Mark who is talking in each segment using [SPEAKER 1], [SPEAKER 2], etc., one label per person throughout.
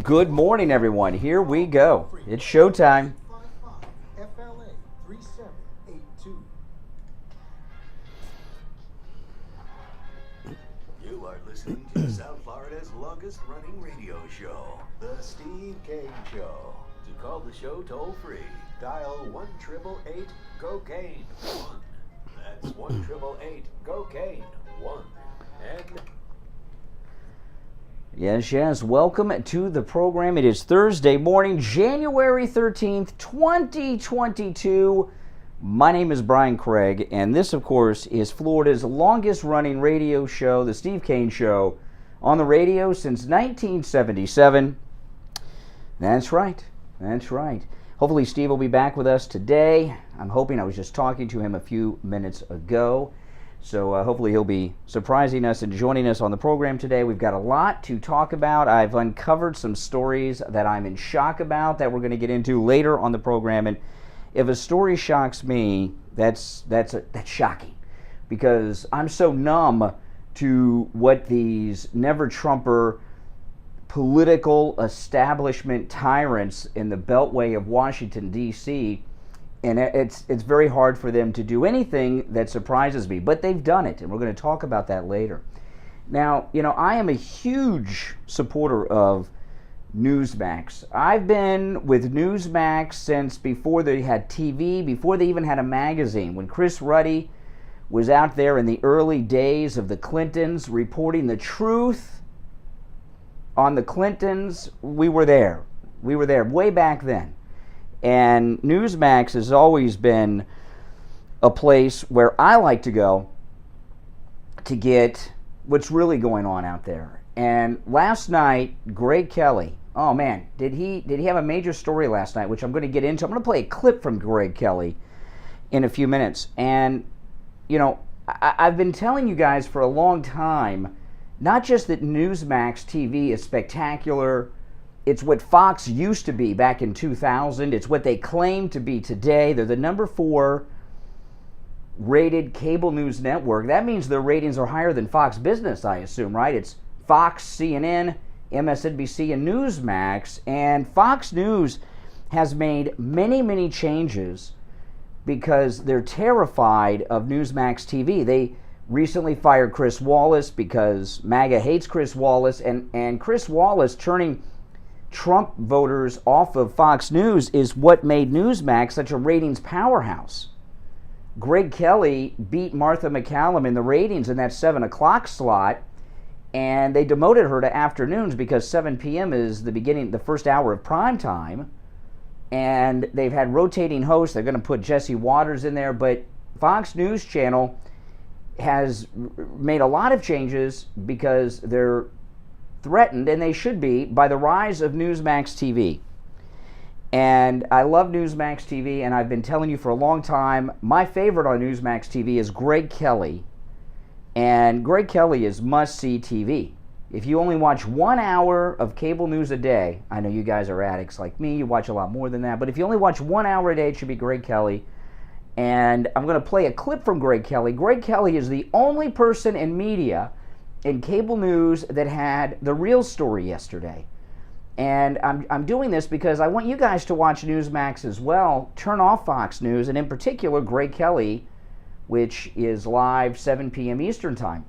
[SPEAKER 1] Good morning, everyone. Here we go. It's showtime.
[SPEAKER 2] FLA 3782.
[SPEAKER 3] You are listening to South Florida's longest running radio show, The Steve Kane Show. To call the show toll free, dial 1-888-COCAINE 1. That's 1-888-COCAINE 1. And
[SPEAKER 1] Yes. Welcome to the program. It is Thursday morning, January 13th, 2022. My name is Brian Craig, and this, of course, is Florida's longest-running radio show, The Steve Kane Show, on the radio since 1977. That's right. Hopefully Steve will be back with us today. I'm hoping. I was just talking to him a few minutes ago. So hopefully he'll be surprising us and joining us on the program today. We've got a lot to talk about. I've uncovered some stories that I'm in shock about that we're going to get into later on the program. And if a story shocks me, that's shocking, because I'm so numb to what these never-Trumper political establishment tyrants in the Beltway of Washington, D.C., and it's very hard for them to do anything that surprises me. But they've done it, and we're going to talk about that later. Now, I am a huge supporter of NewsMax. I've been with NewsMax since before they had TV, before they even had a magazine. When Chris Ruddy was out there in the early days of the Clintons reporting the truth on the Clintons, we were there. We were there way back then. And NewsMax has always been a place where I like to go to get what's really going on out there. And last night, Greg Kelly, oh man, did he have a major story last night, which I'm going to get into. I'm going to play a clip from Greg Kelly in a few minutes. And, I've been telling you guys for a long time, not just that NewsMax TV is spectacular. It's what Fox used to be back in 2000. It's what they claim to be today. They're the number 4 rated cable news network. That means their ratings are higher than Fox Business, I assume, right? It's Fox, CNN, MSNBC, and NewsMax. And Fox News has made many, many changes because they're terrified of NewsMax TV. They recently fired Chris Wallace because MAGA hates Chris Wallace. And Chris Wallace turning Trump voters off of Fox News is what made NewsMax such a ratings powerhouse. Greg Kelly beat Martha McCallum in the ratings in that 7 o'clock slot, and they demoted her to afternoons because 7 p.m. is the first hour of prime time, and they've had rotating hosts. They're going to put Jesse Waters in there, but Fox News Channel has made a lot of changes because they're threatened, and they should be, by the rise of NewsMax TV. And I love NewsMax TV, and I've been telling you for a long time, my favorite on NewsMax TV is Greg Kelly. And Greg Kelly is must-see TV. If you only watch 1 hour of cable news a day, I know you guys are addicts like me, you watch a lot more than that, but if you only watch 1 hour a day, it should be Greg Kelly. And I'm going to play a clip from Greg Kelly. Greg Kelly is the only person in media in cable news that had the real story yesterday. And I'm doing this because I want you guys to watch NewsMax as well. Turn off Fox News, and in particular Greg Kelly, which is live 7 p.m. Eastern Time.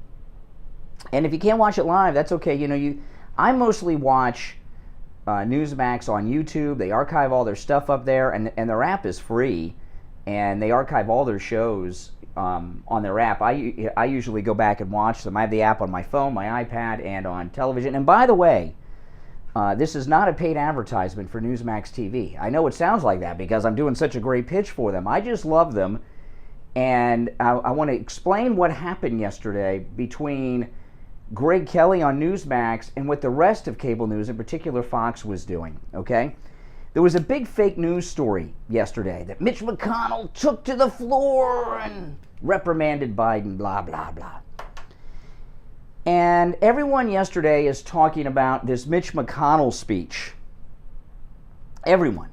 [SPEAKER 1] And if you can't watch it live, that's okay. I mostly watch NewsMax on YouTube. They archive all their stuff up there, and their app is free, and they archive all their shows on their app. I usually go back and watch them. I have the app on my phone, my iPad, and on television. And by the way, this is not a paid advertisement for NewsMax TV. I know it sounds like that because I'm doing such a great pitch for them. I just love them, and I want to explain what happened yesterday between Greg Kelly on NewsMax and what the rest of cable news, in particular Fox, was doing, okay? There was a big fake news story yesterday that Mitch McConnell took to the floor and reprimanded Biden, blah, blah, blah. And everyone yesterday is talking about this Mitch McConnell speech. Everyone.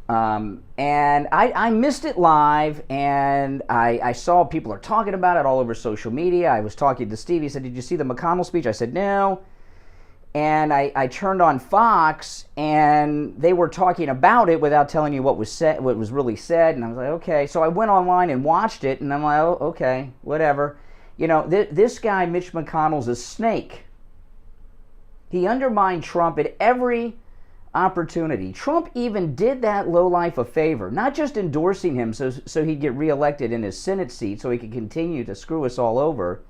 [SPEAKER 1] And I missed it live, and I saw people are talking about it all over social media. I was talking to Steve. He said, "Did you see the McConnell speech?" I said, "No." And I turned on Fox, and they were talking about it without telling you what was said, what was really said. And I was like, okay. So I went online and watched it, and I'm like, oh, okay, whatever. You know, this guy, Mitch McConnell's a snake. He undermined Trump at every opportunity. Trump even did that lowlife a favor, not just endorsing him so he'd get reelected in his Senate seat so he could continue to screw us all over,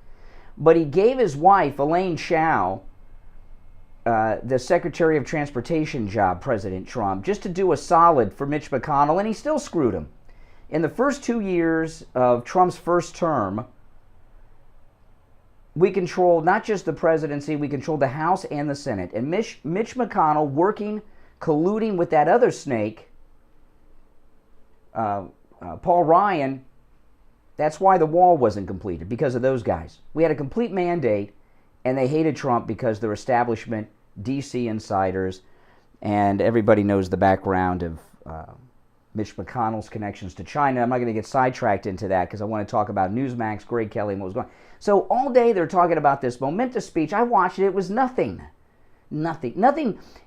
[SPEAKER 1] but he gave his wife, Elaine Chao, the Secretary of Transportation job, President Trump, just to do a solid for Mitch McConnell, and he still screwed him. In the first 2 years of Trump's first term, we controlled not just the presidency, we controlled the House and the Senate. And Mitch McConnell colluding with that other snake, Paul Ryan, that's why the wall wasn't completed, because of those guys. We had a complete mandate, and they hated Trump because they're establishment, D.C. insiders, and everybody knows the background of Mitch McConnell's connections to China. I'm not going to get sidetracked into that because I want to talk about Newsmax, Greg Kelly, and what was going on. So all day they're talking about this momentous speech. I watched it. It was nothing.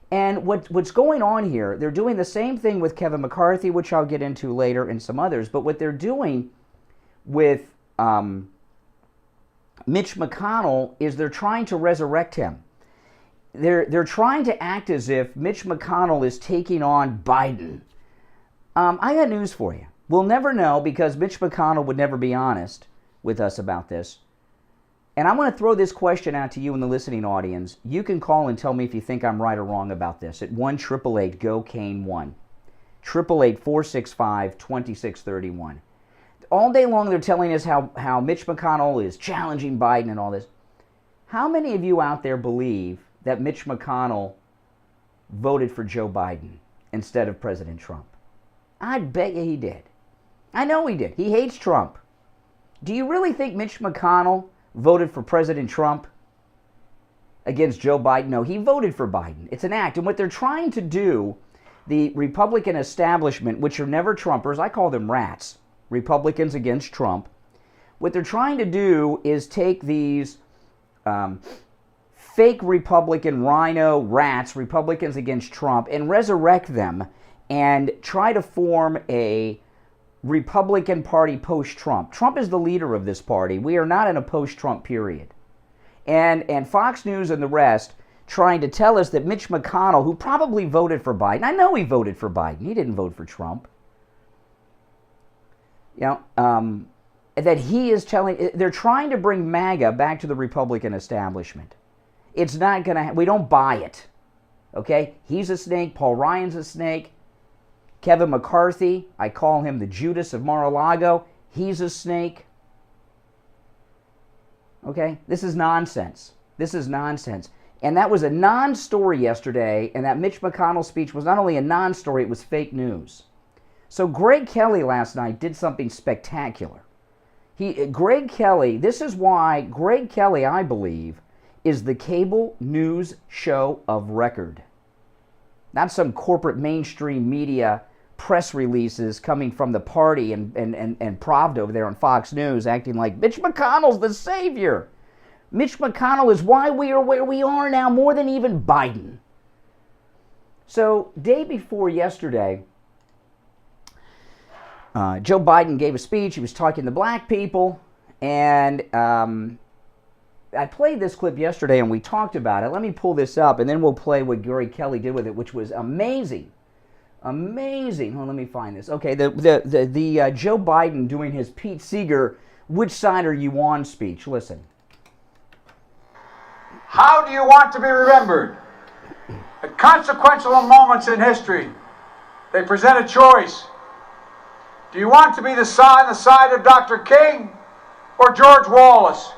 [SPEAKER 1] And what's going on here, they're doing the same thing with Kevin McCarthy, which I'll get into later, and some others. But what they're doing with Mitch McConnell is they're trying to resurrect him. They're trying to act as if Mitch McConnell is taking on Biden. I got news for you. We'll never know because Mitch McConnell would never be honest with us about this. And I want to throw this question out to you in the listening audience. You can call and tell me if you think I'm right or wrong about this at 1-888-GO-CANE-1. 888-465-2631. All day long they're telling us how Mitch McConnell is challenging Biden and all this. How many of you out there believe that Mitch McConnell voted for Joe Biden instead of President Trump? I bet you he did. I know he did. He hates Trump. Do you really think Mitch McConnell voted for President Trump against Joe Biden? No, he voted for Biden. It's an act. And what they're trying to do, the Republican establishment, which are never Trumpers, I call them rats, Republicans against Trump, what they're trying to do is take these fake Republican rhino rats, Republicans against Trump, and resurrect them and try to form a Republican Party post-Trump. Trump is the leader of this party. We are not in a post-Trump period. And Fox News and the rest trying to tell us that Mitch McConnell, who probably voted for Biden, I know he voted for Biden. He didn't vote for Trump. You know, that he is telling, they're trying to bring MAGA back to the Republican establishment. It's not going to, we don't buy it. Okay? He's a snake. Paul Ryan's a snake. Kevin McCarthy, I call him the Judas of Mar-a-Lago. He's a snake. Okay? This is nonsense. This is nonsense. And that was a non-story yesterday, and that Mitch McConnell speech was not only a non-story, it was fake news. So Greg Kelly last night did something spectacular. Greg Kelly, this is why Greg Kelly, I believe, is the cable news show of record. Not some corporate mainstream media press releases coming from the party and Pravda over there on Fox News acting like Mitch McConnell's the savior. Mitch McConnell is why we are where we are now, more than even Biden. So, day before yesterday, Joe Biden gave a speech. He was talking to black people, and I played this clip yesterday, and we talked about it. Let me pull this up, and then we'll play what Greg Kelly did with it, which was amazing. Amazing. Hold on, let me find this. Okay, the Joe Biden doing his Pete Seeger, which side are you on speech. Listen.
[SPEAKER 4] How do you want to be remembered? At consequential moments in history, they present a choice. Do you want to be on the side of Dr. King or George Wallace?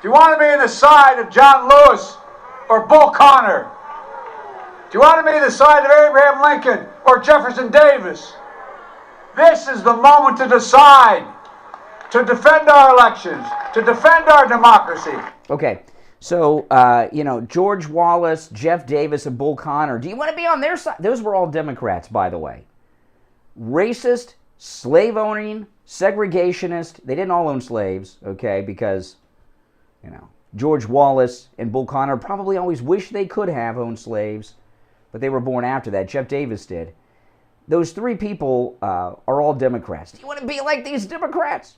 [SPEAKER 4] Do you want to be on the side of John Lewis or Bull Connor? Do you want to be on the side of Abraham Lincoln or Jefferson Davis? This is the moment to decide, to defend our elections, to defend our democracy.
[SPEAKER 1] Okay, so, George Wallace, Jeff Davis, and Bull Connor, do you want to be on their side? Those were all Democrats, by the way. Racist, slave-owning, segregationist. They didn't all own slaves, okay, because, George Wallace and Bull Connor probably always wished they could have owned slaves, but they were born after that. Jeff Davis did. Those three people are all Democrats. Do you want to be like these Democrats?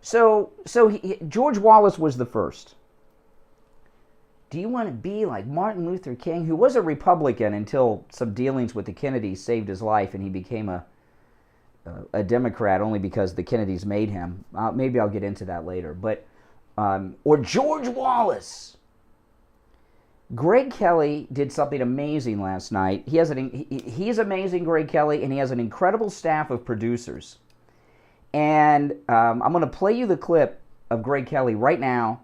[SPEAKER 1] So George Wallace was the first. Do you want to be like Martin Luther King, who was a Republican until some dealings with the Kennedys saved his life and he became a Democrat only because the Kennedys made him? Maybe I'll get into that later. But or George Wallace. Greg Kelly did something amazing last night. He's amazing, Greg Kelly, and he has an incredible staff of producers. And I'm going to play you the clip of Greg Kelly right now,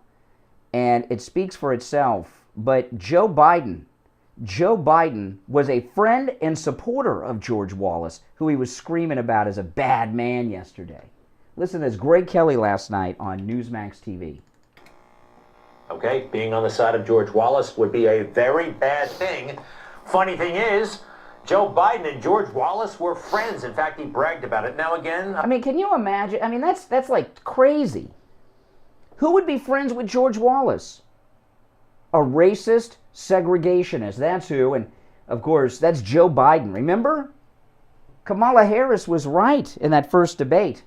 [SPEAKER 1] and it speaks for itself. But Joe Biden was a friend and supporter of George Wallace, who he was screaming about as a bad man yesterday. Listen to this, Greg Kelly last night on NewsMax TV.
[SPEAKER 5] Okay, being on the side of George Wallace would be a very bad thing. Funny thing is, Joe Biden and George Wallace were friends. In fact, he bragged about it. Now again...
[SPEAKER 1] I mean, can you imagine? I mean, that's like crazy. Who would be friends with George Wallace? A racist segregationist. That's who. And, of course, that's Joe Biden. Remember? Kamala Harris was right in that first debate.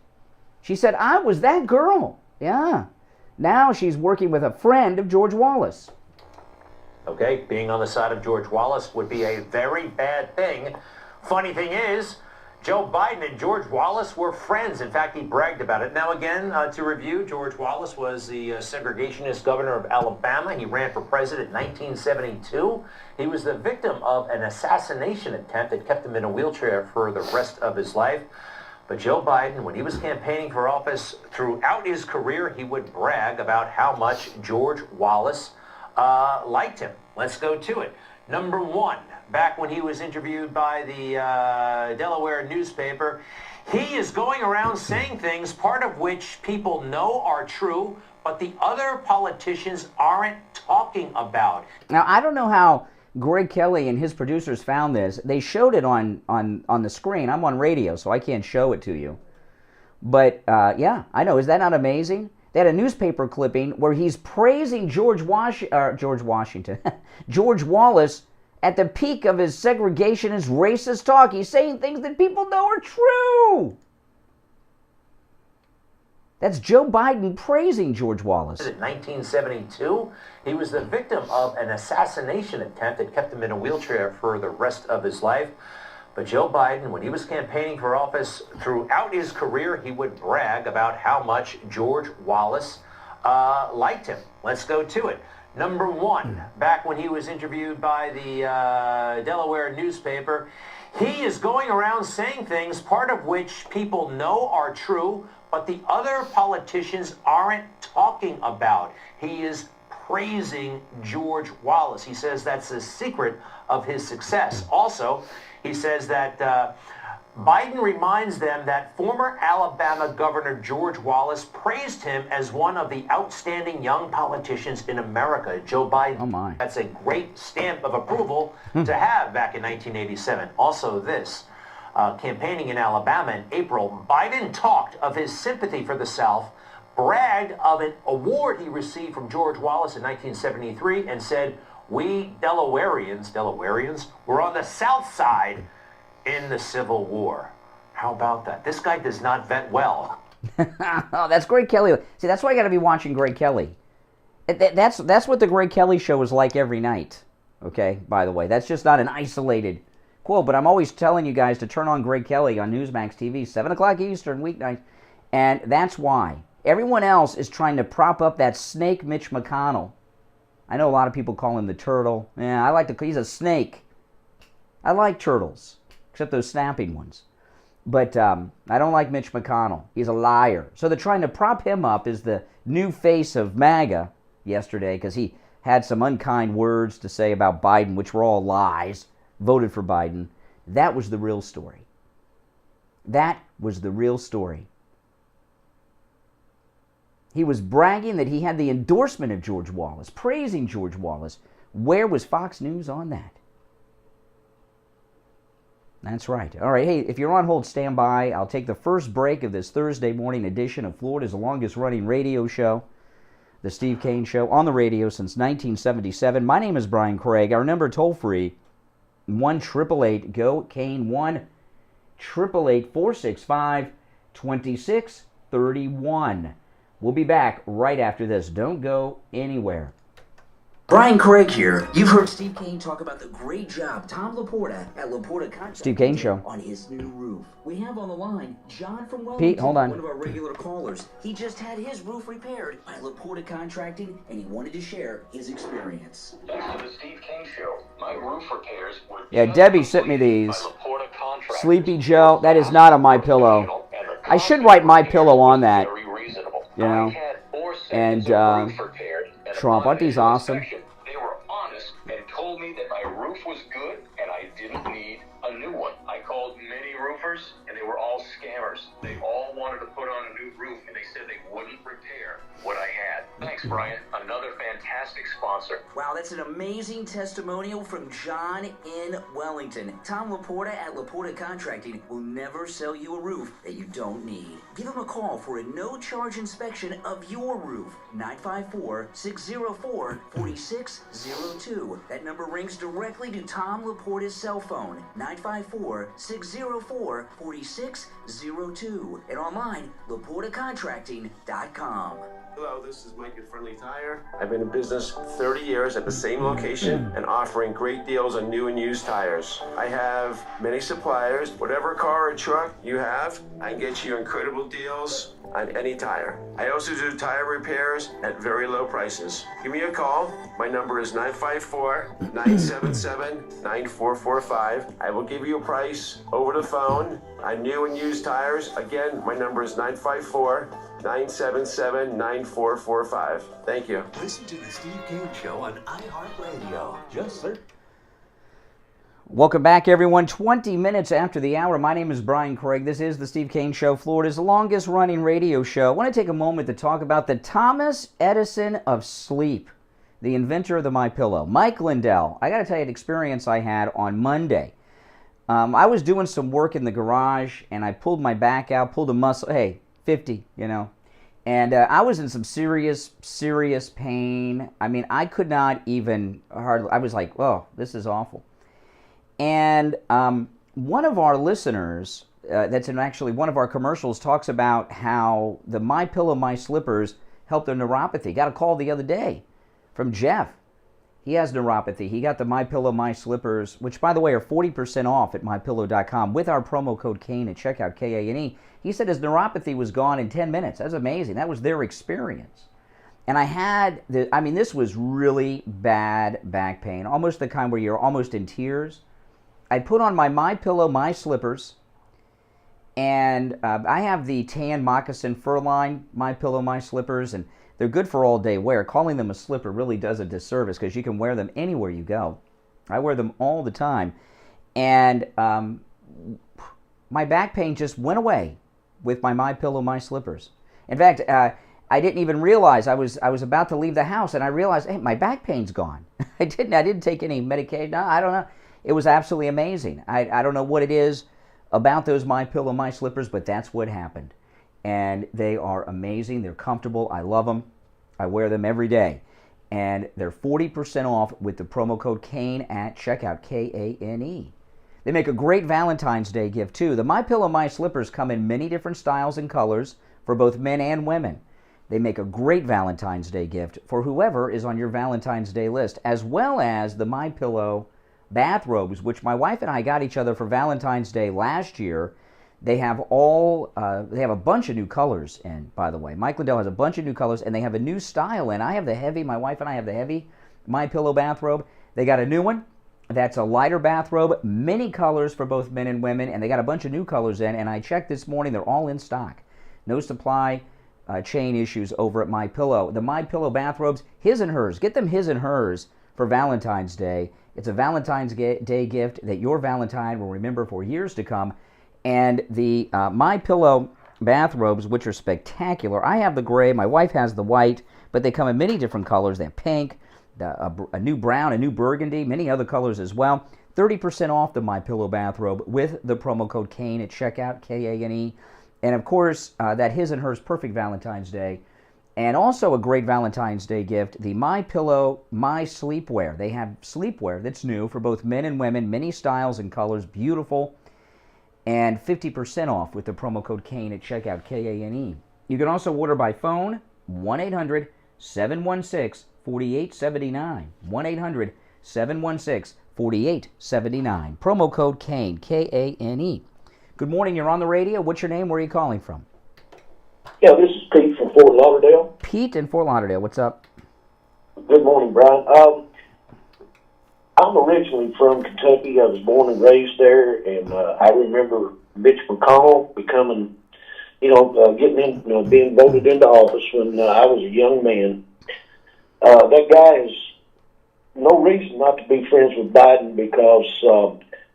[SPEAKER 1] She said, I was that girl. Yeah. Now she's working with a friend of George Wallace.
[SPEAKER 5] Okay, being on the side of George Wallace would be a very bad thing. Funny thing is, Joe Biden and George Wallace were friends. In fact, he bragged about it. Now again, to review, George Wallace was the segregationist governor of Alabama. He ran for president in 1972. He was the victim of an assassination attempt that kept him in a wheelchair for the rest of his life. But Joe Biden, when he was campaigning for office throughout his career, he would brag about how much George Wallace liked him. Let's go to it. Number one, back when he was interviewed by the Delaware newspaper, he is going around saying things, part of which people know are true, but the other politicians aren't talking about.
[SPEAKER 1] Now, I don't know how Greg Kelly and his producers found this. They showed it on the screen. I'm on radio, so I can't show it to you. But, yeah, I know. Is that not amazing? They had a newspaper clipping where he's praising George Wallace at the peak of his segregationist, racist talk. He's saying things that people know are true. That's Joe Biden praising George Wallace.
[SPEAKER 5] In 1972, he was the victim of an assassination attempt that kept him in a wheelchair for the rest of his life. But Joe Biden, when he was campaigning for office throughout his career, he would brag about how much George Wallace liked him. Let's go to it. Number one, back when he was interviewed by the Delaware newspaper, he is going around saying things, part of which people know are true, but the other politicians aren't talking about. He is praising George Wallace. He says that's the secret of his success. Also, he says that Biden reminds them that former Alabama Governor George Wallace praised him as one of the outstanding young politicians in America. Joe Biden,
[SPEAKER 1] oh my.
[SPEAKER 5] That's a great stamp of approval to have back in 1987. Also this, campaigning in Alabama in April, Biden talked of his sympathy for the South, bragged of an award he received from George Wallace in 1973, and said, we Delawareans were on the South side in the Civil War. How about that? This guy does not vet well.
[SPEAKER 1] Oh, that's Greg Kelly. See, that's why I got to be watching Greg Kelly. That's what the Greg Kelly show is like every night. Okay, by the way. That's just not an isolated quote, but I'm always telling you guys to turn on Greg Kelly on NewsMax TV, 7 o'clock Eastern, weeknight. And that's why. Everyone else is trying to prop up that snake Mitch McConnell. I know a lot of people call him the turtle. Yeah, he's a snake. I like turtles, except those snapping ones. But I don't like Mitch McConnell. He's a liar. So they're trying to prop him up as the new face of MAGA yesterday because he had some unkind words to say about Biden, which were all lies, voted for Biden. That was the real story. That was the real story. He was bragging that he had the endorsement of George Wallace, praising George Wallace. Where was Fox News on that? That's right. All right, hey, if you're on hold, stand by. I'll take the first break of this Thursday morning edition of Florida's longest-running radio show. The Steve Kane Show on the radio since 1977. My name is Brian Craig. Our number toll-free, 1-888-GO-KANE, 1-888-465-2631. We'll be back right after this. Don't go anywhere. Brian Craig here. You've heard Steve Kane talk about the great job Tom Laporta at Laporta Contracting
[SPEAKER 6] Steve Kane Show
[SPEAKER 1] on his new roof. We have on the line John from Wellington,
[SPEAKER 6] Pete, hold on.
[SPEAKER 1] one of our regular callers. He just had his roof repaired by Laporta Contracting, and he wanted to share his experience.
[SPEAKER 7] Thanks to the Steve Kane Show, my roof repairs were
[SPEAKER 6] Yeah,
[SPEAKER 7] just
[SPEAKER 6] Debbie sent me
[SPEAKER 7] completed
[SPEAKER 6] these.
[SPEAKER 7] by Laporta Contractors.
[SPEAKER 6] Sleepy Joe, that is not on My Pillow.
[SPEAKER 7] And the
[SPEAKER 6] I should write My Pillow on that.
[SPEAKER 7] very reasonable.
[SPEAKER 6] You know,
[SPEAKER 7] I had 4
[SPEAKER 6] and,
[SPEAKER 7] seconds of roof repaired, and
[SPEAKER 6] Trump,
[SPEAKER 7] upon
[SPEAKER 6] aren't these
[SPEAKER 7] visual
[SPEAKER 6] awesome?
[SPEAKER 7] inspection, they were honest and told me that my roof was good and I didn't need a new one. I called many roofers and they were all scammers. They all wanted to put on a new roof and they said they wouldn't repair what I had. Thanks, Brian. Another fantastic sponsor.
[SPEAKER 1] Wow, that's an amazing testimonial from John in Wellington. Tom Laporta at Laporta Contracting will never sell you a roof that you don't need. Give him a call for a no-charge inspection of your roof. 954-604-4602. That number rings directly to Tom Laporta's cell phone. 954-604-4602. And online, LaportaContracting.com.
[SPEAKER 8] Hello, this is Mike at Friendly Tire. I've been in business 30 years at the same location and offering great deals on new and used tires. I have many suppliers. Whatever car or truck you have, I can get you incredible deals on any tire. I also do tire repairs at very low prices. Give me a call. My number is 954-977-9445. I will give you a price over the phone on new and used tires. Again, my number is 954-977-9445. Thank you.
[SPEAKER 3] Listen to the Steve Kane Show on iHeartRadio. Just search.
[SPEAKER 6] Welcome back, everyone. 20 minutes after the hour. My name is Brian Craig. This is the Steve Kane Show, Florida's longest-running radio show. I want to take a moment to talk about the Thomas Edison of sleep, the inventor of the My Pillow, Mike Lindell. I got to tell you an experience I had on Monday. I was doing some work in the garage, and I pulled my back out, pulled a muscle. Hey, 50, you know. And I was in some serious pain. I mean, I could not even hardly. I was like, oh, this is awful. And one of our listeners, that's in actually one of our commercials, talks about how the My Pillow, My Slippers help their neuropathy. Got a call the other day from Jeff. He has neuropathy. He got the My Pillow, My Slippers, which, by the way, are 40% off at mypillow.com with our promo code KANE at checkout, KANE. He said his neuropathy was gone in 10 minutes. That's amazing. That was their experience. And I had, this was really bad back pain, almost the kind where you're almost in tears. I put on my Pillow, My Slippers, and I have the tan moccasin fur line My Pillow, My Slippers, and they're good for all day wear. Calling them a slipper really does a disservice because you can wear them anywhere you go. I wear them all the time, and my back pain just went away with my Pillow, My Slippers. In fact, I didn't even realize I was about to leave the house, and I realized, hey, my back pain's gone. I didn't take any medication. No, I don't know. It was absolutely amazing. I don't know what it is about those My Pillow, My Slippers, but that's what happened. And they are amazing. They're comfortable. I love them. I wear them every day. And they're 40% off with the promo code KANE at checkout, KANE. They make a great Valentine's Day gift, too. The My Pillow, My Slippers come in many different styles and colors for both men and women. They make a great Valentine's Day gift for whoever is on your Valentine's Day list, as well as the My Pillow bathrobes, which my wife and I got each other for Valentine's Day last year. They have a bunch of new colors in, by the way. Mike Lindell has a bunch of new colors, and they have a new style in. My wife and I have the heavy My Pillow bathrobe. They got a new one that's a lighter bathrobe, many colors for both men and women, and they got a bunch of new colors in, and I checked this morning, they're all in stock. No supply chain issues over at My Pillow. The My Pillow bathrobes, his and hers. Get them his and hers for Valentine's Day. It's a Valentine's Day gift that your Valentine will remember for years to come. And the My Pillow bathrobes, which are spectacular. I have the gray, my wife has the white, but they come in many different colors. They have pink, a new brown, a new burgundy, many other colors as well. 30% off the My Pillow bathrobe with the promo code KANE at checkout, KANE. And of course, that his and hers perfect Valentine's Day
[SPEAKER 1] And also a great Valentine's Day gift, the My Pillow My Sleepwear. They have sleepwear that's new for both men and women, many styles and colors, beautiful, and 50% off with the promo code KANE at checkout, K-A-N-E. You can also order by phone, 1-800-716-4879, 1-800-716-4879. Promo code KANE, K-A-N-E. Good morning, you're on the radio. What's your name? Where are you calling from?
[SPEAKER 9] Yeah, this is Pete from Fort Lauderdale.
[SPEAKER 1] Pete in Fort Lauderdale. What's up?
[SPEAKER 9] Good morning, Brian. I'm originally from Kentucky. I was born and raised there, and I remember Mitch McConnell becoming, getting in, being voted into office when I was a young man. That guy has no reason not to be friends with Biden because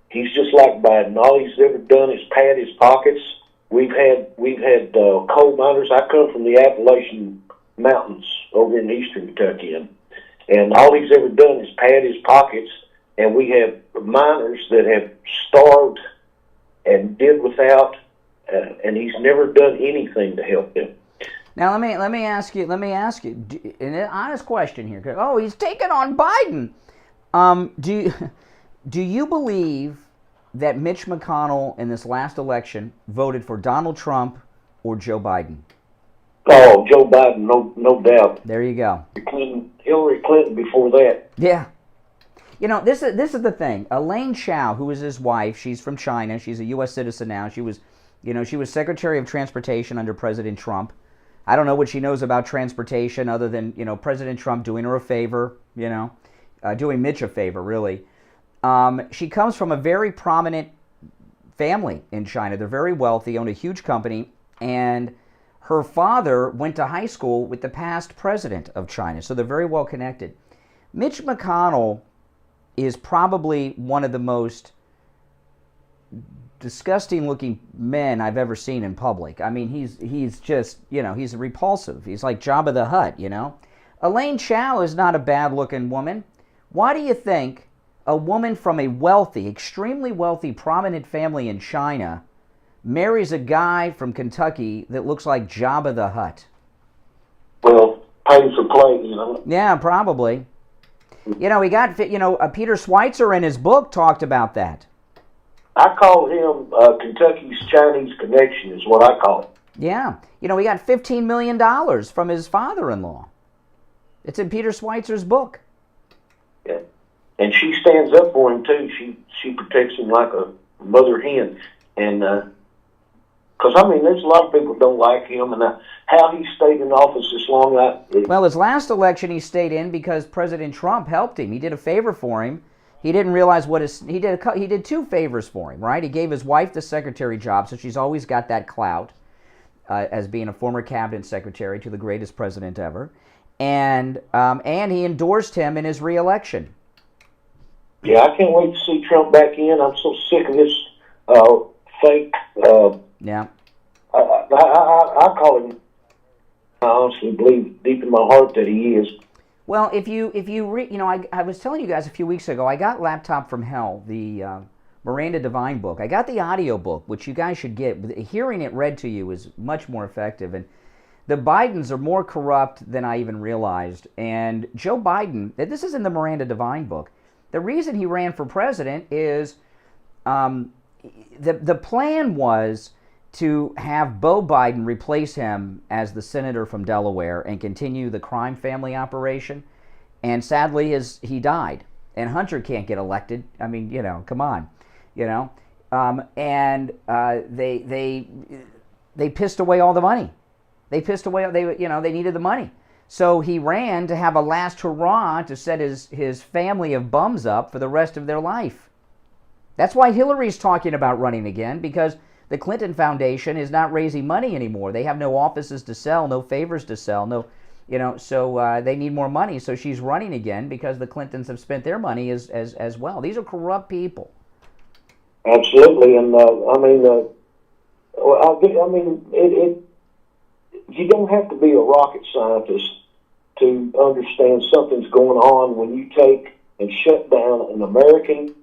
[SPEAKER 9] he's just like Biden. All he's ever done is pad his pockets. We've had coal miners. I come from the Appalachian Mountains over in eastern Kentucky, and all he's ever done is pad his pockets. And we have miners that have starved and did without, and he's never done anything to help them.
[SPEAKER 1] Now let me ask you an honest question here. Oh, he's taking on Biden. Do you believe that Mitch McConnell in this last election voted for Donald Trump or Joe Biden?
[SPEAKER 9] Oh, Joe Biden, no doubt.
[SPEAKER 1] There you go.
[SPEAKER 9] Hillary Clinton before that.
[SPEAKER 1] Yeah. This is the thing. Elaine Chao, who is his wife, she's from China. She's a U.S. citizen now. She was Secretary of Transportation under President Trump. I don't know what she knows about transportation other than, President Trump doing her a favor, doing Mitch a favor, really. She comes from a very prominent family in China. They're very wealthy, own a huge company, and her father went to high school with the past president of China, so they're very well connected. Mitch McConnell is probably one of the most disgusting-looking men I've ever seen in public. I mean, he's just, he's repulsive. He's like Jabba the Hutt, Elaine Chao is not a bad-looking woman. Why do you think a woman from a wealthy, extremely wealthy, prominent family in China marries a guy from Kentucky that looks like Jabba the Hutt?
[SPEAKER 9] Well, pays for play,
[SPEAKER 1] Yeah, probably. We got, Peter Schweitzer in his book talked about that.
[SPEAKER 9] I call him Kentucky's Chinese connection is what I call it.
[SPEAKER 1] Yeah. We got $15 million from his father-in-law. It's in Peter Schweitzer's book.
[SPEAKER 9] Yeah. And she stands up for him, too. She protects him like a mother hen. And, because, there's a lot of people who don't like him, and how he stayed in office this long.
[SPEAKER 1] Well, his last election he stayed in because President Trump helped him. He did a favor for him. He didn't realize he did two favors for him, right? He gave his wife the secretary job, so she's always got that clout as being a former cabinet secretary to the greatest president ever. And he endorsed him in his reelection.
[SPEAKER 9] Yeah, I can't wait to see Trump back in. I'm so sick of this fake.
[SPEAKER 1] Yeah.
[SPEAKER 9] I call him. I honestly believe deep in my heart that he is.
[SPEAKER 1] Well, if you read, I was telling you guys a few weeks ago, I got Laptop from Hell, the Miranda Devine book. I got the audio book, which you guys should get. Hearing it read to you is much more effective. And the Bidens are more corrupt than I even realized. And Joe Biden, this is in the Miranda Devine book. The reason he ran for president is the plan was to have Beau Biden replace him as the senator from Delaware and continue the crime family operation. And sadly, he died. And Hunter can't get elected. I mean, come on, and they pissed away all the money. They needed the money. So he ran to have a last hurrah to set his family of bums up for the rest of their life. That's why Hillary's talking about running again, because the Clinton Foundation is not raising money anymore. They have no offices to sell, no favors to sell, so they need more money. So she's running again because the Clintons have spent their money as well. These are corrupt people.
[SPEAKER 9] Absolutely, and you don't have to be a rocket scientist to understand something's going on when you take and shut down an American.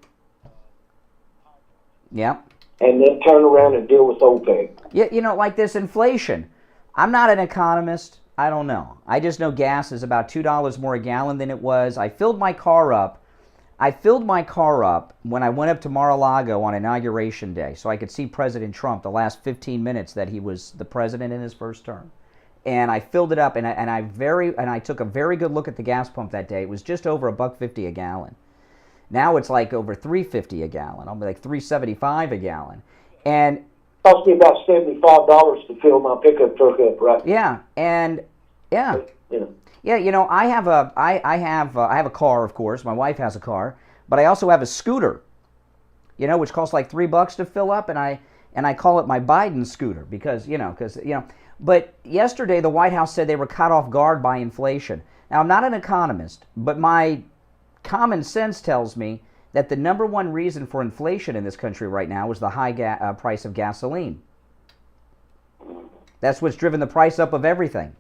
[SPEAKER 1] Yeah.
[SPEAKER 9] And then turn around and deal with OPEC.
[SPEAKER 1] Yeah, like this inflation. I'm not an economist.
[SPEAKER 6] I don't know. I just know gas is about $2 more a gallon than it was. I filled my car up when I went up to Mar-a-Lago on Inauguration Day so I could see President Trump the last 15 minutes that he was the president in his first term. And I filled it up, and I took a very good look at the gas pump that day. It was just over $1.50 a gallon. Now it's like over $3.50 a gallon. I'll be like $3.75 a gallon. And
[SPEAKER 9] cost me about $75 to fill my pickup truck up, right?
[SPEAKER 6] Yeah, and yeah. Yeah, you know, I have a car, of course. My wife has a car, but I also have a scooter, you know, which costs like $3 to fill up, and I call it my Biden scooter because. But yesterday the White House said they were caught off guard by inflation. Now, I'm not an economist, but my common sense tells me that the number one reason for inflation in this country right now is the high price of gasoline. That's what's driven the price up of everything.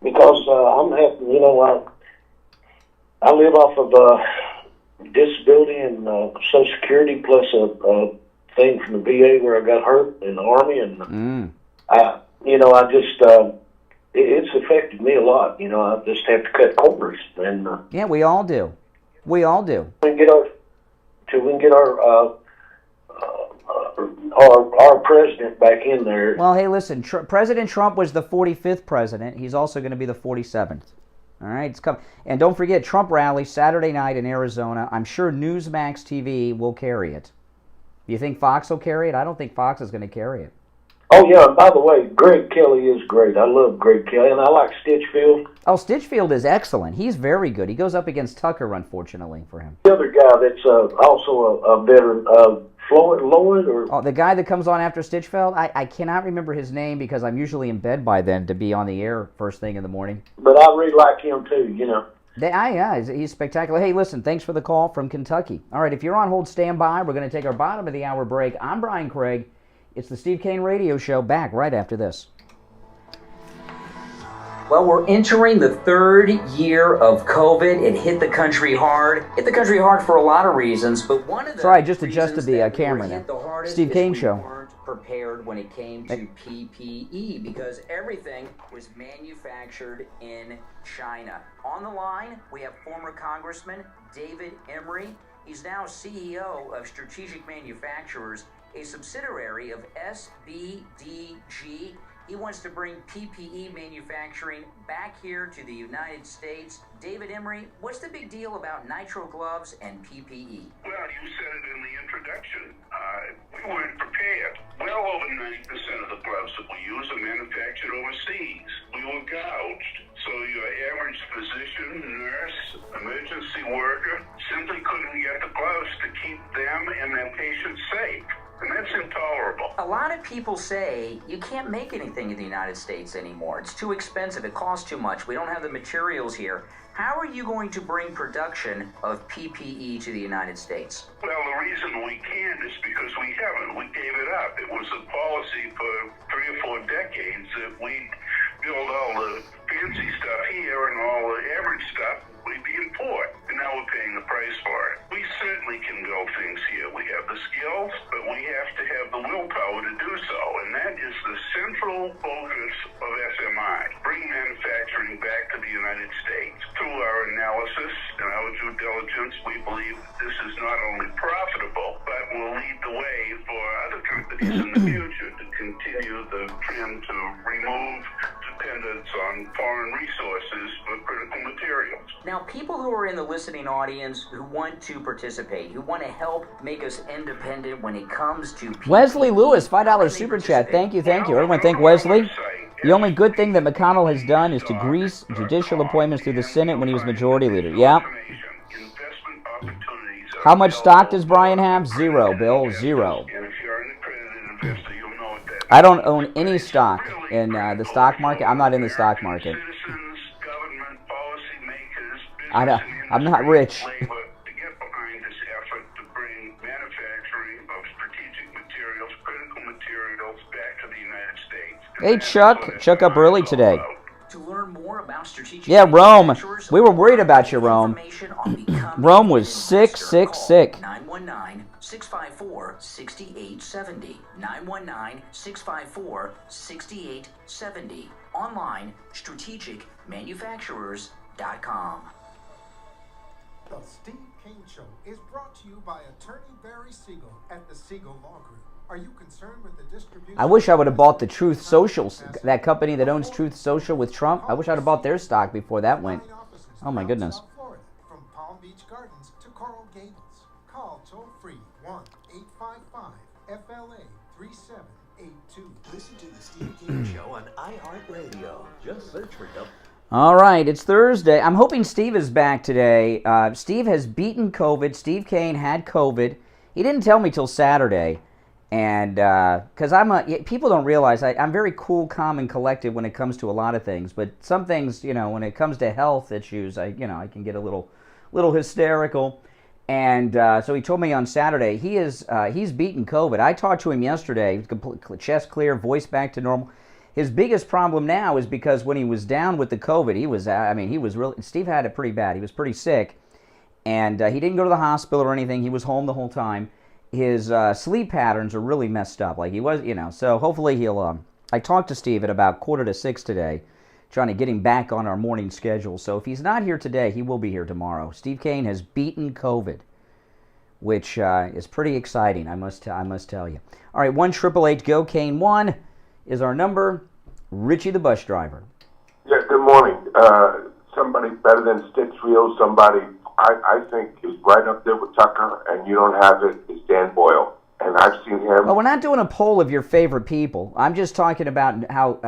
[SPEAKER 9] Because I'm having, I live off of disability and Social Security plus a thing from the VA where I got hurt in the Army, and it's affected me a lot. I just have to cut corners, and
[SPEAKER 6] yeah, we all do. We all do.
[SPEAKER 9] We can get our president back in there.
[SPEAKER 6] Well, hey, listen, President Trump was the 45th president. He's also going to be the 47th. All right, it's coming. And don't forget, Trump rally Saturday night in Arizona. I'm sure NewsMax TV will carry it. Do you think Fox will carry it? I don't think Fox is going to carry it.
[SPEAKER 9] Oh, yeah, and by the way, Greg Kelly is great. I love Greg Kelly, and I like Stitchfield.
[SPEAKER 6] Oh, Stitchfield is excellent. He's very good. He goes up against Tucker, unfortunately, for him.
[SPEAKER 9] The other guy that's also a veteran, Lloyd, or...
[SPEAKER 6] Oh, the guy that comes on after Stitchfield? I cannot remember his name because I'm usually in bed by then to be on the air first thing in the morning.
[SPEAKER 9] But I really like him, too,
[SPEAKER 6] Yeah, he's spectacular. Hey, listen, thanks for the call from Kentucky. All right, if you're on hold, stand by. We're going to take our bottom of the hour break. I'm Brian Craig. It's the Steve Kane Radio Show, back right after this. Well, we're entering the third year of COVID. It hit the country hard. Hit the country hard for a lot of reasons, but one of the Sorry, I just adjusted the camera now. Steve Kane Show.
[SPEAKER 1] We weren't prepared when it came to PPE because everything was manufactured in China. On the line, we have former Congressman David Emery. He's now CEO of Strategic Manufacturers, a subsidiary of SBDG. He wants to bring PPE manufacturing back here to the United States. David Emery, what's the big deal about nitro gloves and PPE?
[SPEAKER 10] Well, you said it in the introduction. We weren't prepared. Well over 90% of the gloves that we use are manufactured overseas. We were gouged. So your average physician, nurse, emergency worker simply couldn't get the gloves to keep them and their patients safe. And that's intolerable.
[SPEAKER 1] A lot of people say you can't make anything in the United States anymore. It's too expensive. It costs too much. We don't have the materials here. How are you going to bring production of PPE to the United States?
[SPEAKER 10] Well, the reason we can't is because we haven't. We gave it up. It was a policy for 3 or 4 decades that we'd build all the fancy stuff here and all the average stuff we'd be import. And now we're paying the price for it. We certainly can build things here. We have the skills, but we have to have the willpower to do so. And that is the central focus of SMI. Bring manufacturing back to the United States. Through our analysis and our due diligence, we believe this is not only profitable, but will lead the way for other companies in the future to continue the trend to remove dependence on foreign resources for critical materials.
[SPEAKER 1] Now, people who are in the listening audience who want to participate, who want to help make us independent when it comes to PPE,
[SPEAKER 6] Wesley Lewis, $5 super chat. Thank you. Everyone thank Wesley. The only good thing that McConnell has done is to grease judicial appointments through the Senate when he was majority leader. Yeah. How much stock does Brian have? Zero, Bill. Zero. I don't own any stock in the stock market. I'm not in the stock market. I'm not rich. Hey, Chuck. Chuck up early today.
[SPEAKER 1] To learn more about strategic
[SPEAKER 6] Yeah, Rome. We were worried about you, Rome. Rome was sick. 919-654-6870. 919-654-6870. Online, strategicmanufacturers.com.
[SPEAKER 2] The Steve Kane Show is brought to you by Attorney Barry Siegel at the Siegel Law Group. Are you concerned with the distribution?
[SPEAKER 6] I wish I would have bought the Truth Social, that company that owns Truth Social with Trump. I wish I'd have bought their stock before that went. Oh my goodness.
[SPEAKER 2] Florida, from Palm Beach Gardens to Coral Gables. Call toll free 1-855-FLA-3782.
[SPEAKER 3] Listen to the Steve Kane Show on iHeartRadio. Just search for W.
[SPEAKER 6] All right, it's Thursday. I'm hoping Steve is back today. Steve has beaten COVID. Steve Kane had COVID. He didn't tell me till Saturday. And because people don't realize I'm very cool, calm, and collected when it comes to a lot of things. But some things, when it comes to health issues, I can get a little hysterical. And so he told me on Saturday he's beaten COVID. I talked to him yesterday, chest clear, voice back to normal. His biggest problem now is because when he was down with the COVID, he was really, Steve had it pretty bad. He was pretty sick, and he didn't go to the hospital or anything. He was home the whole time. His sleep patterns are really messed up. Like he was, so hopefully he'll, I talked to Steve at about 5:45 today, trying to get him back on our morning schedule. So if he's not here today, he will be here tomorrow. Steve Kane has beaten COVID, which is pretty exciting, I must tell you. All right, 1-888-GO-KANE-1 is our number. Richie the bus driver.
[SPEAKER 11] Yeah, good morning. Somebody better than Stitchfield, somebody I think is right up there with Tucker, and you don't have it, is Dan Boyle. And I've seen him.
[SPEAKER 6] Well, we're not doing a poll of your favorite people. I'm just talking about how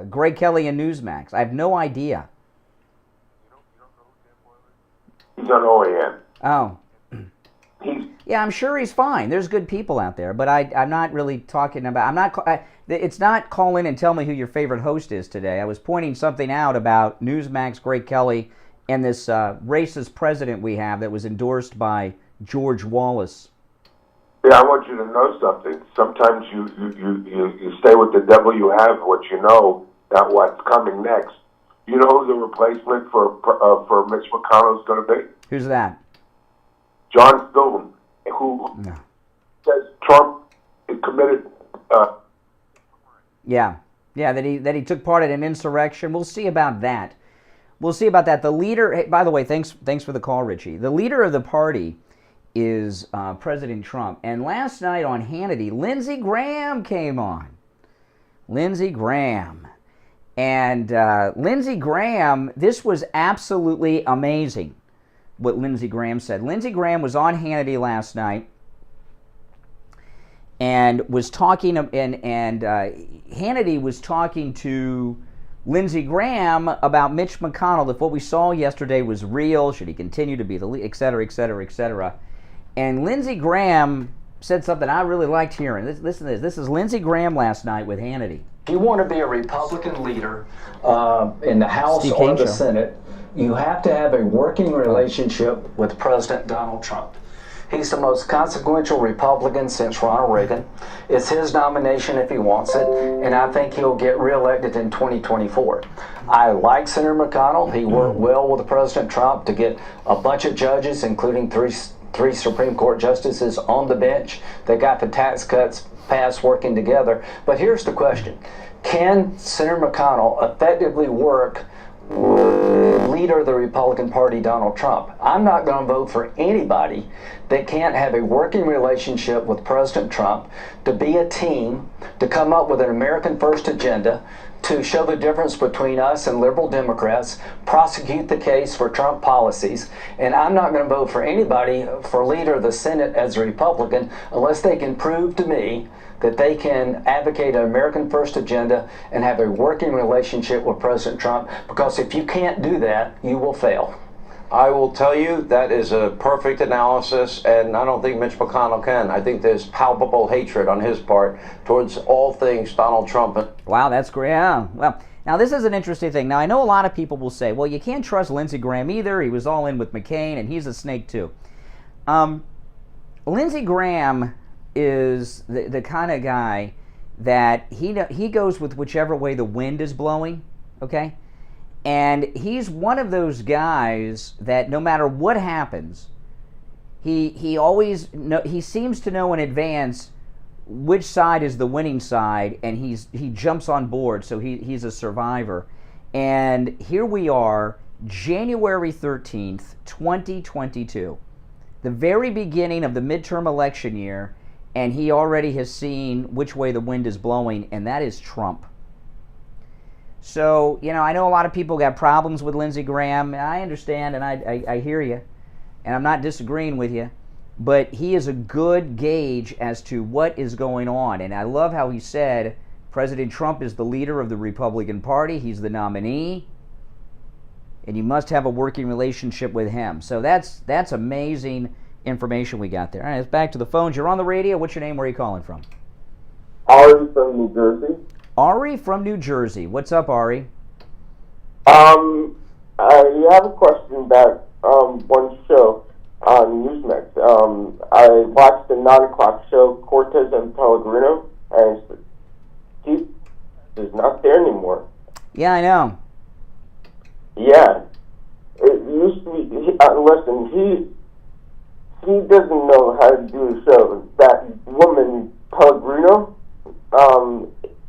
[SPEAKER 6] Greg Kelly and Newsmax. I have no idea.
[SPEAKER 11] He's on OAN.
[SPEAKER 6] Oh. Yeah, I'm sure he's fine. There's good people out there, but I'm not really talking about. It's not call in and tell me who your favorite host is today. I was pointing something out about Newsmax, Greg Kelly, and this racist president we have that was endorsed by George Wallace.
[SPEAKER 11] Yeah, I want you to know something. Sometimes you stay with the devil you have, what you know, not what's coming next. You know who the replacement for Mitch McConnell is going to be?
[SPEAKER 6] Who's that?
[SPEAKER 11] John Stone, who says Trump is committed.
[SPEAKER 6] That he took part in an insurrection. We'll see about that. The leader. Hey, by the way, thanks for the call, Richie. The leader of the party is President Trump. And last night on Hannity, Lindsey Graham came on. Lindsey Graham. And Lindsey Graham, this was absolutely amazing what Lindsey Graham said. Lindsey Graham was on Hannity last night and was talking, and Hannity was talking to Lindsey Graham about Mitch McConnell, if what we saw yesterday was real, should he continue to be the lead, et cetera, et cetera, et cetera. And Lindsey Graham said something I really liked hearing. Listen to this. This is Lindsey Graham last night with Hannity.
[SPEAKER 12] If you want to be a Republican leader in the House or the Senate, you have to have a working relationship with President Donald Trump. He's the most consequential Republican since Ronald Reagan. It's his nomination if he wants it, and I think he'll get reelected in 2024. I like Senator McConnell. He worked well with President Trump to get a bunch of judges, including three Supreme Court justices, on the bench. They got the tax cuts passed working together. But here's the question. Can Senator McConnell effectively work with the leader of the Republican Party, Donald Trump? I'm not going to vote for anybody that can't have a working relationship with President Trump, to be a team, to come up with an American First agenda, to show the difference between us and liberal Democrats, prosecute the case for Trump policies. And I'm not going to vote for anybody for leader of the Senate as a Republican unless they can prove to me that they can advocate an American First agenda and have a working relationship with President Trump, because if you can't do that, you will fail.
[SPEAKER 13] I will tell you that is a perfect analysis, and I don't think Mitch McConnell can. I think there's palpable hatred on his part towards all things Donald Trump.
[SPEAKER 6] Wow, that's great. Yeah. Well, now this is an interesting thing. Now, I know a lot of people will say, well, you can't trust Lindsey Graham either. He was all in with McCain, and he's a snake too. Lindsey Graham is the kind of guy that he goes with whichever way the wind is blowing, okay? And he's one of those guys that no matter what happens, he seems to know in advance which side is the winning side, and he jumps on board, so he's a survivor. And here we are, January 13th, 2022, the very beginning of the midterm election year, and he already has seen which way the wind is blowing, and that is Trump. So, I know a lot of people got problems with Lindsey Graham. I understand, and I hear you, and I'm not disagreeing with you, but he is a good gauge as to what is going on. And I love how he said President Trump is the leader of the Republican Party. He's the nominee, and you must have a working relationship with him. So that's amazing information we got there. All right, let's back to the phones. You're on the radio. What's your name? Where are you calling from?
[SPEAKER 14] Ari from New Jersey.
[SPEAKER 6] Ari from New Jersey. What's up, Ari?
[SPEAKER 14] I have a question about one show on NewsMax. I watched the 9 o'clock show, Cortez and Pellegrino, and Steve is not there anymore.
[SPEAKER 6] Yeah, I know.
[SPEAKER 14] Yeah. It used to be, listen, he doesn't know how to do the show. That woman, Pellegrino,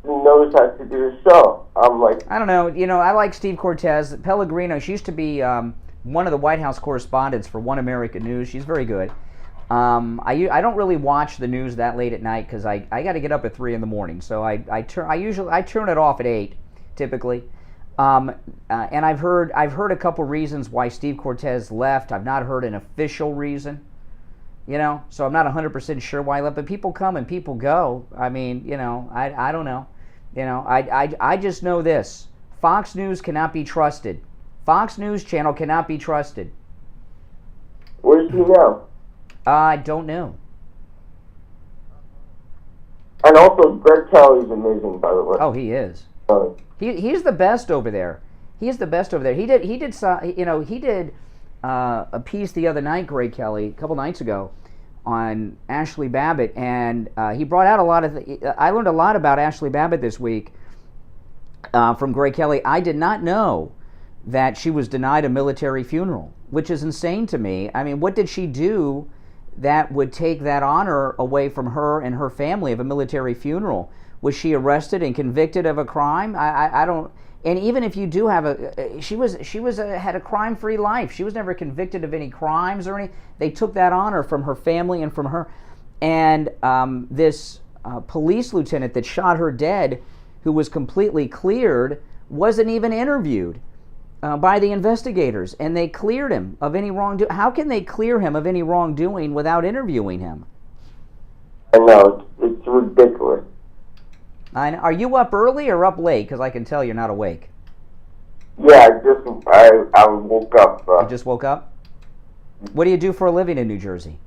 [SPEAKER 14] knows how to do the show. I'm like,
[SPEAKER 6] I don't know. I like Steve Cortez. Pellegrino, she used to be one of the White House correspondents for One American News. She's very good. I don't really watch the news that late at night because I got to get up at 3 in the morning. So I turn it off at 8 typically. And I've heard a couple reasons why Steve Cortez left. I've not heard an official reason. So I'm not 100% sure why he left. But people come and people go. I mean, I don't know. I just know this: Fox News cannot be trusted. Fox News Channel cannot be trusted.
[SPEAKER 14] Where is he now?
[SPEAKER 6] I don't know.
[SPEAKER 14] And also, Greg Kelly's amazing, by the way.
[SPEAKER 6] Oh, he is. He's the best over there. He's the best over there. He did a piece the other night, Greg Kelly, a couple nights ago, on Ashley Babbitt, and he brought out a lot of. I learned a lot about Ashley Babbitt this week from Greg Kelly. I did not know that she was denied a military funeral, which is insane to me. I mean, what did she do that would take that honor away from her and her family of a military funeral? Was she arrested and convicted of a crime? I don't. And even if you do have she had a crime-free life. She was never convicted of any crimes or anything. They took that honor from her family and from her. And this police lieutenant that shot her dead, who was completely cleared, wasn't even interviewed by the investigators, and they cleared him of any wrongdoing. How can they clear him of any wrongdoing without interviewing him?
[SPEAKER 14] I know, it's ridiculous.
[SPEAKER 6] Are you up early or up late? Because I can tell you're not awake.
[SPEAKER 14] Yeah, I woke up.
[SPEAKER 6] You just woke up? What do you do for a living in New Jersey?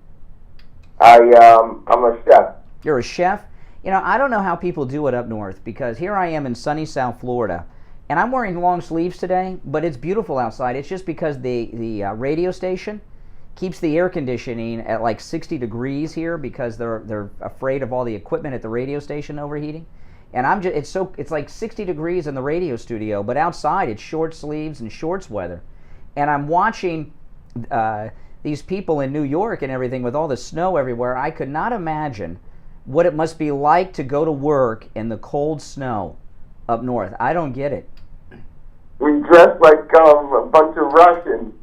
[SPEAKER 14] I'm a chef.
[SPEAKER 6] You're a chef? I don't know how people do it up north, because here I am in sunny South Florida, and I'm wearing long sleeves today, but it's beautiful outside. It's just because the radio station keeps the air conditioning at like 60 degrees here because they're afraid of all the equipment at the radio station overheating. And it's like 60 degrees in the radio studio, but outside it's short sleeves and shorts weather. And I'm watching these people in New York and everything with all the snow everywhere. I could not imagine what it must be like to go to work in the cold snow up north. I don't get it.
[SPEAKER 14] We dress like a bunch of Russians.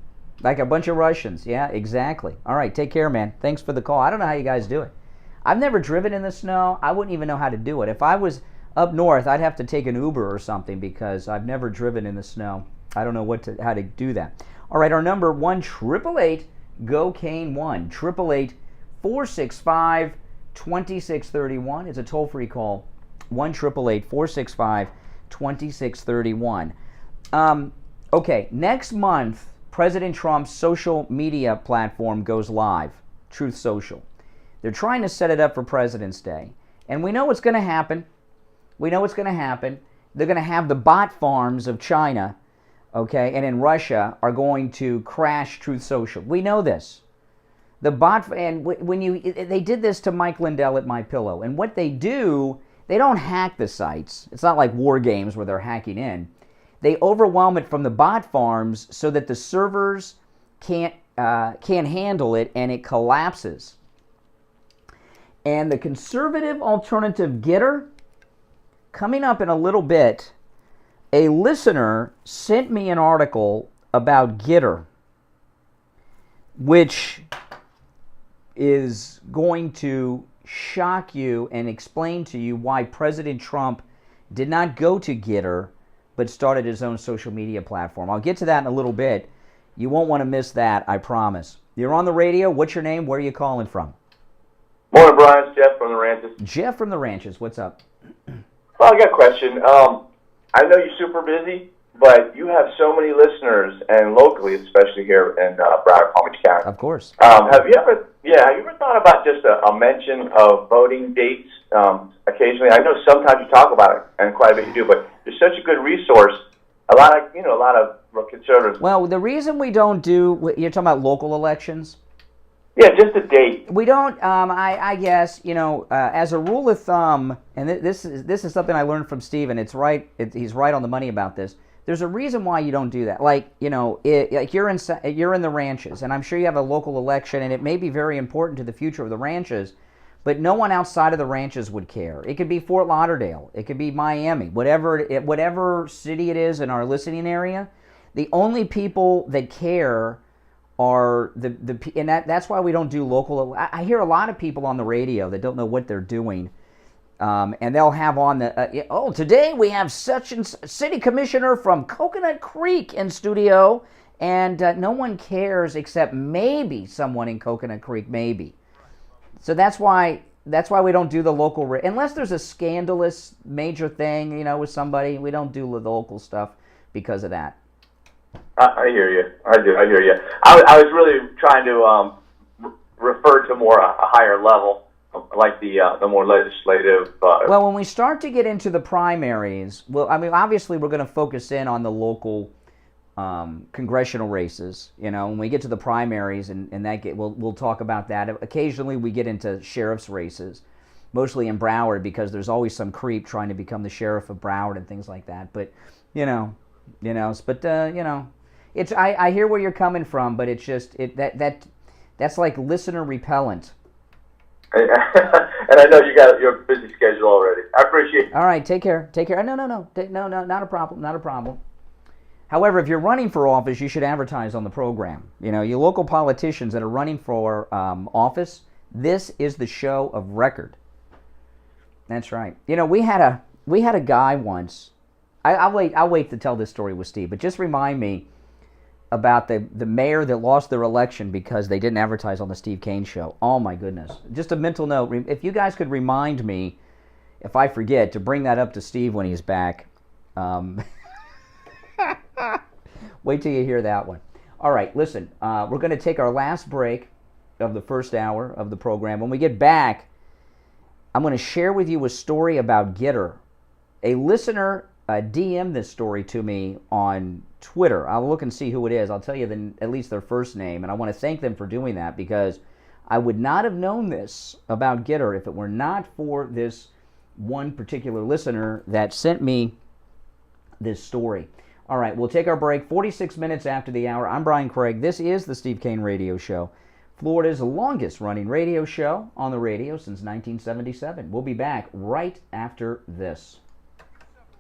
[SPEAKER 6] Like a bunch of Russians, yeah, exactly. All right, take care, man. Thanks for the call. I don't know how you guys do it. I've never driven in the snow. I wouldn't even know how to do it. If I was up north, I'd have to take an Uber or something because I've never driven in the snow. I don't know how to do that. All right, our number 1-888-GO-CANE 1-888-465-2631. It's a toll-free call. 1-888-465-2631. Okay, next month, President Trump's social media platform goes live, Truth Social. They're trying to set it up for President's Day. And we know what's going to happen. They're going to have the bot farms of China, okay, and in Russia are going to crash Truth Social. We know this. The bot, and they did this to Mike Lindell at MyPillow. And what they do, they don't hack the sites. It's not like war games where they're hacking in. They overwhelm it from the bot farms so that the servers can't handle it, and it collapses.
[SPEAKER 1] And the conservative alternative getter, coming up in a little bit, a listener sent me an article about getter, which is going to shock you and explain to you why President Trump did not go to getter but started his own social media platform. I'll get to that in a little bit. You won't want to miss that, I promise. You're on the radio. What's your name? Where are you calling from?
[SPEAKER 15] Morning, Brian. It's Jeff from the Ranches.
[SPEAKER 1] Jeff from the Ranches. What's up?
[SPEAKER 15] Well, I got a question. I know you're super busy, but you have so many listeners, and locally, especially here in Broward, Palm Beach County.
[SPEAKER 1] Of course.
[SPEAKER 15] Have you ever thought about just a mention of voting dates occasionally? I know sometimes you talk about it, and quite a bit you do, but you're such a good resource. A lot of conservatives.
[SPEAKER 1] Well, the reason we don't do, you're talking about local elections?
[SPEAKER 15] Yeah, just a date.
[SPEAKER 1] We don't. I guess as a rule of thumb, and this is something I learned from Steve, and it's right. He's right on the money about this. There's a reason why you don't do that. Like you're in the ranches, and I'm sure you have a local election, and it may be very important to the future of the ranches, but no one outside of the ranches would care. It could be Fort Lauderdale, it could be Miami, whatever city it is in our listening area. The only people that care are and that's why we don't do local. I hear a lot of people on the radio that don't know what they're doing, and they'll have on the today we have such and city commissioner from Coconut Creek in studio, and no one cares except maybe someone in Coconut Creek, maybe. So that's why we don't do the local unless there's a scandalous major thing, with somebody. We don't do the local stuff because of that.
[SPEAKER 15] I hear you. I hear you. I was really trying to refer to more a higher level, like the more legislative.
[SPEAKER 1] Well, when we start to get into the primaries, obviously we're going to focus in on the local congressional races. When we get to the primaries, and we'll talk about that. Occasionally we get into sheriff's races, mostly in Broward, because there's always some creep trying to become the sheriff of Broward and things like that. But it's I hear where you're coming from, but it's just that's like listener repellent.
[SPEAKER 15] And I know you got your busy schedule already. I appreciate it.
[SPEAKER 1] All right, take care. No, not a problem. However, if you're running for office, you should advertise on the program. You local politicians that are running for office, this is the show of record. That's right. We had a guy once. I'll wait to tell this story with Steve, but just remind me about the mayor that lost their election because they didn't advertise on the Steve Kane Show. Oh my goodness. Just a mental note. If you guys could remind me, if I forget, to bring that up to Steve when he's back. Wait till you hear that one. All right, listen. We're going to take our last break of the first hour of the program. When we get back, I'm going to share with you a story about getter. A listener DM this story to me on Twitter. I'll look and see who it is. I'll tell you at least their first name, and I want to thank them for doing that because I would not have known this about getter if it were not for this one particular listener that sent me this story. All right, we'll take our break. 46 minutes after the hour. I'm Brian Craig. This is the Steve Kane Radio Show, Florida's longest-running radio show on the radio since 1977. We'll be back right after this.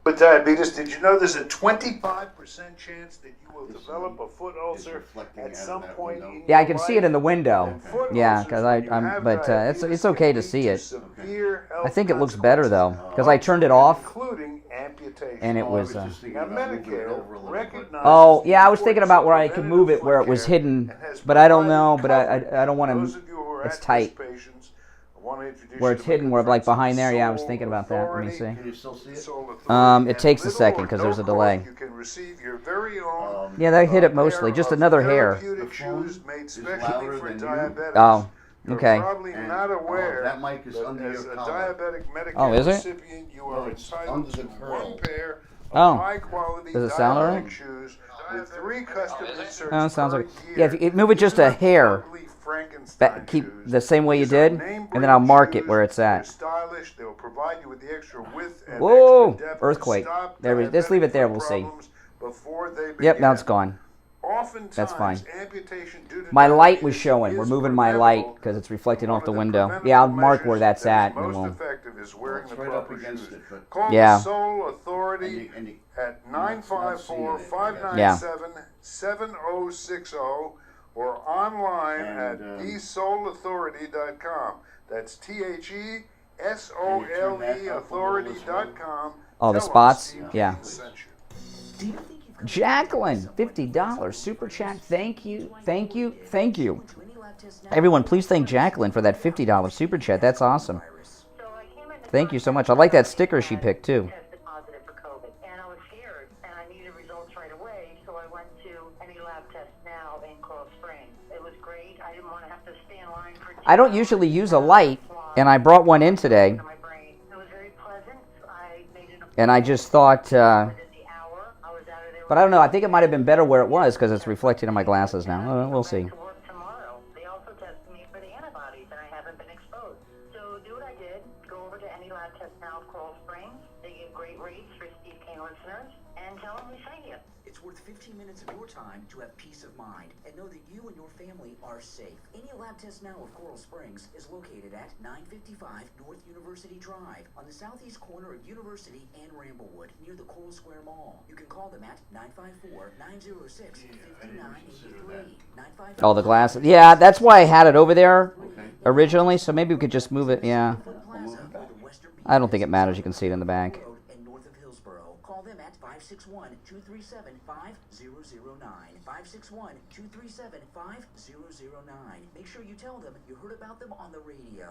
[SPEAKER 16] With diabetes, did you know there's a 25% chance that you will develop a foot ulcer at some point in
[SPEAKER 1] Yeah, I
[SPEAKER 16] your
[SPEAKER 1] can
[SPEAKER 16] life?
[SPEAKER 1] see it in the window. Yeah, because it's okay to see it. I think it looks better though, because I turned it off.
[SPEAKER 16] Including amputation.
[SPEAKER 1] And it was.
[SPEAKER 16] Now Medicare recognizes.
[SPEAKER 1] Oh yeah, I was thinking about where I could move it where it was hidden, but I don't know. But I don't want to. It's tight. Where it's hidden, where like behind there. Yeah, I was thinking about that. Let me see.
[SPEAKER 16] Can you still see it?
[SPEAKER 1] It takes a second because there's a delay.
[SPEAKER 16] You can receive your very own,
[SPEAKER 1] Yeah, that hit it mostly. Just another hair.
[SPEAKER 16] shoes made specially for diabetics.
[SPEAKER 1] Oh, okay.
[SPEAKER 16] You're probably not aware
[SPEAKER 17] that mic is under
[SPEAKER 16] as
[SPEAKER 17] your
[SPEAKER 16] a
[SPEAKER 17] collar.
[SPEAKER 16] diabetic Medicare
[SPEAKER 1] Oh, is it?
[SPEAKER 16] recipient, you are entitled to one pair of
[SPEAKER 1] Oh.
[SPEAKER 16] high-quality
[SPEAKER 1] Does it sound all right?
[SPEAKER 16] diabetic shoes with 3 custom inserts
[SPEAKER 1] Oh, it sounds
[SPEAKER 16] per
[SPEAKER 1] like. Yeah, if you move it just
[SPEAKER 16] These
[SPEAKER 1] a
[SPEAKER 16] are
[SPEAKER 1] hair.
[SPEAKER 16] lovely Frankenstein
[SPEAKER 1] Keep
[SPEAKER 16] shoes.
[SPEAKER 1] the same way you
[SPEAKER 16] These are
[SPEAKER 1] did,
[SPEAKER 16] name
[SPEAKER 1] and then I'll
[SPEAKER 16] brand
[SPEAKER 1] mark it
[SPEAKER 16] shoes.
[SPEAKER 1] where it's
[SPEAKER 16] They're
[SPEAKER 1] at.
[SPEAKER 16] stylish. They will provide you with the extra width and
[SPEAKER 1] Whoa!
[SPEAKER 16] extra depth to
[SPEAKER 1] Earthquake.
[SPEAKER 16] stop
[SPEAKER 1] There we. Let's leave it there. We'll see.
[SPEAKER 16] problems before they
[SPEAKER 1] Yep, now
[SPEAKER 16] begin.
[SPEAKER 1] it's gone.
[SPEAKER 16] oftentimes
[SPEAKER 6] That's fine.
[SPEAKER 16] amputation due to
[SPEAKER 6] My light
[SPEAKER 16] diabetes
[SPEAKER 6] was showing. We're
[SPEAKER 16] is
[SPEAKER 6] moving my light
[SPEAKER 16] preventable.
[SPEAKER 6] because it's reflecting off the
[SPEAKER 16] One of
[SPEAKER 6] window.
[SPEAKER 16] preventative
[SPEAKER 6] Yeah, I'll mark where
[SPEAKER 16] measures
[SPEAKER 6] that's at.
[SPEAKER 16] that is
[SPEAKER 6] And
[SPEAKER 16] most
[SPEAKER 6] we'll,
[SPEAKER 16] effective is wearing the
[SPEAKER 11] right up
[SPEAKER 16] proper
[SPEAKER 11] against
[SPEAKER 16] shoes.
[SPEAKER 11] it, but-
[SPEAKER 16] Call
[SPEAKER 6] Yeah.
[SPEAKER 16] the Soul Authority at 954-597-7060 or online at thesoulauthority.com. That's THESOLE authority.com.
[SPEAKER 6] oh, the
[SPEAKER 16] Tell
[SPEAKER 6] spots?
[SPEAKER 16] Steve
[SPEAKER 6] Yeah.
[SPEAKER 16] Kane sent you.
[SPEAKER 6] Jacqueline, $50 super chat. Thank you, thank you, thank you. Everyone, please thank Jacqueline for that $50 super chat. That's awesome. Thank you so much. I like that sticker she picked too.
[SPEAKER 17] Positive for COVID, and I was scared, and I needed results right away, so I went to any lab test now in Coral Springs. It was great. I didn't want to have to stay in line for.
[SPEAKER 6] I don't usually use a light, and I brought one in today.
[SPEAKER 17] It was very pleasant. I made an
[SPEAKER 6] And I just thought, but I don't know. I think it might have been better where it was because it's reflecting in my glasses now. We'll see.
[SPEAKER 17] tomorrow. They also tested me for the antibodies, and I haven't been exposed. So do what I did. Go over to any lab test now of Coral Springs. They give great rates for Steve Kane listeners, and tell them we sent you.
[SPEAKER 1] It's worth 15 minutes of your time to have peace of mind and know that you and your family are safe. Any lab test now of Coral Springs is located at 955 North University Drive on the southeast corner of University and Ramblewood near the Coral Square Mall. You can call them at 954-906-5983.
[SPEAKER 6] Oh, the glasses. Yeah, that's why I had it over there originally, so maybe we could just move it. Yeah. I don't think it matters. You can see it in the back.
[SPEAKER 1] Call them at 561-237-5009. 561-237-5009. Make sure you tell them you heard about them on the radio.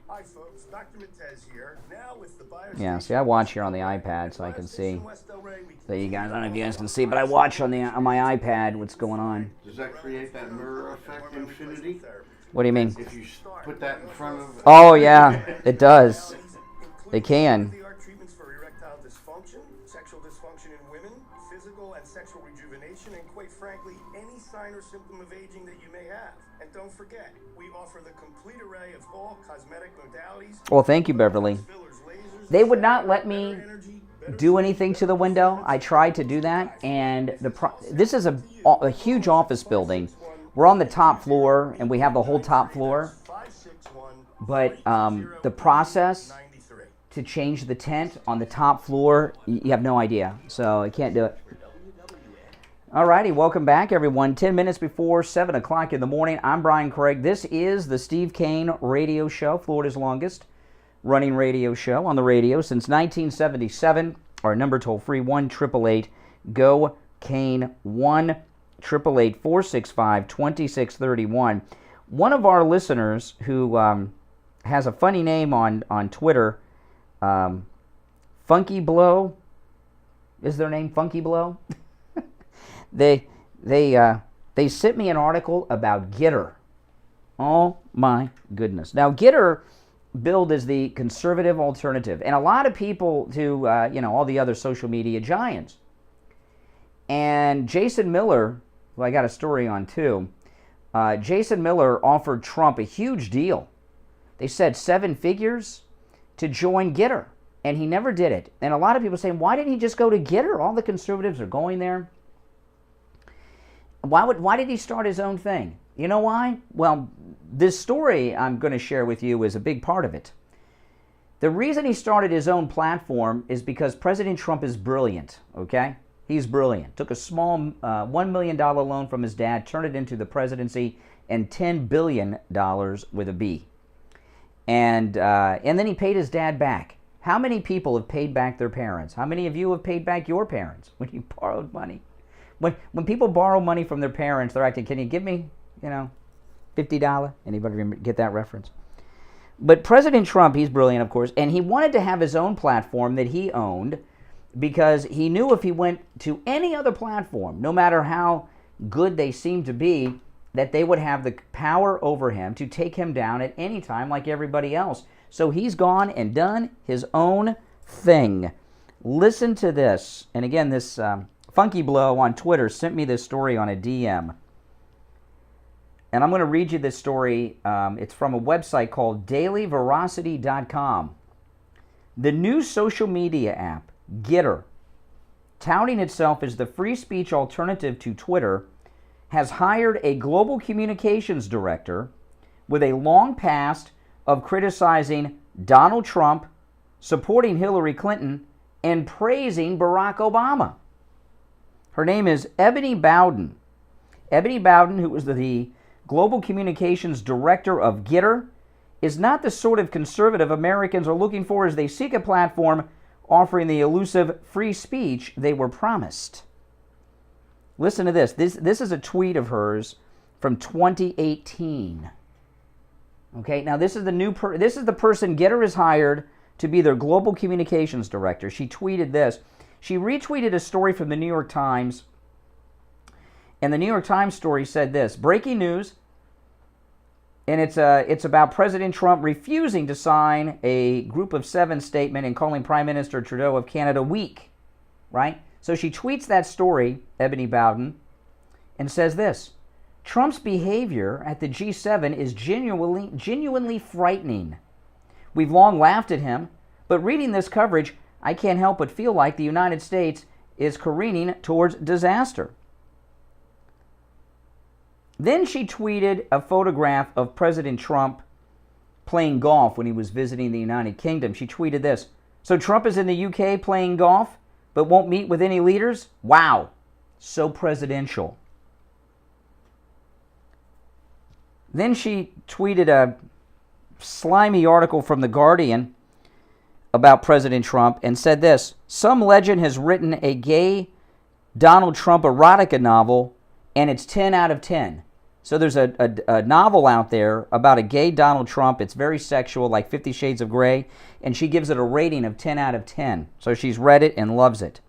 [SPEAKER 18] Hi folks, Dr. Matez here. Now with the
[SPEAKER 6] Yeah, see, I watch here on the iPad, so I can see. So you guys, I don't know if you guys can see, but I watch on my iPad what's going on.
[SPEAKER 11] Does that create that mirror effect infinity?
[SPEAKER 6] What do you mean?
[SPEAKER 11] If you put that in front of...
[SPEAKER 6] Oh, yeah, it does. They can.
[SPEAKER 18] Treatments for erectile dysfunction, sexual dysfunction in women, physical and sexual rejuvenation, and quite frankly, any sign or symptom of aging that you may have. And don't forget, we offer the complete array of all cosmetic modalities.
[SPEAKER 6] Well, thank you, Beverly. They would not let me do anything to the window. I tried to do that, and this is a huge office building. We're on the top floor, and we have the whole top floor. But the process to change the tent on the top floor, you have no idea. So I can't do it. Alrighty, welcome back, everyone. 10 minutes before 7 o'clock in the morning. I'm Brian Craig. This is the Steve Kane Radio Show, Florida's longest running radio show on the radio since 1977. Our number toll-free, 1-888-GO-KANE, 1-888-465-2631. One of our listeners who has a funny name on Twitter, Funky Blow, is their name Funky Blow? They sent me an article about Gitter. Oh my goodness! Now Gitter billed as the conservative alternative, and a lot of people to all the other social media giants. And Jason Miller, who I got a story on too. Jason Miller offered Trump a huge deal. They said 7 figures to join Gitter, and he never did it. And a lot of people saying, why didn't he just go to Gitter? All the conservatives are going there. Why did he start his own thing? You know why? Well, this story I'm going to share with you is a big part of it. The reason he started his own platform is because President Trump is brilliant, okay? He's brilliant. Took a small $1 million loan from his dad, turned it into the presidency, and $10 billion with a B. And then he paid his dad back. How many people have paid back their parents? How many of you have paid back your parents when you borrowed money? When people borrow money from their parents, they're acting, can you give me, $50? Anybody get that reference? But President Trump, he's brilliant, of course, and he wanted to have his own platform that he owned because he knew if he went to any other platform, no matter how good they seemed to be, that they would have the power over him to take him down at any time like everybody else. So he's gone and done his own thing. Listen to this. And again, this Funky Blow on Twitter sent me this story on a DM. And I'm going to read you this story. It's from a website called dailyveracity.com. The new social media app, Gitter, touting itself as the free speech alternative to Twitter, has hired a global communications director with a long past of criticizing Donald Trump, supporting Hillary Clinton, and praising Barack Obama. Her name is Ebony Bowden. Ebony Bowden, who was the global communications director of Gitter, is not the sort of conservative Americans are looking for as they seek a platform offering the elusive free speech they were promised. Listen to this. This is a tweet of hers from 2018. Okay, now this is the this is the person Gitter has hired to be their global communications director. She tweeted this. She retweeted a story from the New York Times, and the New York Times story said this: breaking news, and it's about President Trump refusing to sign a Group of 7 statement and calling Prime Minister Trudeau of Canada weak, right? So she tweets that story, Ebony Bowden, and says this: Trump's behavior at the G7 is genuinely frightening. We've long laughed at him, but reading this coverage, I can't help but feel like the United States is careening towards disaster. Then she tweeted a photograph of President Trump playing golf when he was visiting the United Kingdom. She tweeted this: so Trump is in the UK playing golf, but won't meet with any leaders? Wow, so presidential. Then she tweeted a slimy article from The Guardian about President Trump and said this: some legend has written a gay Donald Trump erotica novel, and it's 10 out of 10. So there's a novel out there about a gay Donald Trump. It's very sexual, like 50 Shades of Grey, and she gives it a rating of 10 out of 10. So she's read it and loves it.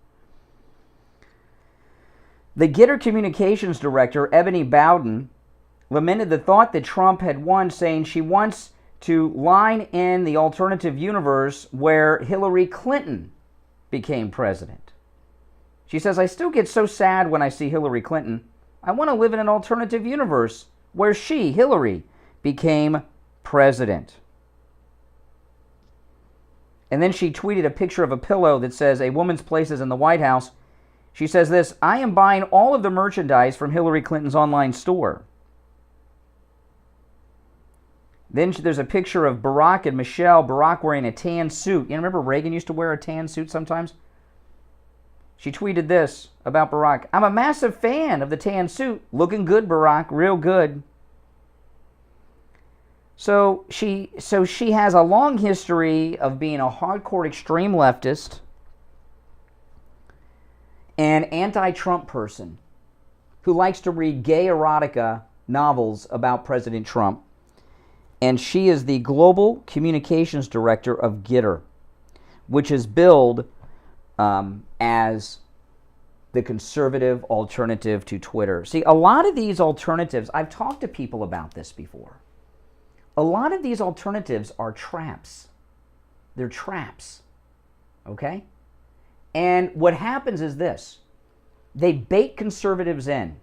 [SPEAKER 6] The Gitter communications director, Ebony Bowden, lamented the thought that Trump had won, saying she wants to line in the alternative universe where Hillary Clinton became president. She says, I still get so sad when I see Hillary Clinton. I want to live in an alternative universe where she, Hillary, became president. And then she tweeted a picture of a pillow that says, a woman's place is in the White House. She says this: I am buying all of the merchandise from Hillary Clinton's online store. Then there's a picture of Barack and Michelle, Barack wearing a tan suit. You remember Reagan used to wear a tan suit sometimes? She tweeted this about Barack: I'm a massive fan of the tan suit. Looking good, Barack, real good. So she has a long history of being a hardcore extreme leftist and anti-Trump person who likes to read gay erotica novels about President Trump. And she is the global communications director of Gitter, which is billed as the conservative alternative to Twitter. See, a lot of these alternatives, I've talked to people about this before. A lot of these alternatives are traps. They're traps, okay? And what happens is this: they bait conservatives in.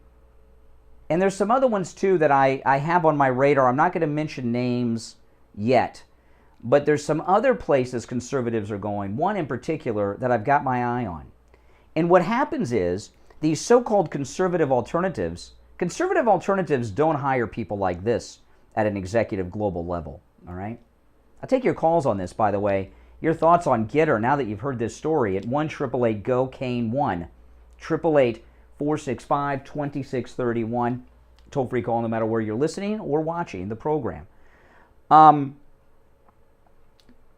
[SPEAKER 6] And there's some other ones too that I have on my radar. I'm not going to mention names yet, but there's some other places conservatives are going, one in particular that I've got my eye on. And what happens is these so-called conservative alternatives don't hire people like this at an executive global level, all right? I'll take your calls on this, by the way. Your thoughts on Gitter now that you've heard this story at 1-888-GO-CANE-1, 888-465-2631. Toll-free call no matter where you're listening or watching the program.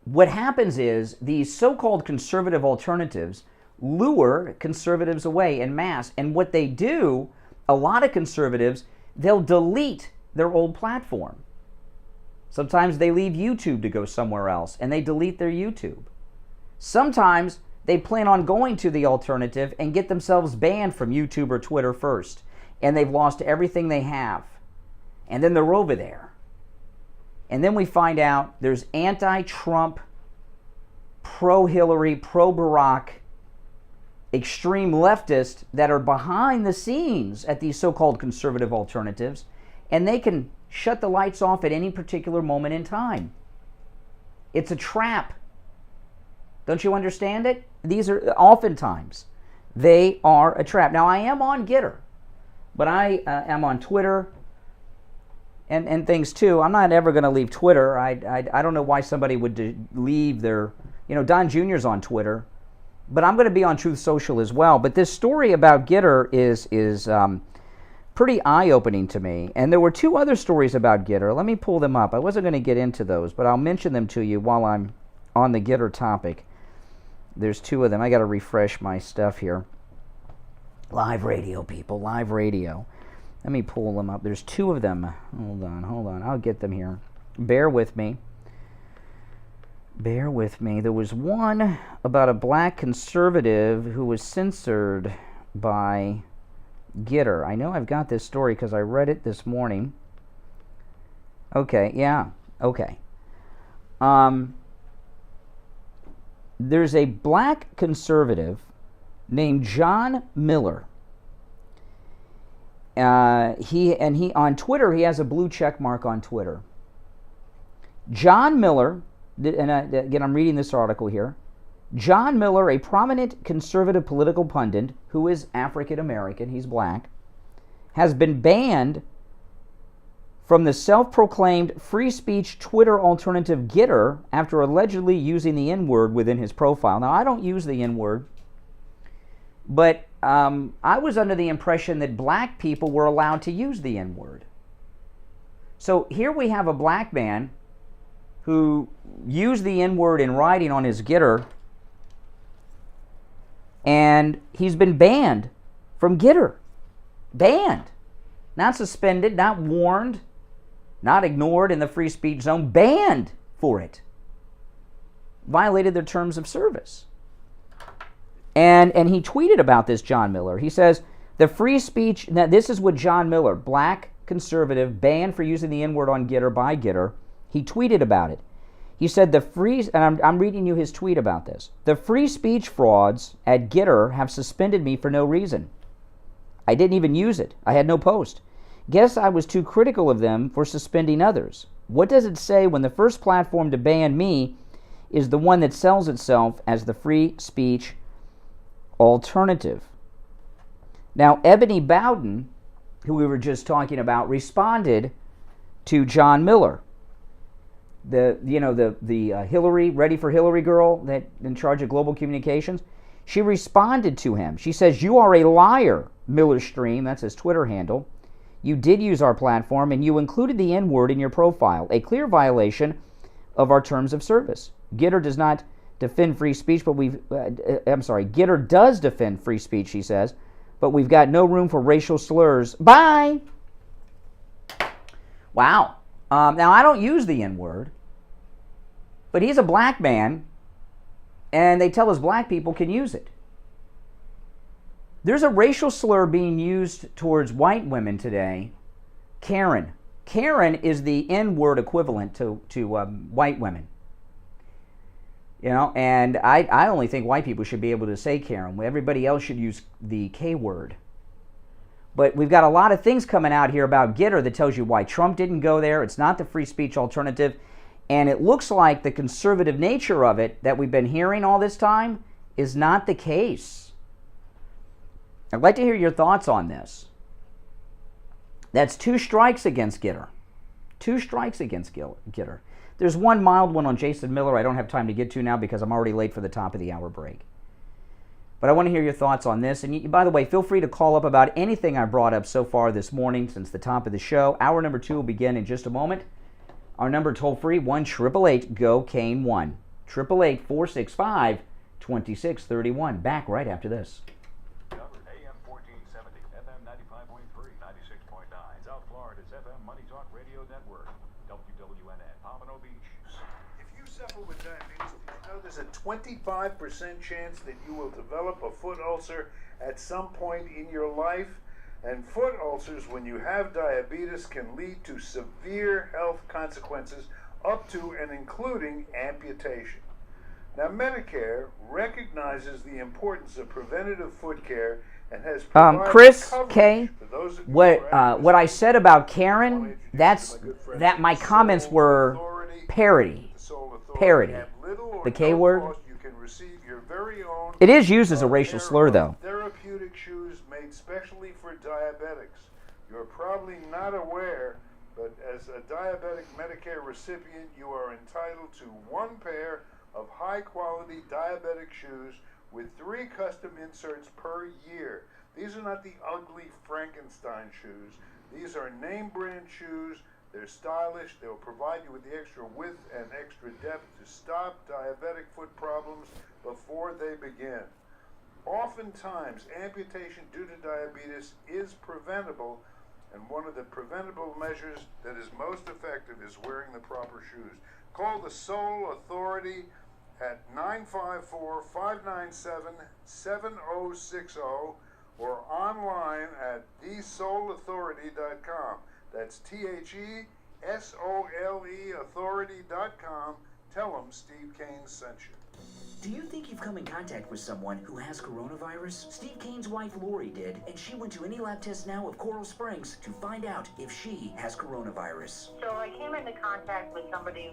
[SPEAKER 6] What happens is these so-called conservative alternatives lure conservatives away en masse. And what they do, a lot of conservatives, they'll delete their old platform. Sometimes they leave YouTube to go somewhere else, and they delete their YouTube. Sometimes they plan on going to the alternative and get themselves banned from YouTube or Twitter first, and they've lost everything they have. And then they're over there. And then we find out there's anti-Trump, pro-Hillary, pro-Barack, extreme leftists that are behind the scenes at these so-called conservative alternatives, and they can shut the lights off at any particular moment in time. It's a trap. Don't you understand it? These are oftentimes, They are a trap. Now, I am on Getter, but I am on Twitter and things too. I'm not ever going to leave Twitter. I don't know why somebody would leave their, Don Jr.'s on Twitter, but I'm going to be on Truth Social as well. But this story about Getter is pretty eye-opening to me. And there were two other stories about Getter. Let me pull them up. I wasn't going to get into those, but I'll mention them to you while I'm on the Getter topic. There's two of them. I got to refresh my stuff here. Live radio, people. Live radio. Let me pull them up. There's two of them. Hold on. I'll get them here. Bear with me. There was one about a black conservative who was censored by Getter. I know I've got this story because I read it this morning. Okay, yeah. Okay. There's a black conservative named John Miller. He on Twitter, he has a blue check mark on Twitter. John Miller, and again, I'm reading this article here. John Miller, a prominent conservative political pundit who is African American, he's black, has been banned from the self-proclaimed free speech Twitter alternative Getter after allegedly using the N-word within his profile. Now, I don't use the N-word, but I was under the impression that black people were allowed to use the N-word. So here we have a black man who used the N-word in writing on his Getter, and he's been banned from Getter. Banned. Not suspended, not warned, not ignored in the free speech zone. Banned for it. Violated their terms of service. And he tweeted about this, John Miller. He says, the free speech, now this is what John Miller, black conservative, banned for using the N-word on Getter by Getter. He tweeted about it. He said, and I'm reading you his tweet about this. The free speech frauds at Getter have suspended me for no reason. I didn't even use it. I had no post. Guess I was too critical of them for suspending others. What does it say when the first platform to ban me is the one that sells itself as the free speech alternative? Now, Ebony Bowden, who we were just talking about, responded to John Miller. The Hillary, Ready for Hillary girl that in charge of global communications. She responded to him. She says, "You are a liar, Miller Stream," that's his Twitter handle. "You did use our platform and you included the N-word in your profile, a clear violation of our terms of service. Getter does not defend free speech, but Getter does defend free speech," she says, "but we've got no room for racial slurs. Bye." Wow. Now, I don't use the N-word, but he's a black man, and they tell us black people can use it. There's a racial slur being used towards white women today, Karen. Karen is the N-word equivalent to white women. And I only think white people should be able to say Karen. Everybody else should use the K word. But we've got a lot of things coming out here about Getter that tells you why Trump didn't go there. It's not the free speech alternative. And it looks like the conservative nature of it that we've been hearing all this time is not the case. I'd like to hear your thoughts on this. That's 2 strikes against Getter. 2 strikes against Getter. There's one mild one on Jason Miller I don't have time to get to now because I'm already late for the top of the hour break. But I want to hear your thoughts on this. And by the way, feel free to call up about anything I brought up so far this morning since the top of the show. Hour number 2 will begin in just a moment. Our number toll-free, 1-888-GO-CANE-1. 888-465-2631. Back right after this.
[SPEAKER 19] Covered AM 1470, FM 95.3, 96.9. South Florida's FM Money Talk Radio Network. WWNN, Pompano Beach.
[SPEAKER 16] If you suffer with diabetes, did you know there's a 25% chance that you will develop a foot ulcer at some point in your life? And foot ulcers, when you have diabetes, can lead to severe health consequences up to and including amputation. Now, Medicare recognizes the importance of preventative foot care and has provided
[SPEAKER 6] Chris
[SPEAKER 16] coverage
[SPEAKER 6] K,
[SPEAKER 16] for those of you
[SPEAKER 6] what I said about Karen, that my comments were parody. Parody. The K word. It is used as a racial slur, though.
[SPEAKER 16] probably not aware, but as a diabetic Medicare recipient, you are entitled to 1 pair of high-quality diabetic shoes with 3 custom inserts per year. These are not the ugly Frankenstein shoes. These are name-brand shoes. They're stylish. They'll provide you with the extra width and extra depth to stop diabetic foot problems before they begin. Oftentimes, amputation due to diabetes is preventable, and one of the preventable measures that is most effective is wearing the proper shoes. Call the Soul Authority at 954-597-7060 or online at thesoulauthority.com. That's THESOLE authority.com. Tell them Steve Kane sent you.
[SPEAKER 6] Do you think you've come in contact with someone who has coronavirus? Steve Kane's wife Lori did, and she went to any lab test now of Coral Springs to find out if she has coronavirus.
[SPEAKER 20] So I came into contact with somebody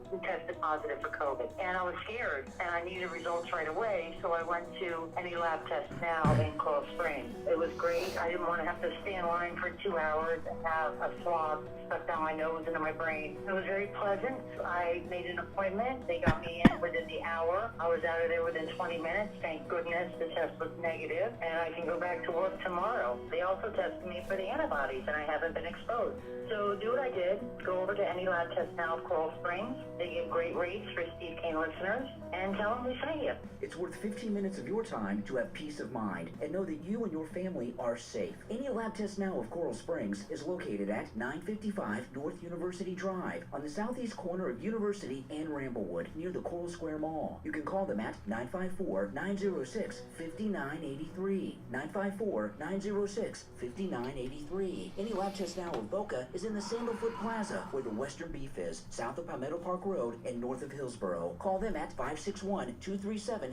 [SPEAKER 20] who tested positive for COVID, and I was scared, and I needed results right away, so I went to any lab test now in Coral Springs. It was great. I didn't want to have to stay in line for 2 hours and have a swab stuck down my nose into my brain. It was very pleasant. I made an appointment. They got me in within the hour. I was out of there within 20 minutes. Thank goodness the test was negative, and I can go back to work tomorrow. They also tested me for the antibodies, and I haven't been exposed. So do what I did. Go over to any lab test now of Coral Springs. They give great rates for Steve Kane listeners, and tell them we sent you.
[SPEAKER 6] It's worth 15 minutes of your time to have peace of mind and know that you and your family are safe. Any lab test now of Coral Springs is located at 955 North University Drive on the southeast corner of University and Ramblewood near the Coral Square Mall. You can call them at 954-906-5983. 954-906-5983. Any lab test now of Boca is in the Sandalfoot Plaza where the Western Beef is, south of Palmetto Park Road and north of Hillsboro. Call them at 561-237-5009.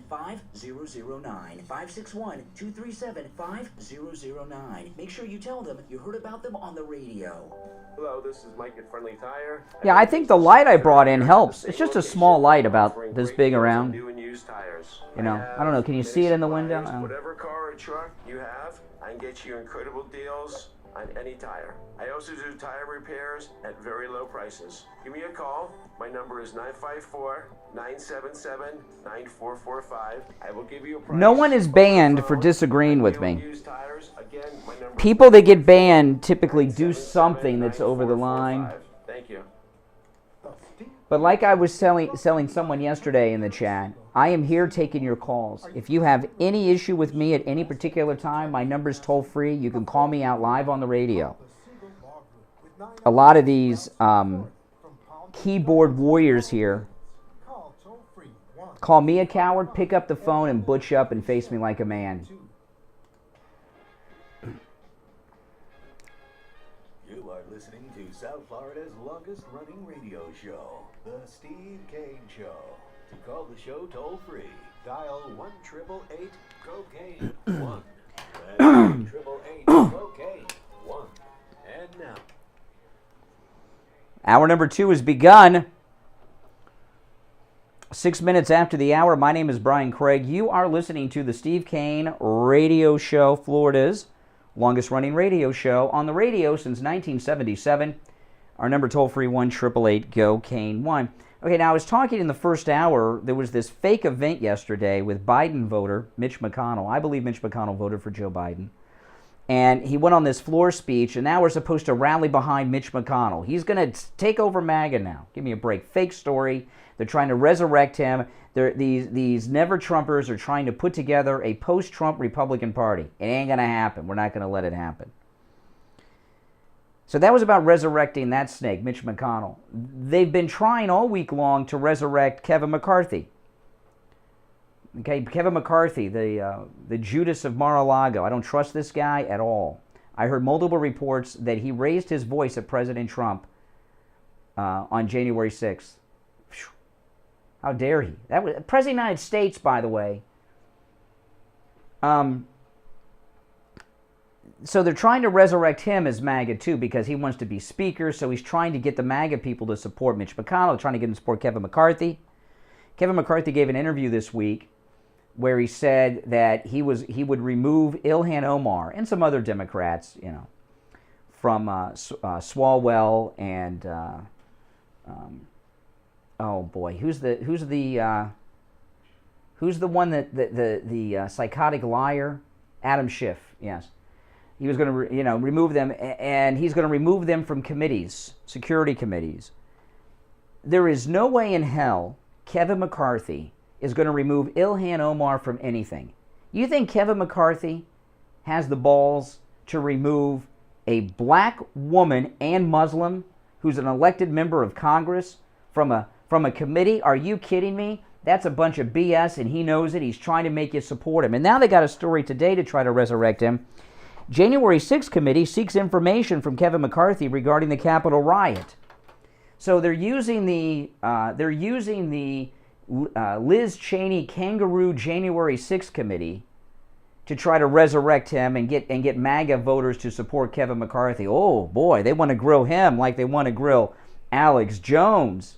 [SPEAKER 6] 561-237-5009. Make sure you tell them you heard about them on the radio.
[SPEAKER 8] Hello, this is Mike at Friendly Tire.
[SPEAKER 1] Yeah, I think the light I brought in helps. It's just a small light about this big around.
[SPEAKER 8] New and used tires.
[SPEAKER 1] You know, I don't know. Can you see it in the window?
[SPEAKER 8] Whatever car or truck you have, I can get you incredible deals on any tire. I also do tire repairs at very low prices. Give me a call. My number is 954-977-9445. I will give you a price.
[SPEAKER 1] No one is banned for disagreeing with me. People that get banned typically do something that's over the line.
[SPEAKER 8] Thank you.
[SPEAKER 1] But like I was selling someone yesterday in the chat, I am here taking your calls. If you have any issue with me at any particular time, my number's toll free. You can call me out live on the radio. A lot of these keyboard warriors here call me a coward, pick up the phone, and butch up and face me like a man.
[SPEAKER 3] You are listening to South Florida's longest running radio show, The Steve Kane Show. To call the show toll free, dial 1-888-COCAINE 1. That's 1-888-COCAINE 1. And now,
[SPEAKER 1] hour number 2 has begun. 6 minutes after the hour, my name is Brian Craig. You are listening to the Steve Kane Radio Show, Florida's longest-running radio show on the radio since 1977. Our number toll-free 1-888-GO-CANE-1. Okay, now I was talking in the first hour, there was this fake event yesterday with Biden voter Mitch McConnell. I believe Mitch McConnell voted for Joe Biden. And he went on this floor speech, and now we're supposed to rally behind Mitch McConnell. He's going to take over MAGA now. Give me a break. Fake story. They're trying to resurrect him. These never-Trumpers are trying to put together a post-Trump Republican Party. It ain't going to happen. We're not going to let it happen. So that was about resurrecting that snake, Mitch McConnell. They've been trying all week long to resurrect Kevin McCarthy. Okay, Kevin McCarthy, the Judas of Mar-a-Lago. I don't trust this guy at all. I heard multiple reports that he raised his voice at President Trump on January 6th. How dare he? That was President of the United States, by the way. So they're trying to resurrect him as MAGA, too, because he wants to be speaker, so he's trying to get the MAGA people to support Mitch McConnell, trying to get them to support Kevin McCarthy. Kevin McCarthy gave an interview this week where he said that he would remove Ilhan Omar and some other Democrats,
[SPEAKER 6] from Swalwell and oh boy, who's the one that the psychotic liar? Adam Schiff. Yes, he was going to remove them, and he's going to remove them from committees, security committees. There is no way in hell Kevin McCarthy is going to remove Ilhan Omar from anything. You think Kevin McCarthy has the balls to remove a black woman and Muslim who's an elected member of Congress from a committee? Are you kidding me? That's a bunch of BS, and he knows it. He's trying to make you support him. And now they got a story today to try to resurrect him. January 6th committee seeks information from Kevin McCarthy regarding the Capitol riot. So they're using the Liz Cheney Kangaroo January 6th committee to try to resurrect him and get MAGA voters to support Kevin McCarthy. Oh boy, they want to grill him like they want to grill Alex Jones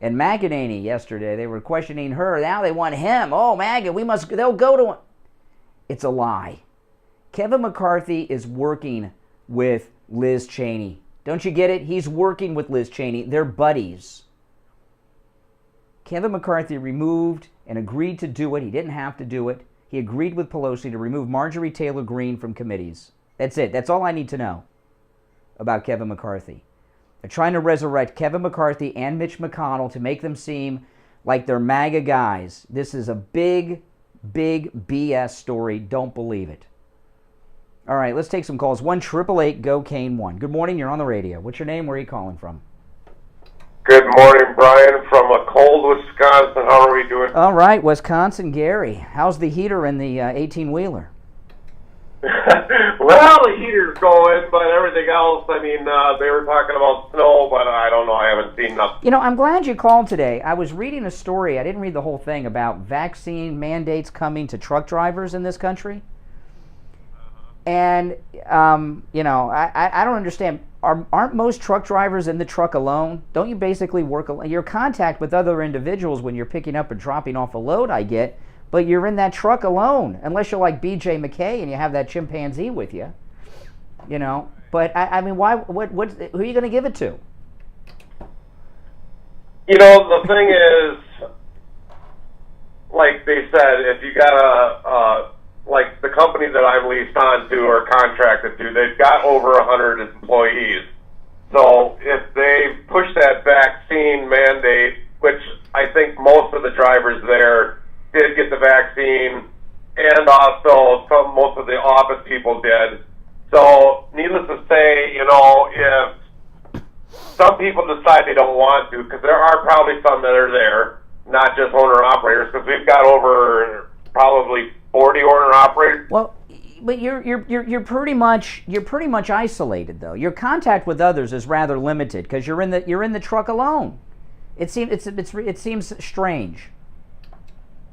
[SPEAKER 6] and McEnany yesterday. They were questioning her. Now they want him. Oh, MAGA, they'll go to him. It's a lie. Kevin McCarthy is working with Liz Cheney. Don't you get it? He's working with Liz Cheney. They're buddies. Kevin McCarthy removed and agreed to do it. He didn't have to do it. He agreed with Pelosi to remove Marjorie Taylor Greene from committees. That's it. That's all I need to know about Kevin McCarthy. They're trying to resurrect Kevin McCarthy and Mitch McConnell to make them seem like they're MAGA guys. This is a big, big BS story. Don't believe it. All right, let's take some calls. 1-888-GO-CANE-1. Good morning. You're on the radio. What's your name? Where are you calling from?
[SPEAKER 11] Good morning, Brian, from a cold Wisconsin. How are we doing?
[SPEAKER 6] All right, Wisconsin, Gary. How's the heater in the 18-wheeler?
[SPEAKER 11] Well, the heater's going, but everything else, I mean, they were talking about snow, but I don't know. I haven't seen nothing.
[SPEAKER 6] You know, I'm glad you called today. I was reading a story. I didn't read the whole thing about vaccine mandates coming to truck drivers in this country. And, you know, I don't understand. Aren't most truck drivers in the truck alone? Don't you basically work alone? You're in contact with other individuals when you're picking up and dropping off a load, I get, but you're in that truck alone, unless you're like B.J. McKay and you have that chimpanzee with you, you know. But, I mean, why? Who are you going to give it to?
[SPEAKER 11] You know, the thing is, like they said, if you got like the company that I'm leased on to or contracted to, they've got over 100 employees. So if they push that vaccine mandate, which I think most of the drivers there did get the vaccine, and also most of the office people did. So needless to say, you know, if some people decide they don't want to, because there are probably some that are there, not just owner-operators, because we've got over probably 40 owner-operators.
[SPEAKER 6] Well, but you're pretty much isolated though. Your contact with others is rather limited because you're in the truck alone. It seems strange.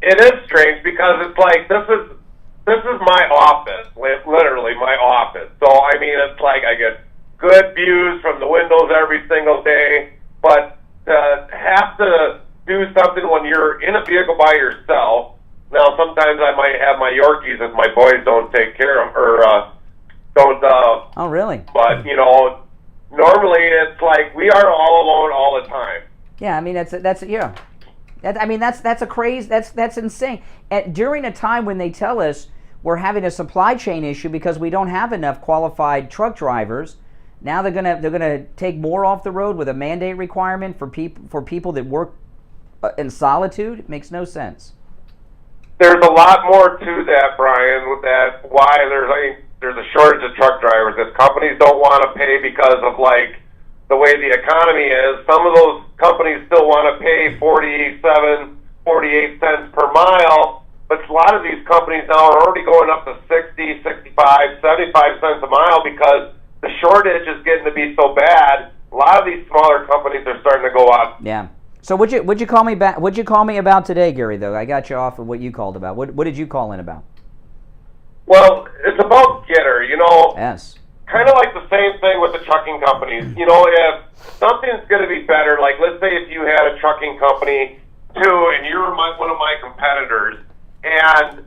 [SPEAKER 11] It is strange because it's like this is my office, literally my office. So I mean, it's like I get good views from the windows every single day, but to have to do something when you're in a vehicle by yourself. Now, sometimes I might have my Yorkies if my boys don't take care of them, or don't.
[SPEAKER 6] Oh, really?
[SPEAKER 11] But, you know, normally it's like we are all alone all the time.
[SPEAKER 6] Yeah, I mean, that's yeah. That's a craze. That's insane. During a time when they tell us we're having a supply chain issue because we don't have enough qualified truck drivers, now they're gonna take more off the road with a mandate requirement for people that work in solitude. It makes no sense.
[SPEAKER 11] There's a lot more to that, Brian, with that why there's a shortage of truck drivers. If companies don't want to pay because of like the way the economy is, some of those companies still want to pay 48 cents per mile, but a lot of these companies now are already going up to 60, 65, 75 cents a mile because the shortage is getting to be so bad. A lot of these smaller companies are starting to go up.
[SPEAKER 6] Yeah. So what'd you call me back? What'd you call me about today, Gary? Though I got you off of what you called about. What did you call in about?
[SPEAKER 11] Well, it's about Getter. You know,
[SPEAKER 6] yes.
[SPEAKER 11] Kind of like the same thing with the trucking companies. You know, if something's going to be better, like let's say if you had a trucking company too, and you were one of my competitors, and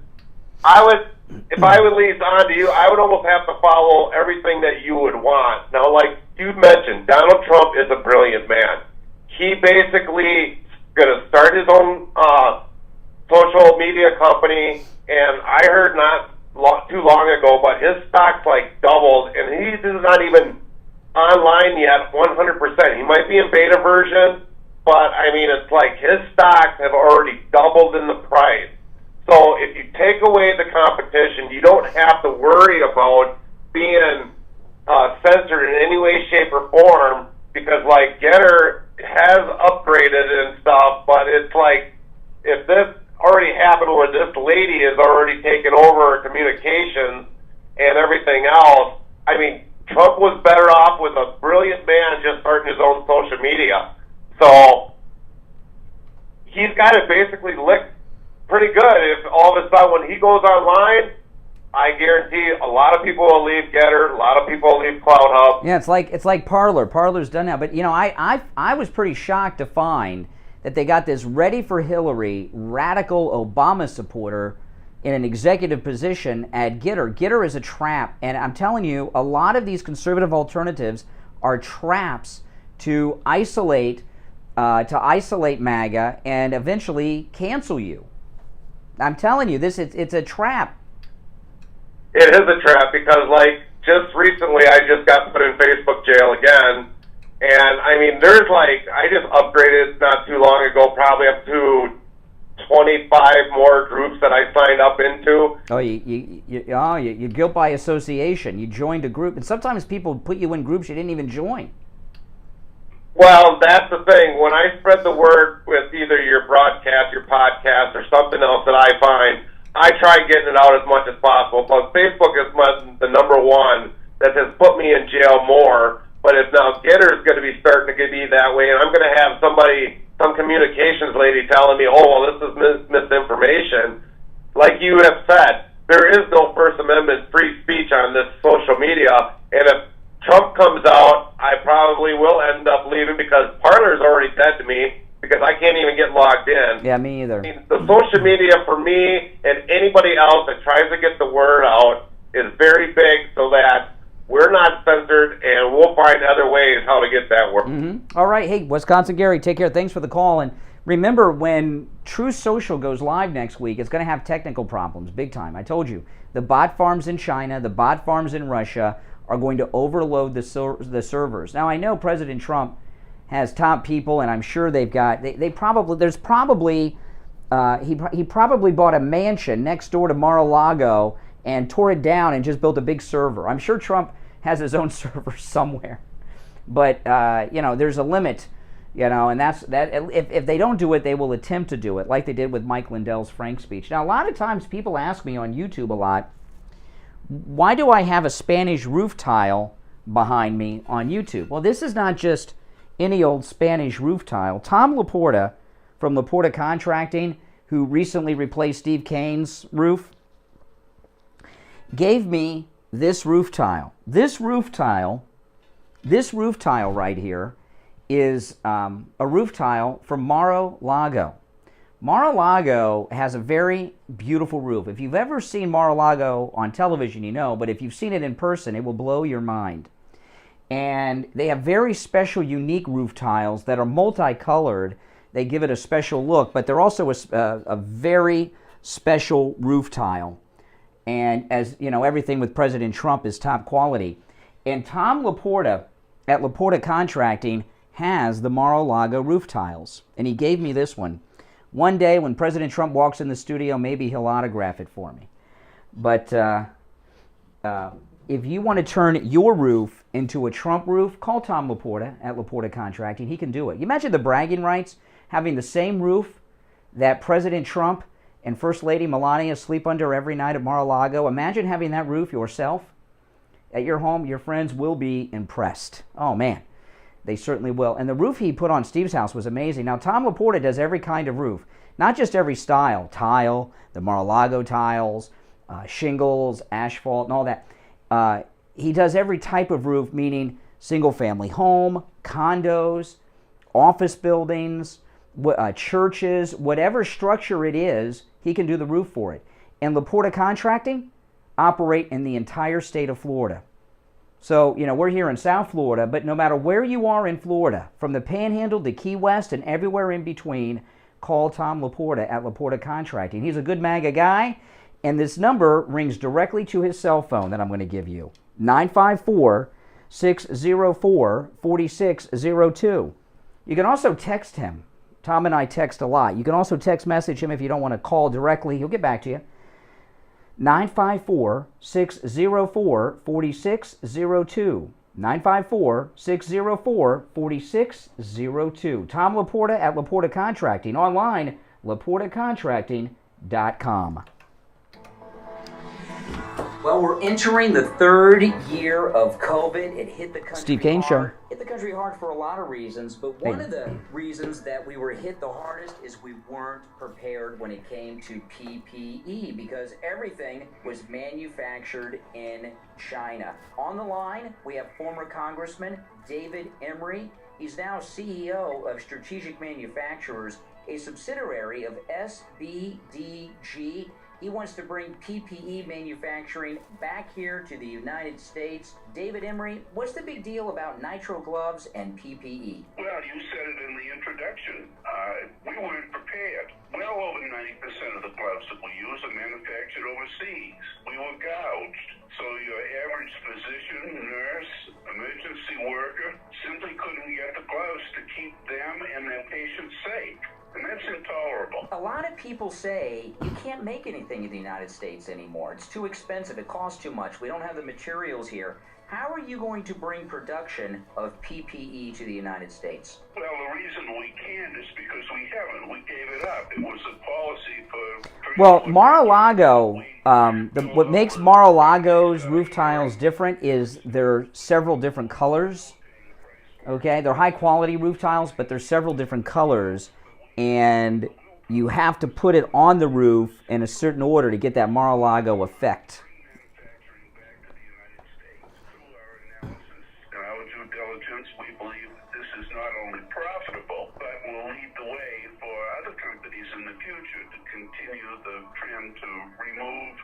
[SPEAKER 11] I would
[SPEAKER 21] if I would lease on to you, I would almost have to follow everything that you would want. Now, like you mentioned, Donald Trump is a brilliant man. He basically going to start his own social media company, and I heard not too long ago, but his stock's like doubled, and he's not even online yet 100%. He might be in beta version, but I mean, it's like his stocks have already doubled in the price. So if you take away the competition, you don't have to worry about being censored in any way, shape, or form, because like Getter has upgraded and stuff, but it's like if this already happened where this lady has already taken over communications and everything else, I mean, Trump was better off with a brilliant man just starting his own social media. So he's got it basically licked pretty good. If all of a sudden when he goes online, I guarantee a lot of people will leave Getter, a lot of people will leave Cloud Hub.
[SPEAKER 6] Yeah, it's like Parler. Parler's done now, but you know, I was pretty shocked to find that they got this ready for Hillary radical Obama supporter in an executive position at Getter. Getter is a trap, and I'm telling you, a lot of these conservative alternatives are traps to isolate MAGA and eventually cancel you. I'm telling you, it's a trap.
[SPEAKER 21] It is a trap because, like, just recently I just got put in Facebook jail again. And, I mean, there's, like, I just upgraded not too long ago, probably up to 25 more groups that I signed up into.
[SPEAKER 6] Oh, you guilt by association. You joined a group. And sometimes people put you in groups you didn't even join.
[SPEAKER 21] Well, that's the thing. When I spread the word with either your broadcast, your podcast, or something else that I find, I try getting it out as much as possible. But Facebook is the number one that has put me in jail more. But if now Getter is going to be starting to be that way, and I'm going to have some communications lady telling me, oh, well, this is misinformation. Like you have said, there is no First Amendment free speech on this social media. And if Trump comes out, I probably will end up leaving because Parler's already dead to me because I can't even get logged in.
[SPEAKER 6] Yeah, me either.
[SPEAKER 21] I mean, the social media for me and anybody else that tries to get the word out is very big so that we're not censored, and we'll find other ways how to get that word.
[SPEAKER 6] Mm-hmm. All right. Hey, Wisconsin Gary, take care. Thanks for the call. And remember, when True Social goes live next week, it's going to have technical problems, big time. I told you. The bot farms in China, the bot farms in Russia are going to overload the servers. Now, I know President Trump has top people, and I'm sure they've got, he probably bought a mansion next door to Mar-a-Lago and tore it down and just built a big server. I'm sure Trump has his own server somewhere. But, you know, there's a limit, you know, and that's that. If they don't do it, they will attempt to do it, like they did with Mike Lindell's Frank speech. Now, a lot of times people ask me on YouTube a lot, why do I have a Spanish roof tile behind me on YouTube? Well, this is not just any old Spanish roof tile. Tom Laporta from Laporta Contracting, who recently replaced Steve Kane's roof, gave me this roof tile. This roof tile right here is a roof tile from Mar-a-Lago. Mar-a-Lago has a very beautiful roof. If you've ever seen Mar-a-Lago on television, you know, but if you've seen it in person, it will blow your mind. And they have very special, unique roof tiles that are multicolored. They give it a special look, but they're also a very special roof tile. And as you know, everything with President Trump is top quality. And Tom Laporta at Laporta Contracting has the Mar-a-Lago roof tiles. And he gave me this one. One day when President Trump walks in the studio, maybe he'll autograph it for me. But if you want to turn your roof into a Trump roof, call Tom Laporta at Laporta Contracting. He can do it. You imagine the bragging rights, having the same roof that President Trump and First Lady Melania sleep under every night at Mar-a-Lago. Imagine having that roof yourself at your home. Your friends will be impressed. Oh, man. They certainly will. And the roof he put on Steve's house was amazing. Now, Tom Laporta does every kind of roof, not just every style. Tile, the Mar-a-Lago tiles, shingles, asphalt, and all that. He does every type of roof, meaning single-family home, condos, office buildings, churches, whatever structure it is, he can do the roof for it. And Laporta Contracting,
[SPEAKER 1] operate in the entire state of Florida. So, we're here in South Florida, but no matter where you are in Florida, from the Panhandle to Key West and everywhere in between, call Tom Laporta at Laporta Contracting. He's a good MAGA guy, and this number rings directly to his cell phone that I'm going to give you, 954-604-4602. You can also text him. Tom and I text a lot. You can also text message him if you don't want to call directly. He'll get back to you. 954-604-4602. 954-604-4602. Tom Laporta at Laporta Contracting. Online, laportacontracting.com. Well, we're entering the third year of COVID. It hit the country
[SPEAKER 6] Steve Kane
[SPEAKER 1] hard.
[SPEAKER 6] Show.
[SPEAKER 1] Hit the country hard for a lot of reasons, but one of the reasons that we were hit the hardest is we weren't prepared when it came to PPE, because everything was manufactured in China. On the line, we have former Congressman David Emery. He's now CEO of Strategic Manufacturers, a subsidiary of SBDG. He wants to bring PPE manufacturing back here to the United States. David Emery, what's the big deal about nitrile gloves and PPE?
[SPEAKER 10] Well, you said it in the introduction. We weren't prepared. Well over 90% of the gloves that we use are manufactured overseas. We were gouged. So your average physician, nurse, emergency worker simply couldn't get the gloves to keep them and their patients safe. And that's intolerable.
[SPEAKER 1] A lot of people say you can't make anything in the United States anymore. It's too expensive. It costs too much. We don't have the materials here. How are you going to bring production of PPE to the United States?
[SPEAKER 10] Well, the reason we can't is because we haven't. We gave it up. It was a policy for...
[SPEAKER 1] Well, Mar-a-Lago, what makes Mar-a-Lago's roof tiles different is they're several different colors. Okay? They're high-quality roof tiles, but they're several different colors. And you have to put it on the roof in a certain order to get that Mar-a-Lago effect.
[SPEAKER 10] In our due diligence, we believe that this is not only profitable, but will lead the way for other companies in the future to continue the trend to remove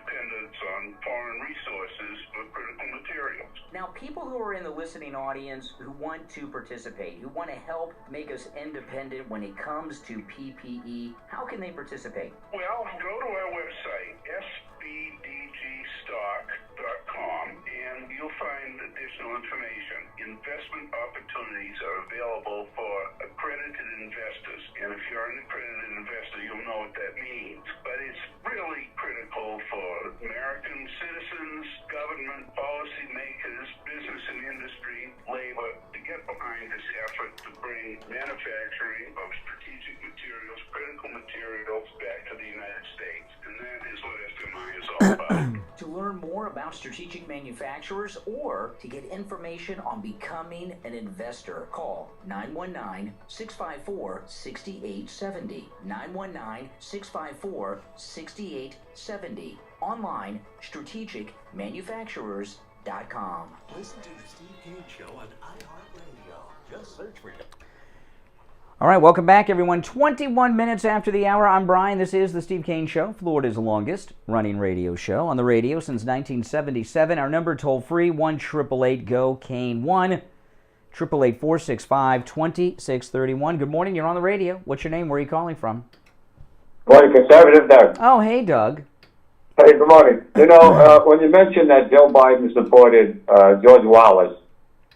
[SPEAKER 10] dependence on foreign resources for critical materials.
[SPEAKER 1] Now, people who are in the listening audience who want to participate, who want to help make us independent when it comes to PPE, how can they participate?
[SPEAKER 10] Well, go to our website, sbdgstock.com, and you'll find additional information. Investment opportunities are available for accredited investors. And if you're an accredited investor, you'll know what that means. But it's really critical for American citizens, government, policymakers, business and industry, labor, to get behind this effort to bring manufacturing of strategic materials, critical materials, back to the United States. And that is what SMI is all about.
[SPEAKER 1] To learn more about Strategic Manufacturers or to get information on becoming an investor, call 919-654-6870. 919-654-6870. Online, strategicmanufacturers.com.
[SPEAKER 3] Listen to the Steve Kane Show on iHeartRadio. Just search for it.
[SPEAKER 6] All right, welcome back, everyone. 21 minutes after the hour. I'm Brian. This is the Steve Kane Show, Florida's longest running radio show on the radio since 1977. Our number toll-free, 1-888-GO-KANE, 1-888-465-2631. Good morning. You're on the radio. What's your name? Where are you calling from?
[SPEAKER 4] Morning, Conservative Doug.
[SPEAKER 1] Oh, hey, Doug.
[SPEAKER 4] Hey, good morning. You know, when you mentioned that Joe Biden supported George Wallace,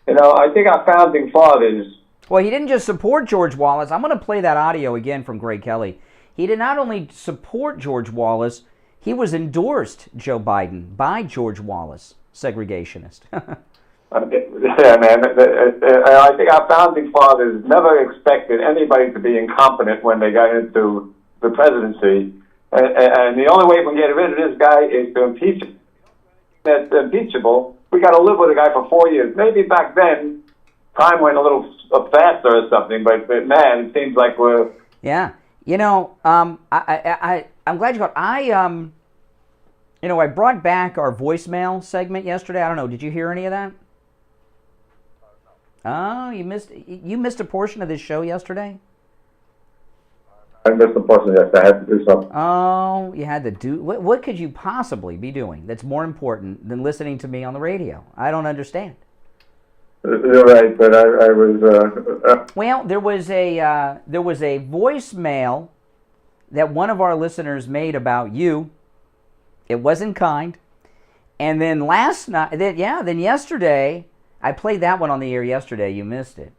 [SPEAKER 4] you know, I think our founding fathers...
[SPEAKER 1] Well, he didn't just support George Wallace. I'm going to play that audio again from Greg Kelly. He did not only support George Wallace, he was endorsed, Joe Biden, by George Wallace, segregationist.
[SPEAKER 4] Yeah, man. I think our founding fathers never expected anybody to be incompetent when they got into the presidency. And the only way we can get rid of this guy is to impeach him. That's impeachable. We got to live with a guy for 4 years. Maybe back then, time went a little faster or something, but man, it seems like we're...
[SPEAKER 1] Yeah. You know, I'm glad you called. I brought back our voicemail segment yesterday. I don't know, did you hear any of that? Oh, you missed a portion of this show yesterday?
[SPEAKER 4] I missed the bus yesterday. I had to do something.
[SPEAKER 1] Oh, you had to do... What could you possibly be doing that's more important than listening to me on the radio? I don't understand.
[SPEAKER 4] You're right, but I was...
[SPEAKER 1] Well, there was a voicemail that one of our listeners made about you. It wasn't kind. And then then yesterday, I played that one on the air yesterday. You missed it.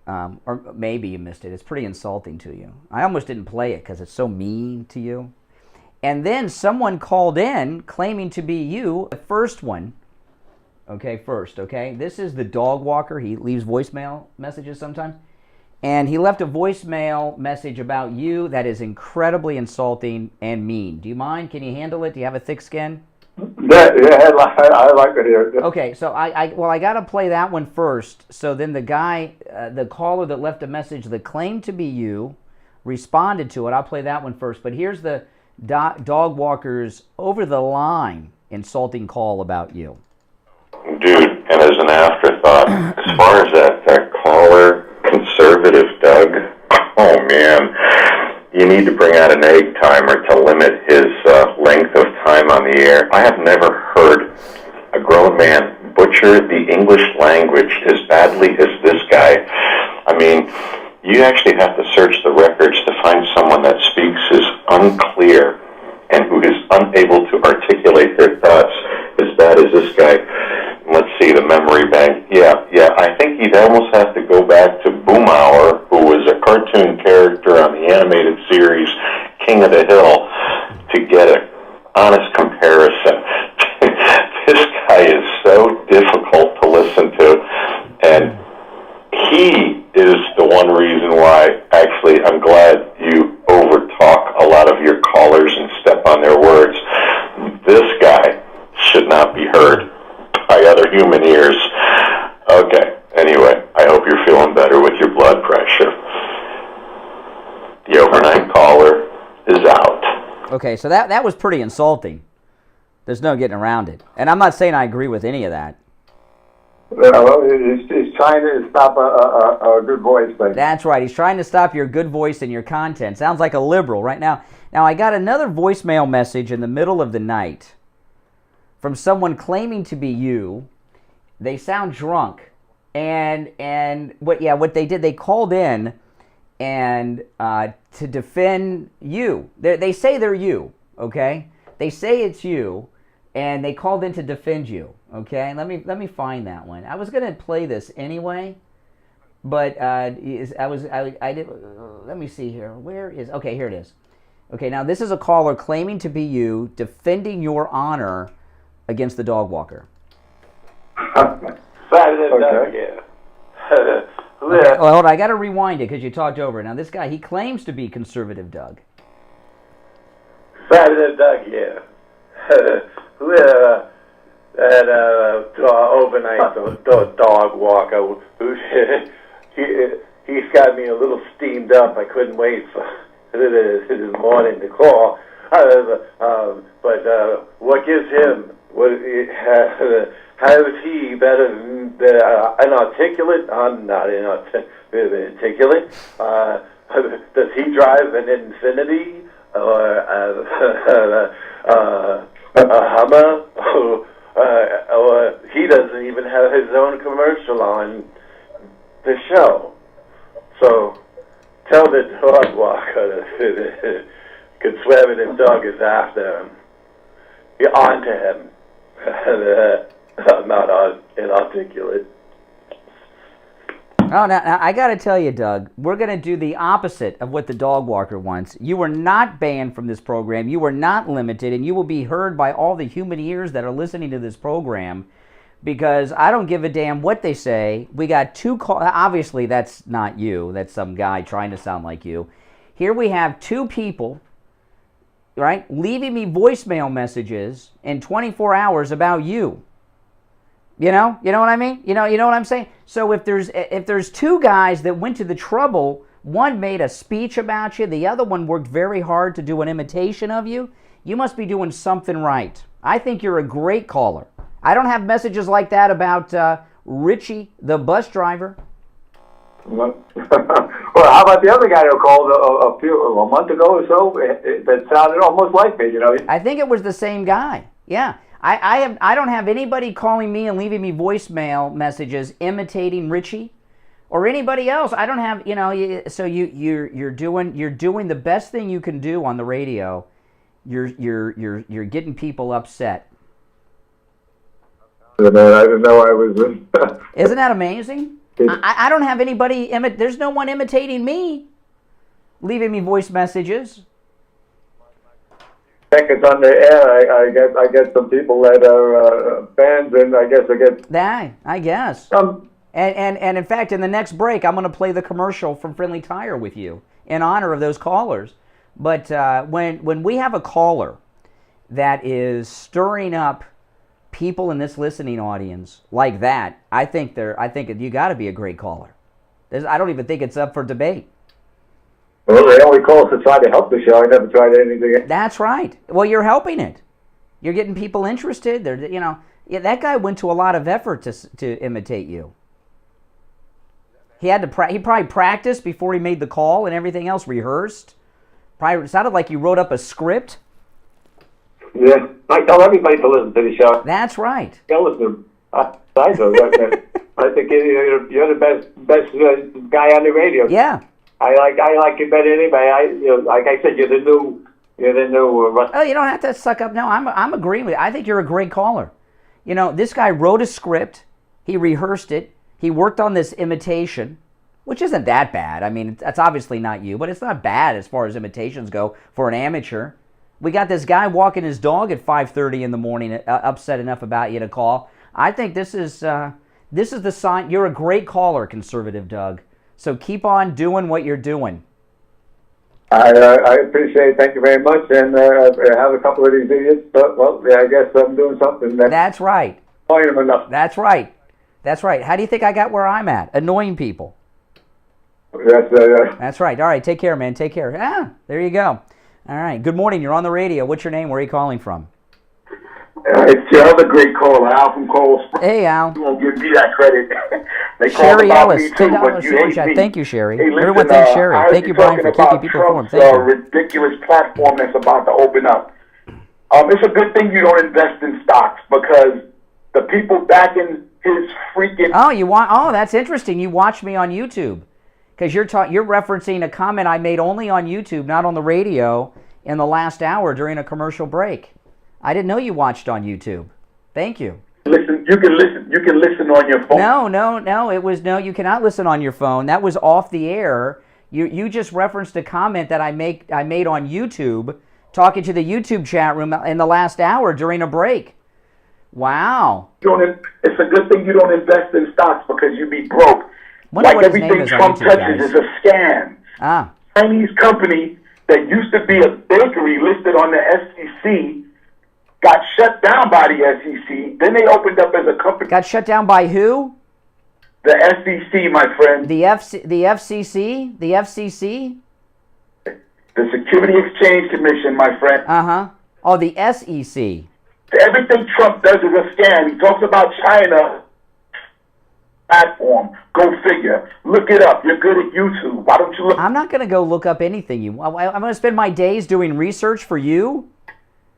[SPEAKER 1] Or maybe you missed it. It's pretty insulting to you. I almost didn't play it because it's so mean to you. And then someone called in claiming to be you, the first one. Okay, this is the dog walker. He leaves voicemail messages sometimes. And he left a voicemail message about you that is incredibly insulting and mean. Do you mind? Can you handle it? Do you have a thick skin?
[SPEAKER 4] Yeah, I like it here.
[SPEAKER 1] Okay, so I got to play that one first. So then the guy, the caller that left a message that claimed to be you, responded to it. I'll play that one first. But here's the dog walker's over-the-line insulting call about you.
[SPEAKER 5] Dude, and as an afterthought, as far as that caller, conservative Doug, oh man, you need to bring out an egg timer to limit his length of time on the air. I have never heard a grown man butcher the English language as badly as this guy. I mean, you actually have to search the records to find someone that speaks as unclear and who is unable to articulate their thoughts as bad as this guy. Let's see, the memory bank. Yeah, I think you'd almost have to go back to Boomhauer, who was a cartoon character on the animated series King of the Hill, to get an honest comparison. This guy is so difficult to listen to, and he is the one reason why, actually, I'm glad you overtalk a lot of your callers and step on their words. This guy should not be heard by other human ears. Okay, anyway, I hope you're feeling better with your blood pressure. The overnight caller is out.
[SPEAKER 1] Okay, so that was pretty insulting. There's no getting around it. And I'm not saying I agree with any of that.
[SPEAKER 4] Yeah, well, he's trying to stop a good voice thing.
[SPEAKER 1] That's right. He's trying to stop your good voice and your content. Sounds like a liberal right now. Now, I got another voicemail message in the middle of the night from someone claiming to be you. They sound drunk. And what they did, they called in and to defend you. They say they're you, okay? They say it's you, and they called in to defend you, okay? Let me find that one. I was going to play this anyway, but I did. Let me see here. Where is? Okay, here it is. Okay, now this is a caller claiming to be you, defending your honor against the dog walker.
[SPEAKER 5] Saturday, okay.
[SPEAKER 1] Okay, well, hold on, I got to rewind it because you talked over it. Now, this guy, he claims to be conservative Doug.
[SPEAKER 5] Saturday, Doug, yeah. That overnight dog walker, he's got me a little steamed up. I couldn't wait for his morning to call. But what gives him? How is he better than inarticulate? I'm not inarticulate. Does he drive an Infinity or a Hummer? Or he doesn't even have his own commercial on the show. So tell the dog walker the conservative dog is after him. You're on to him. I'm not inarticulate.
[SPEAKER 1] Oh, now I got to tell you, Doug, we're going to do the opposite of what the dog walker wants. You were not banned from this program. You were not limited, and you will be heard by all the human ears that are listening to this program, because I don't give a damn what they say. We got two calls. Obviously, that's not you. That's some guy trying to sound like you. Here we have two people, right, leaving me voicemail messages in 24 hours about you. You know what I mean? You know what I'm saying? So if there's two guys that went to the trouble, one made a speech about you, the other one worked very hard to do an imitation of you, you must be doing something right. I think you're a great caller. I don't have messages like that about Richie, the bus driver.
[SPEAKER 4] Well, how about the other guy who called a month ago or so that sounded almost like me, you know?
[SPEAKER 1] I think it was the same guy. Yeah. I don't have anybody calling me and leaving me voicemail messages imitating Richie or anybody else. I don't have, you know, so you're doing the best thing you can do on the radio. You're getting people upset.
[SPEAKER 4] I didn't know I was.
[SPEAKER 1] Isn't that amazing? I don't have anybody there's no one imitating me, leaving me voice messages.
[SPEAKER 4] Seconds on the air, I get some people that are fans, and I guess I get
[SPEAKER 1] that. I guess. And in fact, in the next break, I'm going to play the commercial from Friendly Tire with you in honor of those callers. But when we have a caller that is stirring up people in this listening audience like that, I think you got to be a great caller. I don't even think it's up for debate.
[SPEAKER 4] Well, they only call us to try to help the show. I never tried anything.
[SPEAKER 1] That's right. Well, you're helping it. You're getting people interested. They're, you know, that guy went to a lot of effort to imitate you. He had to. He probably practiced before he made the call and everything else. Rehearsed. Probably it sounded like you wrote up a script.
[SPEAKER 4] Yeah, I tell everybody to listen to the show.
[SPEAKER 1] That's right.
[SPEAKER 4] Yeah, listen. I think you're the best guy on the radio.
[SPEAKER 1] Yeah.
[SPEAKER 4] I like you better than anybody. Like I said, you're the new.
[SPEAKER 1] Oh, you don't have to suck up. No, I'm agreeing with you. I think you're a great caller. You know, this guy wrote a script. He rehearsed it. He worked on this imitation, which isn't that bad. I mean, that's obviously not you, but it's not bad as far as imitations go for an amateur. We got this guy walking his dog at 5:30 in the morning, upset enough about you to call. I think this is the sign. You're a great caller, Conservative Doug. So keep on doing what you're doing.
[SPEAKER 4] I appreciate it. Thank you very much. And I have a couple of these idiots, but, well, yeah, I guess I'm doing something.
[SPEAKER 1] That's right.
[SPEAKER 4] Annoying them enough.
[SPEAKER 1] That's right. That's right. How do you think I got where I'm at? Annoying people. That's right. All right. Take care, man. Take care. There you go. All right. Good morning. You're on the radio. What's your name? Where are you calling from?
[SPEAKER 11] It's the other great caller, Al from Coral Springs.
[SPEAKER 1] Hey, Al.
[SPEAKER 11] You won't give me that credit. They
[SPEAKER 1] Sherry
[SPEAKER 11] Ellis.
[SPEAKER 1] Me too, but you hate me. Thank you, Sherry.
[SPEAKER 11] Hey, listen,
[SPEAKER 1] everyone thanks Sherry. Thank you, Brian, for keeping people informed. Thank you.
[SPEAKER 11] Ridiculous platform that's about to open up. It's a good thing you don't invest in stocks because the people backing his freaking...
[SPEAKER 1] Oh, that's interesting. You watched me on YouTube because you're referencing a comment I made only on YouTube, not on the radio, in the last hour during a commercial break. I didn't know you watched on YouTube. Thank you.
[SPEAKER 11] Listen, you can listen on your phone.
[SPEAKER 1] No, you cannot listen on your phone. That was off the air. You just referenced a comment that I made on YouTube, talking to the YouTube chat room in the last hour during a break. Wow.
[SPEAKER 11] It's a good thing you don't invest in stocks because you be broke. Like everything Trump touches is a scam. Chinese company that used to be a bakery listed on the SEC got shut down by the SEC. Then they opened up as a company.
[SPEAKER 1] Got shut down by who?
[SPEAKER 11] The SEC, my friend.
[SPEAKER 1] The FCC? The FCC?
[SPEAKER 11] The Security Exchange Commission, my friend.
[SPEAKER 1] Uh-huh. Oh, the SEC.
[SPEAKER 11] Everything Trump does is a scam. He talks about China platform. Go figure. Look it up. You're good at YouTube. Why don't you look?
[SPEAKER 1] I'm not going to go look up anything. I'm going to spend my days doing research for you?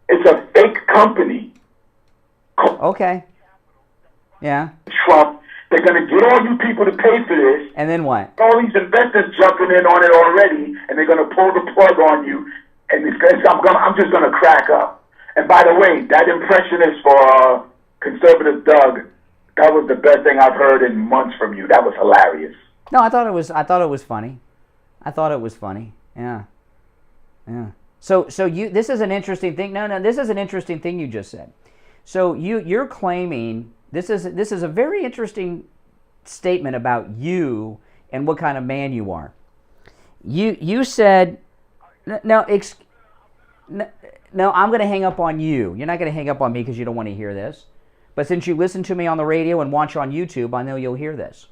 [SPEAKER 11] It's a fake company.
[SPEAKER 1] Okay. Yeah.
[SPEAKER 11] Trump. They're going to get all you people to pay for this.
[SPEAKER 1] And then what?
[SPEAKER 11] All these investors jumping in on it already, and they're going to pull the plug on you. And I'm just going to crack up. And by the way, that impressionist for Conservative Doug, that was the best thing I've heard in months from you. That was hilarious.
[SPEAKER 1] No, I thought it was funny. I thought it was funny. Yeah. Yeah. So this is an interesting thing. No, this is an interesting thing you just said. So you're claiming this is a very interesting statement about you and what kind of man you are. You said no, I'm going to hang up on you. You're not going to hang up on me because you don't want to hear this. But since you listen to me on the radio and watch on YouTube, I know you'll hear this.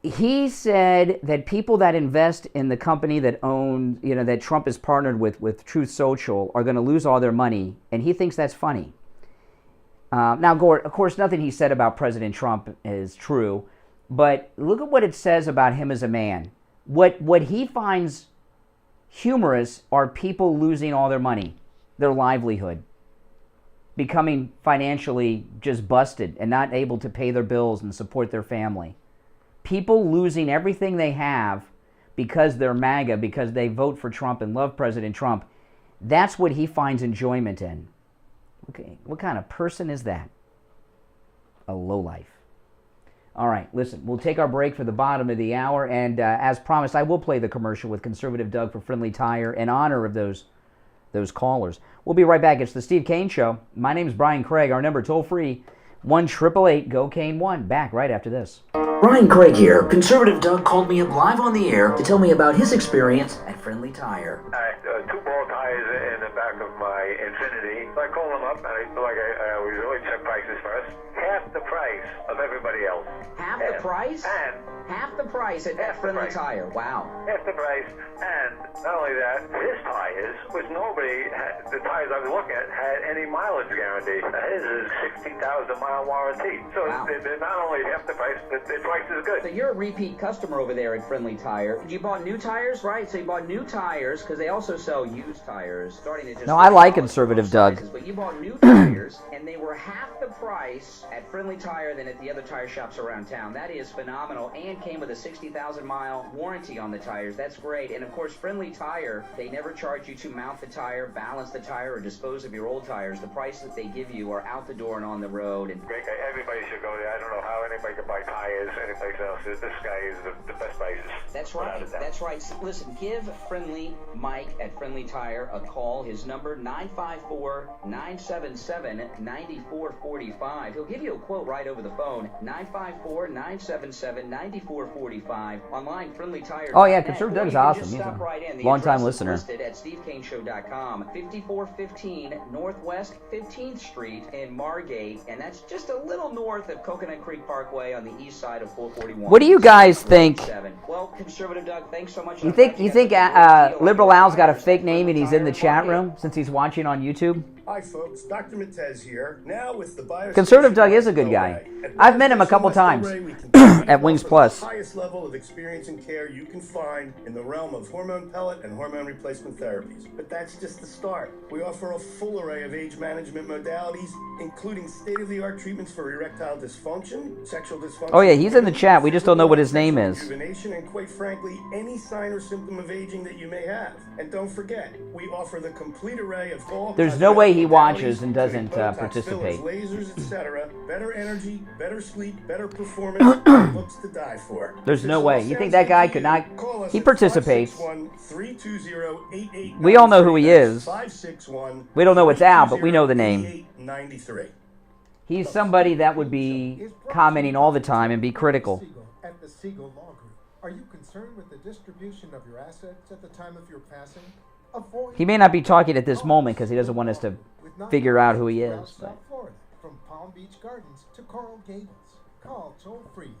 [SPEAKER 1] He said that people that invest in the company that own, that Trump is partnered with Truth Social, are going to lose all their money, and he thinks that's funny. Now, of course, nothing he said about President Trump is true, but look at what it says about him as a man. What he finds humorous are people losing all their money, their livelihood, becoming financially just busted and not able to pay their bills and support their family. People losing everything they have because they're MAGA, because they vote for Trump and love President Trump. That's what he finds enjoyment in. Okay, what kind of person is that? A lowlife. All right, listen, we'll take our break for the bottom of the hour, and as promised, I will play the commercial with Conservative Doug for Friendly Tire in honor of those callers. We'll be right back. It's the Steve Kane Show. My name is Brian Craig. Our number toll-free, 1-888-GO-KANE-1. Back right after this.
[SPEAKER 6] Brian Craig here. Conservative Doug called me up live on the air to tell me about his experience at Friendly Tire.
[SPEAKER 7] Two ball ties in the back of my Infiniti. So I call them up, and I always check prices first. Half the price of everybody else.
[SPEAKER 6] Half the price?
[SPEAKER 7] And
[SPEAKER 6] half the price at Friendly Tire. Wow.
[SPEAKER 7] Half the price, and not only that, his tires, which the tires I was looking at had any mileage guarantee. His is 60,000 mile warranty. So they're not only half the price, but they're twice as good.
[SPEAKER 6] So you're a repeat customer over there at Friendly Tire. You bought new tires, right? So you bought new tires, because they also sell used tires, starting at just...
[SPEAKER 1] No, I like Conservative Doug.
[SPEAKER 6] But you bought new tires, and they were half the price at Friendly Tire than at the other tire shops around town. That is phenomenal, and came with a 60,000 mile warranty on the tires. That's great. And of course, Friendly Tire, they never charge you to mount the tire, balance the tire, or dispose of your old tires. The prices that they give you are out the door and on the road. And
[SPEAKER 7] everybody should go there. I don't know how anybody can buy tires anyplace else. This guy is the best prices.
[SPEAKER 6] That's right. That's right. Listen, give Friendly Mike at Friendly Tire a call. His number, 954-977-9445. He'll give you a quote right over the phone, 954-977-9445. Online, Friendly Tire.
[SPEAKER 1] Oh, yeah, Conservative Doug is awesome. He's a long-time listener.
[SPEAKER 6] Listed at SteveKaneShow.com. 5415 Northwest 15th Street in Margate, and that's just a little north of Coconut Creek Parkway on the east side of 441.
[SPEAKER 1] What do you guys think?
[SPEAKER 6] Well, Conservative Doug, thanks so much.
[SPEAKER 1] You think Liberal Al's got a fake name and he's in the chat room since he's watching on YouTube?
[SPEAKER 22] Hi, folks. Dr. Matez here. Now with the
[SPEAKER 1] Conservative Doug is a good guy. I've met him a couple times at Wings Plus.
[SPEAKER 22] The highest level of experience and care you can find in the realm of hormone pellet and hormone replacement therapies. But that's just the start. We offer a full array of age management modalities, including state-of-the-art treatments for erectile dysfunction, sexual dysfunction.
[SPEAKER 1] Oh yeah, he's in the chat. We just don't know what his name is.
[SPEAKER 22] Rejuvenation, and quite frankly, any sign or symptom of aging that you may have. And don't forget, we offer the complete array of all.
[SPEAKER 1] There's no way he watches and doesn't participate.
[SPEAKER 22] Lasers, etc. Better energy, better sleep, better performance, looks to die for.
[SPEAKER 1] There's no way. You think that guy could not? He participates. We all know who he is. We don't know what's out, but we know the name. He's somebody that would be commenting all the time and be critical.
[SPEAKER 2] At the Siegel Law Group, are you concerned with the distribution of your assets at the time of your passing?
[SPEAKER 1] He may not be talking at this moment because he doesn't want us to figure out who he is.
[SPEAKER 2] South Florida, from Palm Beach Gardens to Coral Gables. Call toll-free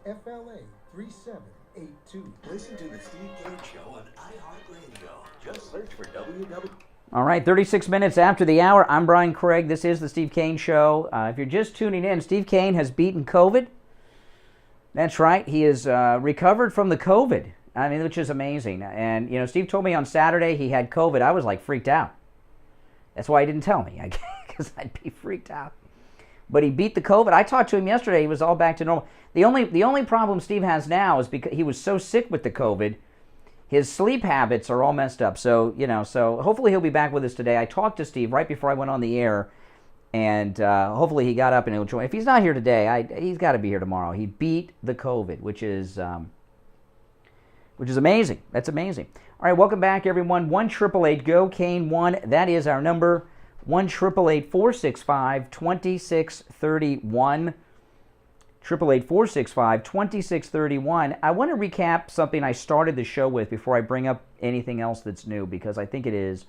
[SPEAKER 2] 1-855-FLA-3782.
[SPEAKER 3] Listen to the Steve Kane Show on iHeartRadio. Just search for www.
[SPEAKER 1] All right, 36 minutes after the hour. I'm Brian Craig. This is the Steve Kane Show. If you're just tuning in, Steve Kane has beaten COVID. That's right. He is recovered from the COVID. I mean, which is amazing. And, you know, Steve told me on Saturday he had COVID. I was, like, freaked out. That's why he didn't tell me, because I'd be freaked out. But he beat the COVID. I talked to him yesterday. He was all back to normal. The only problem Steve has now is because he was so sick with the COVID, his sleep habits are all messed up. So, you know, hopefully he'll be back with us today. I talked to Steve right before I went on the air, and hopefully he got up and he'll join. If he's not here today, he's got to be here tomorrow. He beat the COVID, which is amazing. That's amazing. All right, welcome back, everyone. 1-888-GO-KANE-1. That is our number. 1-888-465-2631. 888-465-2631. I want to recap something I started the show with before I bring up anything else that's new, because I think it is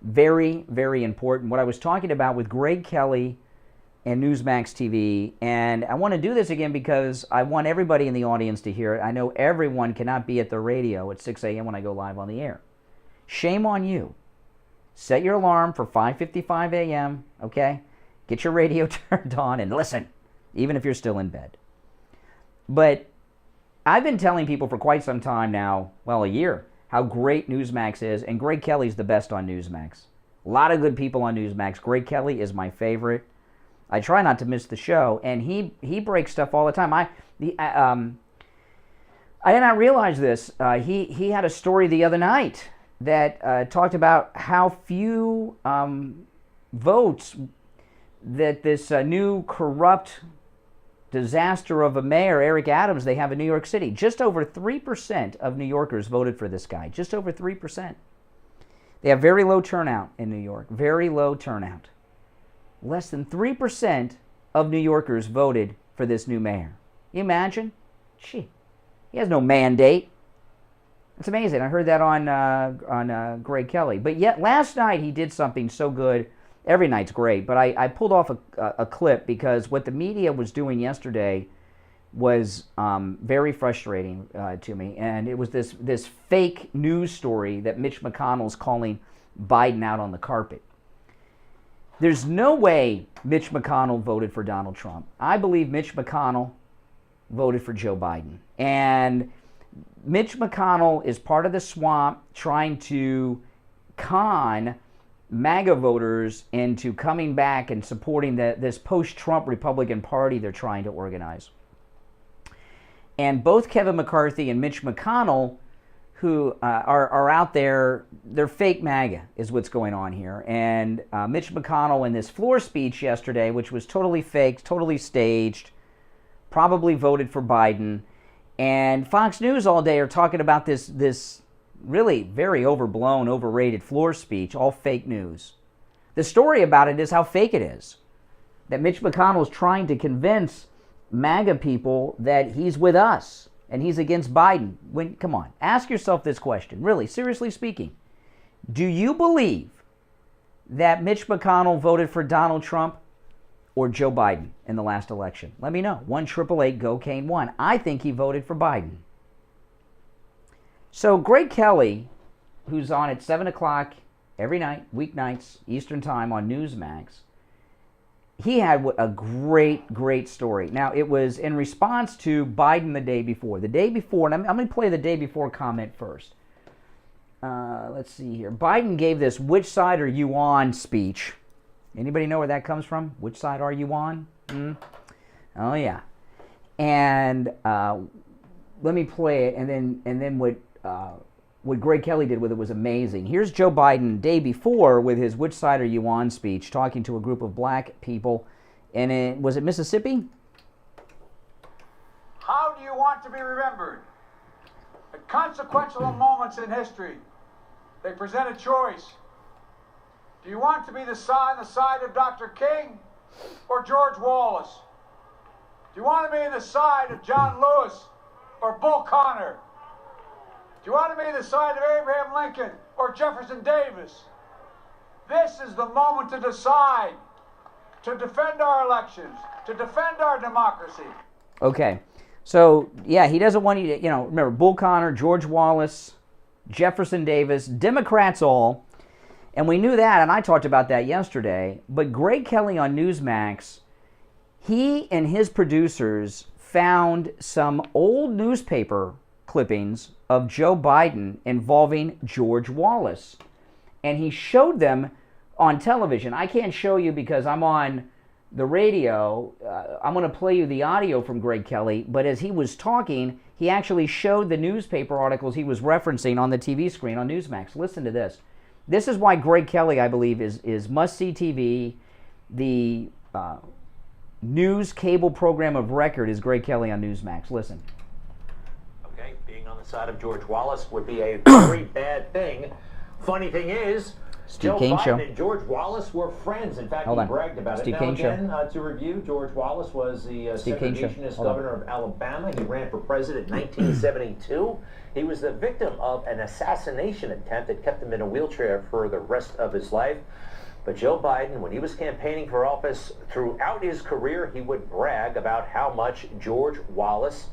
[SPEAKER 1] very, very important. What I was talking about with Greg Kelly and NewsMax TV, and I want to do this again because I want everybody in the audience to hear it. I know everyone cannot be at the radio at 6 a.m. when I go live on the air. Shame on you. Set your alarm for 5:55 a.m., okay? Get your radio turned on and listen, even if you're still in bed. But I've been telling people for quite some time now, well, a year, how great NewsMax is, and Greg Kelly's the best on NewsMax. A lot of good people on NewsMax. Greg Kelly is my favorite. I try not to miss the show, and he breaks stuff all the time. I did not realize this. He had a story the other night that talked about how few votes that this new corrupt disaster of a mayor, Eric Adams, they have in New York City. Just over 3% of New Yorkers voted for this guy. Just over 3%. They have very low turnout in New York. Very low turnout. Less than 3% of New Yorkers voted for this new mayor. You imagine? Gee, he has no mandate. It's amazing. I heard that on Greg Kelly. But yet last night he did something so good. Every night's great, but I pulled off a clip because what the media was doing yesterday was very frustrating to me. And it was this fake news story that Mitch McConnell's calling Biden out on the carpet. There's no way Mitch McConnell voted for Donald Trump. I believe Mitch McConnell voted for Joe Biden. And Mitch McConnell is part of the swamp trying to con MAGA voters into coming back and supporting this post-Trump Republican Party they're trying to organize. And both Kevin McCarthy and Mitch McConnell, who are out there, they're fake MAGA is what's going on here. And Mitch McConnell in this floor speech yesterday, which was totally fake, totally staged, probably voted for Biden. And Fox News all day are talking about this really very overblown, overrated floor speech, all fake news. The story about it is how fake it is. That Mitch McConnell is trying to convince MAGA people that he's with us and he's against Biden. Come on, ask yourself this question. Really, seriously speaking, do you believe that Mitch McConnell voted for Donald Trump or Joe Biden in the last election? Let me know. 1-888-GO-CANE-1. I think he voted for Biden. So Greg Kelly, who's on at 7 o'clock every night, weeknights, Eastern Time on NewsMax, he had a great story. Now, it was in response to Biden the day before. The day before, and I'm going to play the day before comment first. Let's see here. Biden gave this "Which side are you on?" speech. Anybody know where that comes from? Which side are you on? Oh, yeah. And let me play it, and then what Greg Kelly did with it was amazing. Here's Joe Biden day before with his "Which side are you on?" speech, talking to a group of black people. And was it Mississippi?
[SPEAKER 9] How do you want to be remembered? At consequential moments in history, they present a choice. Do you want to be the side of Dr. King or George Wallace? Do you want to be on the side of John Lewis or Bull Connor? Do you want to be the side of Abraham Lincoln or Jefferson Davis? This is the moment to decide, to defend our elections, to defend our democracy.
[SPEAKER 1] Okay, so yeah, he doesn't want you to, remember Bull Connor, George Wallace, Jefferson Davis, Democrats all, and we knew that, and I talked about that yesterday, but Greg Kelly on NewsMax, he and his producers found some old newspaper clippings of Joe Biden involving George Wallace. And he showed them on television. I can't show you because I'm on the radio. I'm going to play you the audio from Greg Kelly. But as he was talking, he actually showed the newspaper articles he was referencing on the TV screen on NewsMax. Listen to this. This is why Greg Kelly, I believe, is must-see TV. The news cable program of record is Greg Kelly on NewsMax. Listen.
[SPEAKER 12] Being on the side of George Wallace would be a very bad thing. Funny thing is, Joe Biden and George Wallace were friends. In fact, he bragged about it. Now again, to review, George Wallace was the segregationist governor of Alabama. He ran for president in 1972. He was the victim of an assassination attempt that kept him in a wheelchair for the rest of his life. But Joe Biden, when he was campaigning for office throughout his career, he would brag about how much George Wallace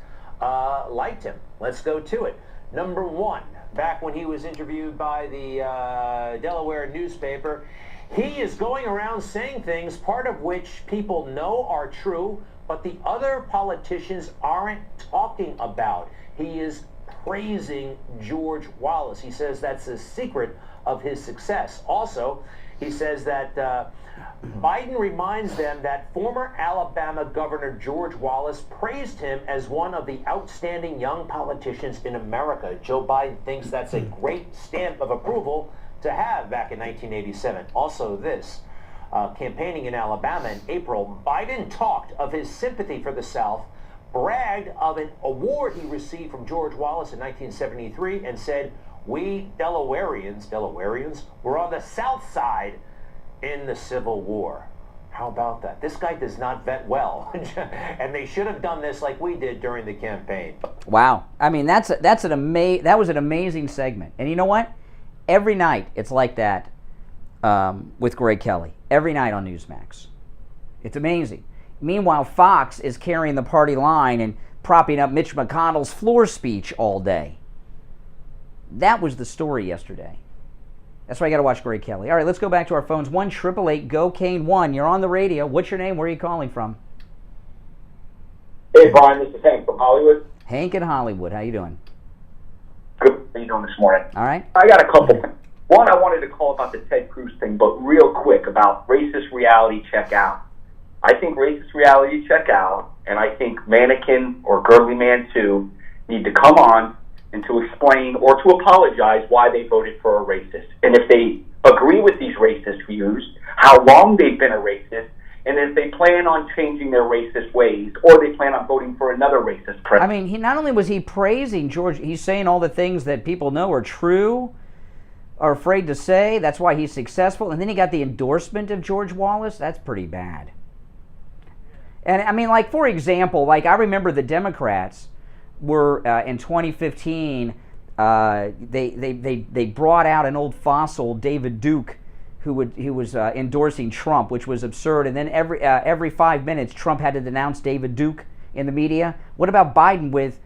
[SPEAKER 12] liked him. Let's go to it. Number one, back when he was interviewed by the Delaware newspaper, He is going around saying things, part of which people know are true, but the other politicians aren't talking about. He is praising George Wallace. He says that's the secret of his success. Also, he says that Biden reminds them that former Alabama Governor George Wallace praised him as one of the outstanding young politicians in America. Joe Biden thinks that's a great stamp of approval to have back in 1987. Also this, campaigning in Alabama in April, Biden talked of his sympathy for the South, bragged of an award he received from George Wallace in 1973, and said, "We Delawareans were on the South side in the Civil War." How about that? This guy does not vet well, and they should have done this like we did during the campaign.
[SPEAKER 1] Wow. I mean, that was an amazing segment. And you know what? Every night it's like that with Greg Kelly. Every night on NewsMax. It's amazing. Meanwhile, Fox is carrying the party line and propping up Mitch McConnell's floor speech all day. That was the story yesterday. That's why I got to watch Greg Kelly. All right, let's go back to our phones. 1-888-GO-CANE-1. You're on the radio. What's your name? Where are you calling from?
[SPEAKER 13] Hey, Brian. This is Hank from Hollywood.
[SPEAKER 1] Hank in Hollywood. How you doing?
[SPEAKER 13] Good. How you doing this morning?
[SPEAKER 1] All right.
[SPEAKER 13] I got a couple things. One, I wanted to call about the Ted Cruz thing, but real quick about racist reality check out. I think racist reality check out, and I think Mannequin or Girly Man 2 need to come on and to explain or to apologize why they voted for a racist. And if they agree with these racist views, how long they've been a racist, and if they plan on changing their racist ways, or they plan on voting for another racist president.
[SPEAKER 1] I mean, not only was he praising George, he's saying all the things that people know are true, are afraid to say. That's why he's successful. And then he got the endorsement of George Wallace. That's pretty bad. And I mean, like, for example, like, I remember the Democrats were in 2015. They brought out an old fossil, David Duke, who was endorsing Trump, which was absurd. And then every 5 minutes, Trump had to denounce David Duke in the media. What about Biden with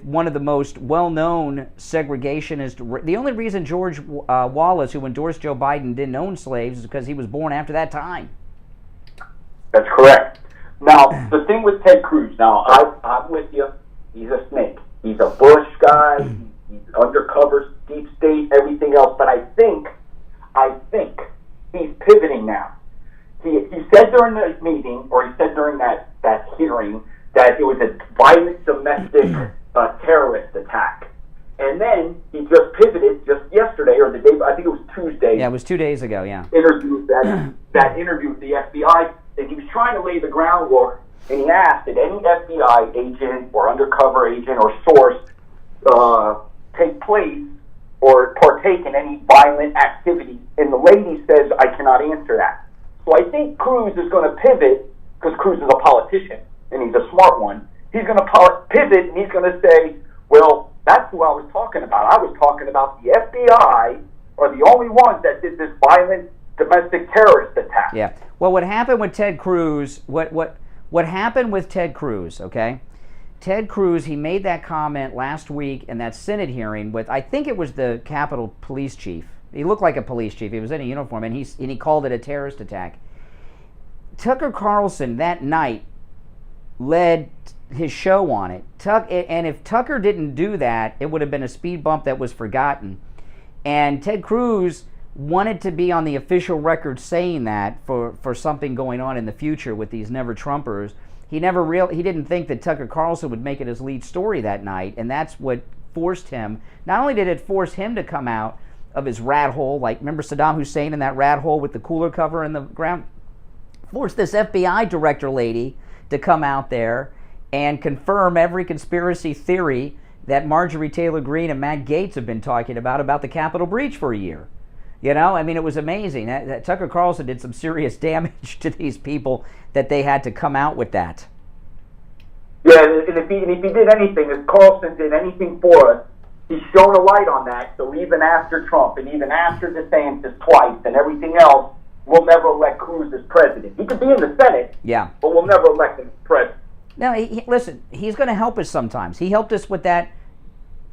[SPEAKER 1] one of the most well-known segregationists? The only reason George Wallace, who endorsed Joe Biden, didn't own slaves is because he was born after that time.
[SPEAKER 13] That's correct. Now, the thing with Ted Cruz, now, I'm with you. He's a snake. He's a Bush guy. He's undercover, deep state, everything else. But I think he's pivoting now. He said during the meeting, or he said during that hearing, that it was a violent domestic terrorist attack. And then he just pivoted just yesterday, or the day, I think it was Tuesday.
[SPEAKER 1] Yeah, it was 2 days ago, yeah.
[SPEAKER 13] That interview with the FBI, and he was trying to lay the groundwork, and he asked, did any FBI agent or undercover agent or source take place or partake in any violent activity? And the lady says, I cannot answer that. So I think Cruz is going to pivot, because Cruz is a politician, and he's a smart one. He's going to pivot, and he's going to say, well, that's who I was talking about. I was talking about the FBI are the only ones that did this violent domestic terrorist attack.
[SPEAKER 1] Yeah. Well, what happened with Ted Cruz, what happened with Ted Cruz, okay? Ted Cruz, he made that comment last week in that Senate hearing with, I think it was the Capitol Police Chief. He looked like a police chief. He was in a uniform, and he called it a terrorist attack. Tucker Carlson that night led his show on it. And if Tucker didn't do that, it would have been a speed bump that was forgotten. And Ted Cruz wanted to be on the official record saying that for something going on in the future with these never-Trumpers. He didn't think that Tucker Carlson would make it his lead story that night, and that's what forced him. Not only did it force him to come out of his rat hole, like, remember Saddam Hussein in that rat hole with the cooler cover in the ground? Forced this FBI director lady to come out there and confirm every conspiracy theory that Marjorie Taylor Greene and Matt Gaetz have been talking about the Capitol breach for a year. You know, I mean, it was amazing. Tucker Carlson did some serious damage to these people that they had to come out with that.
[SPEAKER 13] Yeah, and if he did anything, if Carlson did anything for us, he's shown a light on that. So even after Trump and even after DeSantis twice and everything else, we'll never elect Cruz as president. He could be in the Senate,
[SPEAKER 1] yeah,
[SPEAKER 13] but we'll never elect him as president.
[SPEAKER 1] Now, listen, he's going to help us sometimes. He helped us with that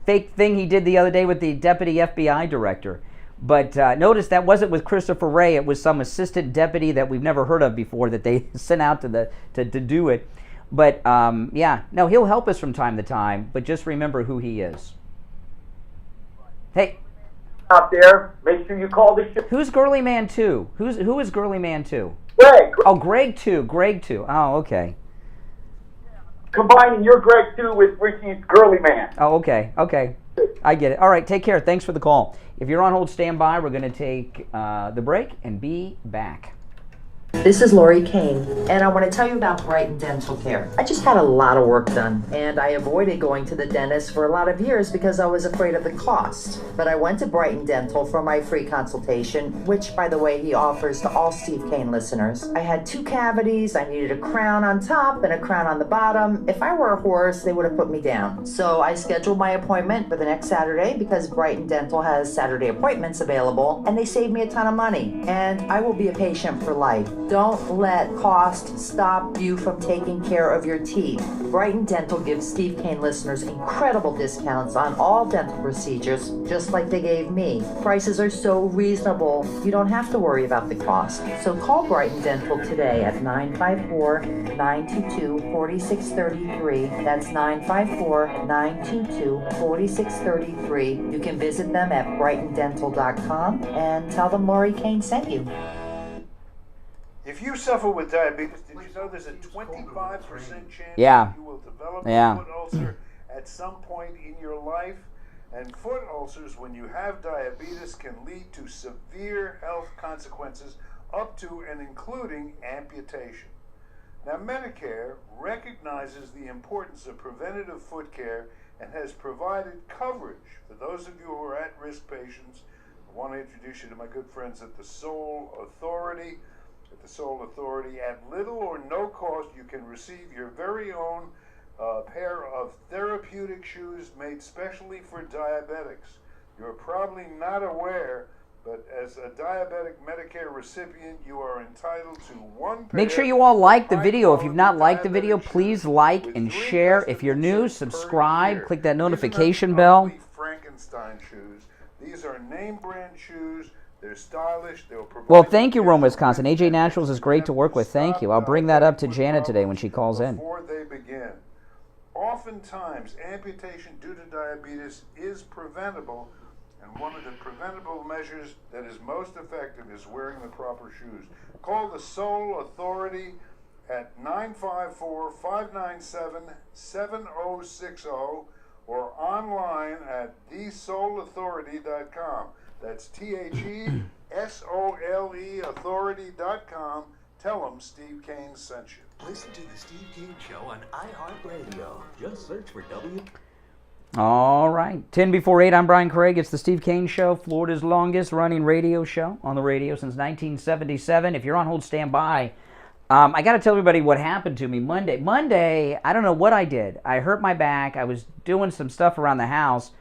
[SPEAKER 1] fake thing he did the other day with the deputy FBI director.
[SPEAKER 6] But notice that wasn't with Christopher Wray. It was some assistant deputy that we've never heard of before that they sent out to do it. But yeah, no, he'll help us from time to time. But just remember who he is. Hey,
[SPEAKER 13] out there, make sure you call the show.
[SPEAKER 6] Who's Girly Man 2? Who is Girly Man 2?
[SPEAKER 13] Greg.
[SPEAKER 6] Oh, Greg 2. Greg 2. Oh, okay.
[SPEAKER 13] Combining your Greg 2 with Richie's Girly Man.
[SPEAKER 6] Oh, okay. Okay. I get it. All right, take care. Thanks for the call. If you're on hold, stand by. We're going to take the break and be back.
[SPEAKER 14] This is Lori Kane, and I want to tell you about Brighton Dental Care. I just had a lot of work done, and I avoided going to the dentist for a lot of years because I was afraid of the cost. But I went to Brighton Dental for my free consultation, which, by the way, he offers to all Steve Kane listeners. I had 2 cavities, I needed a crown on top and a crown on the bottom. If I were a horse, they would have put me down. So I scheduled my appointment for the next Saturday because Brighton Dental has Saturday appointments available, and they saved me a ton of money. And I will be a patient for life. Don't let cost stop you from taking care of your teeth. Brighton Dental gives Steve Kane listeners incredible discounts on all dental procedures, just like they gave me. Prices are so reasonable, you don't have to worry about the cost. So call Brighton Dental today at 954-922-4633. That's 954-922-4633. You can visit them at brightondental.com and tell them Lori Kane sent you.
[SPEAKER 16] If you suffer with diabetes, did you know there's a 25% chance
[SPEAKER 6] Yeah.
[SPEAKER 16] you will develop
[SPEAKER 6] Yeah.
[SPEAKER 16] a foot ulcer at some point in your life? And foot ulcers, when you have diabetes, can lead to severe health consequences up to and including amputation. Now, Medicare recognizes the importance of preventative foot care and has provided coverage for those of you who are at-risk patients. I want to introduce you to my good friends at the Soul Authority. At the Soul Authority, at little or no cost, you can receive your very own pair of therapeutic shoes made specially for diabetics. You're probably not aware, but as a diabetic Medicare recipient, you are entitled to one pair.
[SPEAKER 6] Make sure you all like the video. If you've not liked the video, please like and share. If you're new, subscribe. Click that notification bell.
[SPEAKER 16] Frankenstein shoes. These are name brand shoes. They're stylish. They'll provide.
[SPEAKER 6] Well, thank you, Rome, Wisconsin. AJ Naturals is great to work with. Thank you. I'll bring that up to Janet today when she calls in.
[SPEAKER 16] Before they begin. Oftentimes, amputation due to diabetes is preventable, and one of the preventable measures that is most effective is wearing the proper shoes. Call the Soul Authority at 954-597-7060 or online at thesoulauthority.com. That's THESOLE authority.com. Tell them Steve Kane sent you.
[SPEAKER 3] Listen to the Steve Kane Show on iHeartRadio. Just search for W.
[SPEAKER 6] All right. 10 before 8, I'm Brian Craig. It's the Steve Kane Show, Florida's longest running radio show on the radio since 1977. If you're on hold, stand by. I got to tell everybody what happened to me Monday. Monday, I don't know what I did. I hurt my back. I was doing some stuff around the house,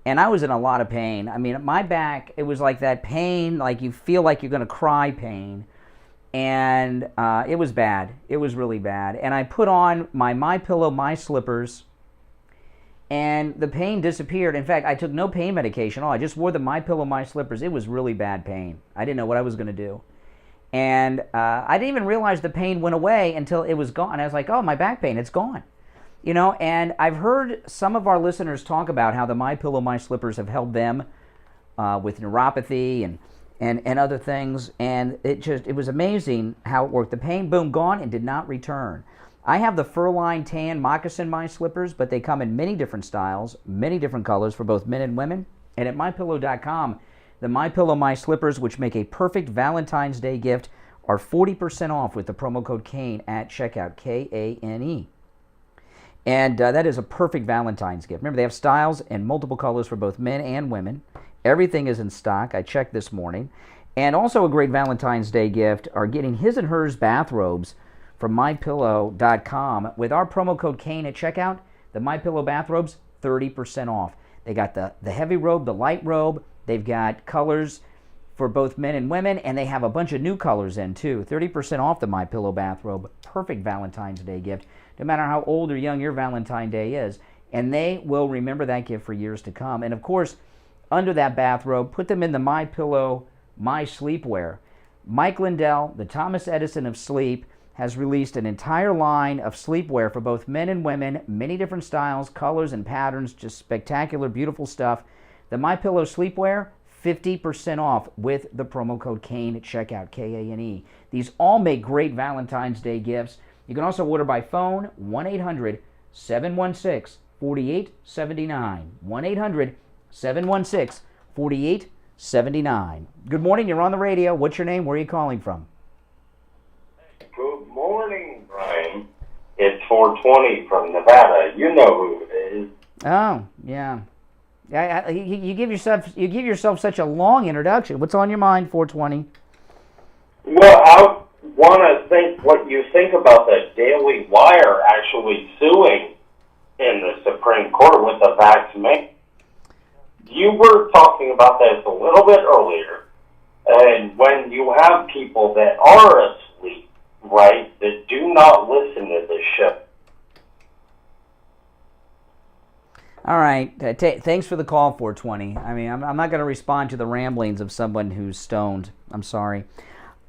[SPEAKER 6] and I was in a lot of pain. I mean, my back, it was like that pain, like you feel like you're going to cry pain. And it was bad. It was really bad. And I put on my MyPillow, my slippers, and the pain disappeared. In fact, I took no pain medication at all. I just wore the MyPillow, my slippers. It was really bad pain. I didn't know what I was going to do. And I didn't even realize the pain went away until it was gone. I was like, oh, my back pain, it's gone. You know, and I've heard some of our listeners talk about how the MyPillow, my slippers have helped them with neuropathy and other things, and it was amazing how it worked. The pain, boom, gone, and did not return. I have the fur-lined tan moccasin my slippers, but they come in many different styles, many different colors for both men and women. And at MyPillow.com, the MyPillow my slippers, which make a perfect Valentine's Day gift, are 40% off with the promo code KANE at checkout, K-A-N-E. And that is a perfect Valentine's gift. Remember, they have styles and multiple colors for both men and women. Everything is in stock. I checked this morning. And also a great Valentine's Day gift are getting his and hers bathrobes from MyPillow.com. With our promo code KANE at checkout, the MyPillow bathrobes, 30% off. They got the heavy robe, the light robe. They've got colors for both men and women, and they have a bunch of new colors in, too. 30% off the MyPillow bathrobe. Perfect Valentine's Day gift, no matter how old or young your Valentine's Day is. And they will remember that gift for years to come. And, of course,
[SPEAKER 1] under that bathrobe, put them in the MyPillow, My Sleepwear. Mike Lindell, the Thomas Edison of sleep, has released an entire line of sleepwear for both men and women, many different styles, colors, and patterns, just spectacular, beautiful stuff. The MyPillow sleepwear, 50% off with the promo code KANE at checkout, K-A-N-E. These all make great Valentine's Day gifts. You can also order by phone, 1-800-716-4879. 1-800-716-4879. Good morning, you're on the radio. What's your name? Where are you calling from?
[SPEAKER 5] Good morning, Brian. It's 420 from Nevada. You know who it is.
[SPEAKER 1] Oh, yeah. You give yourself such a long introduction. What's on your mind, 420?
[SPEAKER 5] Well, I want to think what you think about the Daily Wire actually suing in the Supreme Court with the vax mandate. You were talking about this a little bit earlier, and when you have people that are asleep, right, that do not listen to this show.
[SPEAKER 1] All right. Thanks for the call, 420. I mean, I'm not going to respond to the ramblings of someone who's stoned. I'm sorry.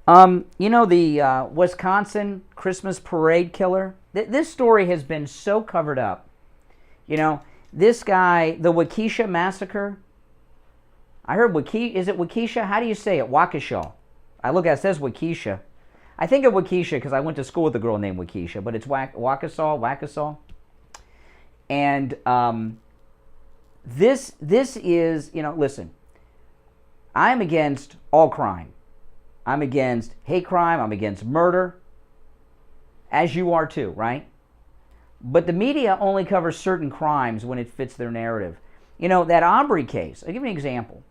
[SPEAKER 1] You know, the Wisconsin Christmas parade killer? This story has been so covered up. You know, this guy, the Waukesha massacre. I heard is it Waukesha? How do you say it? Waukesha. I look at it says Waukesha. I think of Waukesha because I went to school with a girl named Waukesha, but it's Waukesha. And this is, you know, listen, I'm against all crime. I'm against hate crime. I'm against murder, as you are too, right? But the media only covers certain crimes when it fits their narrative. You know, that Aubrey case, I'll give you an example.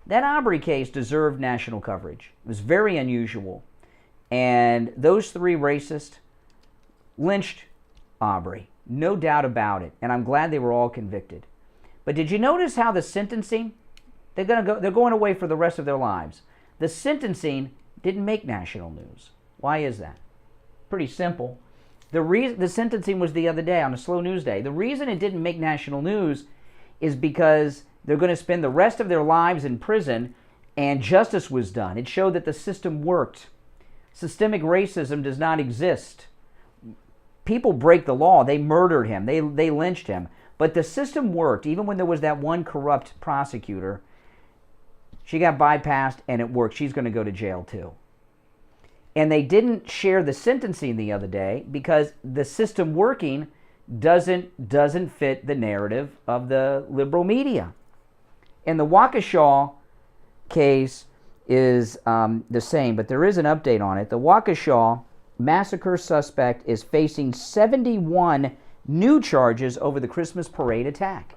[SPEAKER 1] That Aubrey case deserved national coverage. It was very unusual. And those three racists lynched Aubrey. No doubt about it. And I'm glad they were all convicted. But did you notice how the sentencing, they're going away for the rest of their lives. The sentencing didn't make national news. Why is that? Pretty simple. The sentencing was the other day on a slow news day. The reason it didn't make national news is because they're going to spend the rest of their lives in prison and justice was done. It showed that the system worked. Systemic racism does not exist. People break the law. They murdered him. They lynched him. But the system worked. Even when there was that one corrupt prosecutor, she got bypassed and it worked. She's going to go to jail too. And they didn't share the sentencing the other day because the system working doesn't fit the narrative of the liberal media. And the Waukesha case is the same, but there is an update on it. The Waukesha massacre suspect is facing 71 new charges over the Christmas parade attack.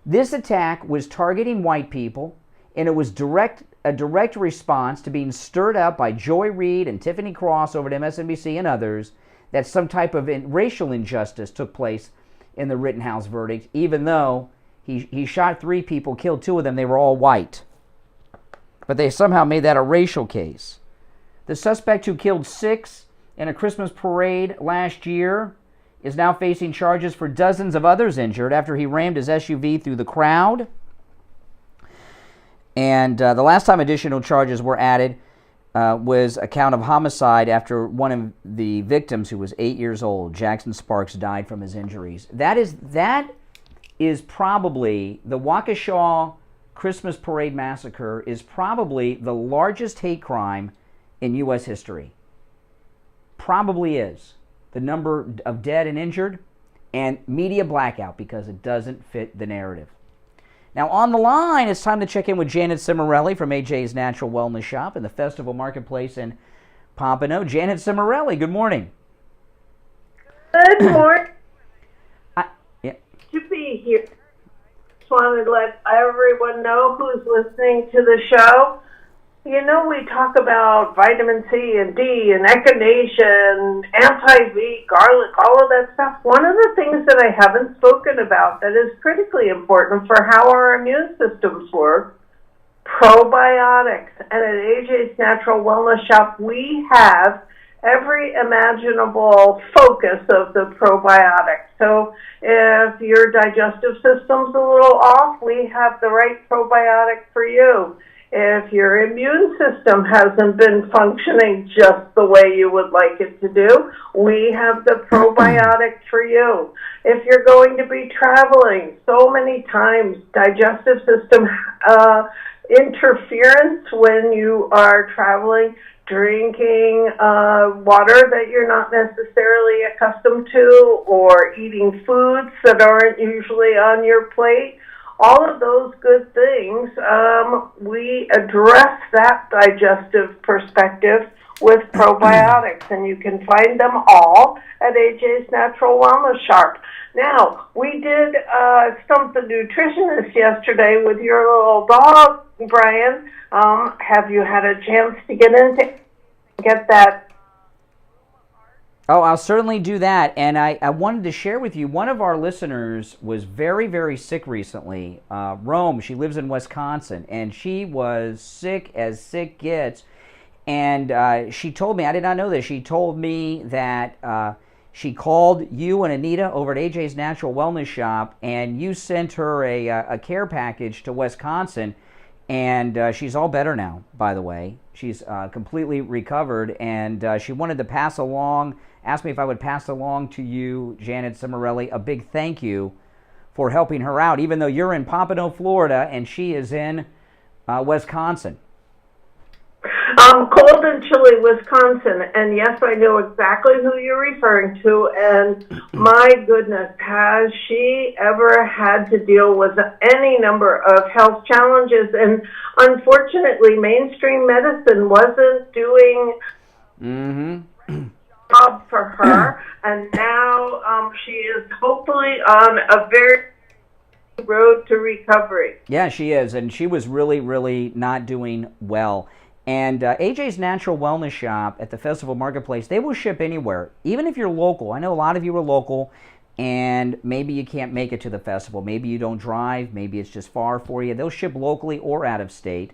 [SPEAKER 1] This attack was targeting white people, and it was a direct response to being stirred up by Joy Reid and Tiffany Cross over at MSNBC and others that some type of racial injustice took place in the Rittenhouse verdict, even though he shot 3 people, killed 2 of them, they were all white. But they somehow made that a racial case. The suspect who killed 6 in a Christmas parade last year is now facing charges for dozens of others injured after he rammed his SUV through the crowd. And the last time additional charges were added was a count of homicide after one of the victims, who was 8 years old, Jackson Sparks, died from his injuries. That is probably, the Waukesha Christmas parade massacre is probably the largest hate crime in U.S. history. Probably is. The number of dead and injured, and media blackout because it doesn't fit the narrative. Now on the line, it's time to check in with Janet Cimarelli from AJ's Natural Wellness Shop in the Festival Marketplace in Pompano. Janet Cimarelli, good morning.
[SPEAKER 15] Good morning.
[SPEAKER 1] Yeah.
[SPEAKER 15] To be here. Just wanted to let everyone know who's listening to the show. You know, we talk about vitamin C and D and echinacea, anti-V, garlic, all of that stuff. One of the things that I haven't spoken about that is critically important for how our immune systems work, probiotics. And at AJ's Natural Wellness Shop, we have every imaginable focus of the probiotic. So if your digestive system's a little off, we have the right probiotic for you. If your immune system hasn't been functioning just the way you would like it to do, we have the probiotic for you. If you're going to be traveling, so many times digestive system interference when you are traveling, drinking water that you're not necessarily accustomed to, or eating foods that aren't usually on your plate. All of those good things, we address that digestive perspective with probiotics, and you can find them all at AJ's Natural Wellness Shop. Now, we did Stump the Nutritionist yesterday with your little dog, Brian. Have you had a chance to get that?
[SPEAKER 1] Oh, I'll certainly do that. And I wanted to share with you, one of our listeners was very, very sick recently. Rome, she lives in Wisconsin, and she was sick as sick gets. And she told me, I did not know this, she told me that she called you and Anita over at AJ's Natural Wellness Shop, and you sent her a care package to Wisconsin. And she's all better now, by the way. She's completely recovered, and she wanted to pass along, asked me if I would pass along to you, Janet Cimarelli, a big thank you for helping her out, even though you're in Pompano, Florida, and she is in Wisconsin.
[SPEAKER 15] Cold and chilly Wisconsin, and yes, I know exactly who you're referring to, and my goodness, has she ever had to deal with any number of health challenges? And unfortunately, mainstream medicine wasn't doing job for her, and now she is hopefully on a very road to recovery.
[SPEAKER 1] Yeah, she is, and she was really, really not doing well. And AJ's Natural Wellness Shop at the Festival Marketplace, they will ship anywhere, even if you're local. I know a lot of you are local, and maybe you can't make it to the festival. Maybe you don't drive. Maybe it's just far for you. They'll ship locally or out of state.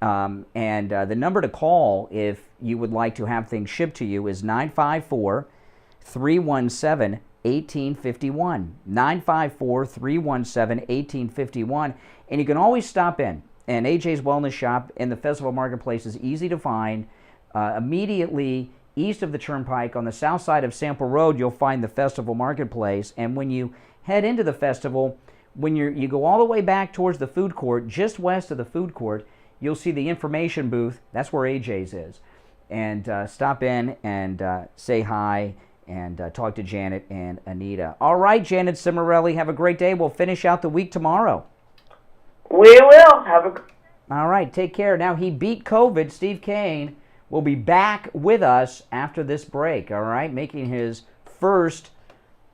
[SPEAKER 1] And the number to call if you would like to have things shipped to you is 954-317-1851. 954-317-1851. And you can always stop in. And AJ's Wellness Shop in the Festival Marketplace is easy to find. Immediately east of the Turnpike on the south side of Sample Road, you'll find the Festival Marketplace. And when you head into the festival, when you go all the way back towards the food court, just west of the food court, you'll see the information booth. That's where AJ's is. And stop in and say hi and talk to Janet and Anita. All right, Janet Cimarelli, have a great day. We'll finish out the week tomorrow.
[SPEAKER 15] We will.
[SPEAKER 1] All right, take care. Now, he beat COVID. Steve Kane will be back with us after this break, all right, making his first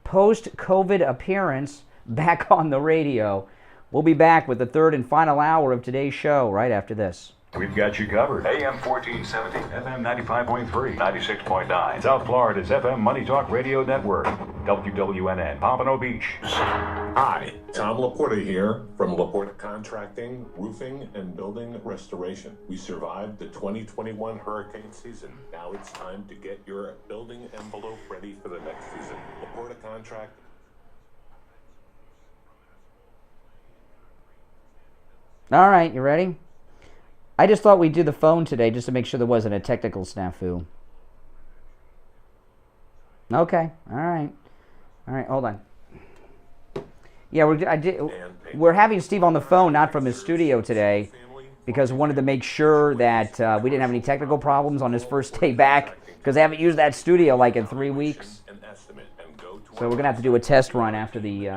[SPEAKER 1] post-COVID appearance back on the radio. We'll be back with the third and final hour of today's show right after this.
[SPEAKER 19] We've got you covered. AM 1470, FM 95.3, 96.9. South Florida's FM Money Talk Radio Network. WWNN, Pompano Beach.
[SPEAKER 17] Hi, Tom Laporta here from Laporta Contracting, Roofing, and Building Restoration. We survived the 2021 hurricane season. Now it's time to get your building envelope ready for the next season. Laporta Contracting.
[SPEAKER 1] All right, you ready? I just thought we'd do the phone today just to make sure there wasn't a technical snafu. Okay, all right. All right, hold on. Yeah, we're having Steve on the phone, not from his studio today, because we wanted to make sure that we didn't have any technical problems on his first day back, because they haven't used that studio like in 3 weeks. So we're going to have to do a test run after the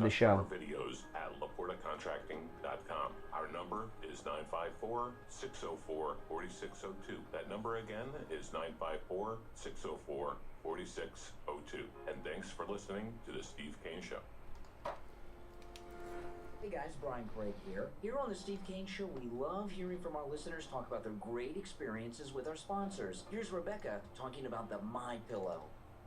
[SPEAKER 1] show.
[SPEAKER 17] Our 604-4602. That number again is 954-604-4602. And thanks for listening to the Steve Kane Show.
[SPEAKER 6] Hey guys, Brian Craig here. Here on the Steve Kane Show, we love hearing from our listeners talk about their great experiences with our sponsors. Here's Rebecca talking about the My Pillow.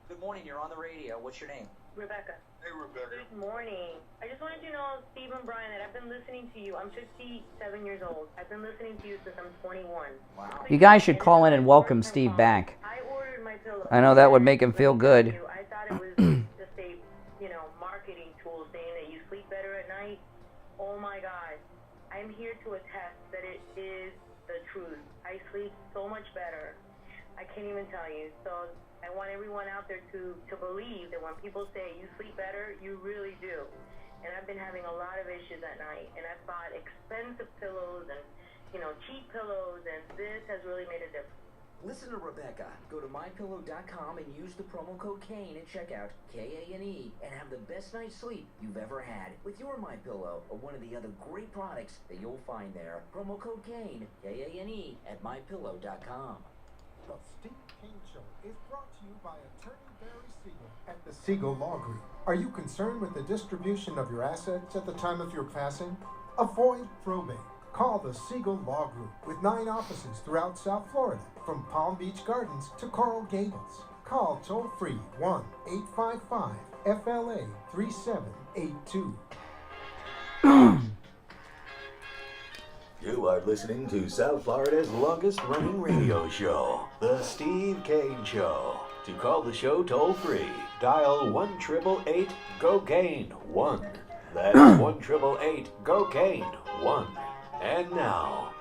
[SPEAKER 6] Good morning, you're on the radio. What's your name?
[SPEAKER 18] Rebecca.
[SPEAKER 17] Hey, Rebecca.
[SPEAKER 18] Good morning. I just wanted to know, Steve and Brian, that I've been listening to you. I'm 57 years old. I've been listening to you since I'm 21.
[SPEAKER 1] Wow. You guys should call in and welcome Steve back.
[SPEAKER 18] I ordered MyPillow.
[SPEAKER 6] I know that would make him feel good.
[SPEAKER 18] I thought it was just a, marketing tool saying that you sleep better at night. Oh my God. I'm here to attest that it is the truth. I sleep so much better. I can't even tell you. So I want everyone out there to believe that when people say you sleep better, you really do. And I've been having a lot of issues at night, and I've bought expensive pillows and, cheap pillows, and this has really made a difference.
[SPEAKER 8] Listen to Rebecca. Go to MyPillow.com and use the promo code KANE at checkout, K-A-N-E, and have the best night's sleep you've ever had with your MyPillow or one of the other great products that you'll find there. Promo code KANE, K-A-N-E, at MyPillow.com.
[SPEAKER 2] The Steve Kane Show is brought to you by Attorney Barry Siegel at the Siegel Law Group. Are you concerned with the distribution of your assets at the time of your passing? Avoid probate. Call the Siegel Law Group with 9 offices throughout South Florida, from Palm Beach Gardens to Coral Gables. Call toll-free 1-855-FLA-3782.
[SPEAKER 3] You are listening to South Florida's longest-running radio show, The Steve Kane Show. To call the show toll-free, dial 1-888-GO-KANE-1. That's 1-888-GO-KANE-1. And now...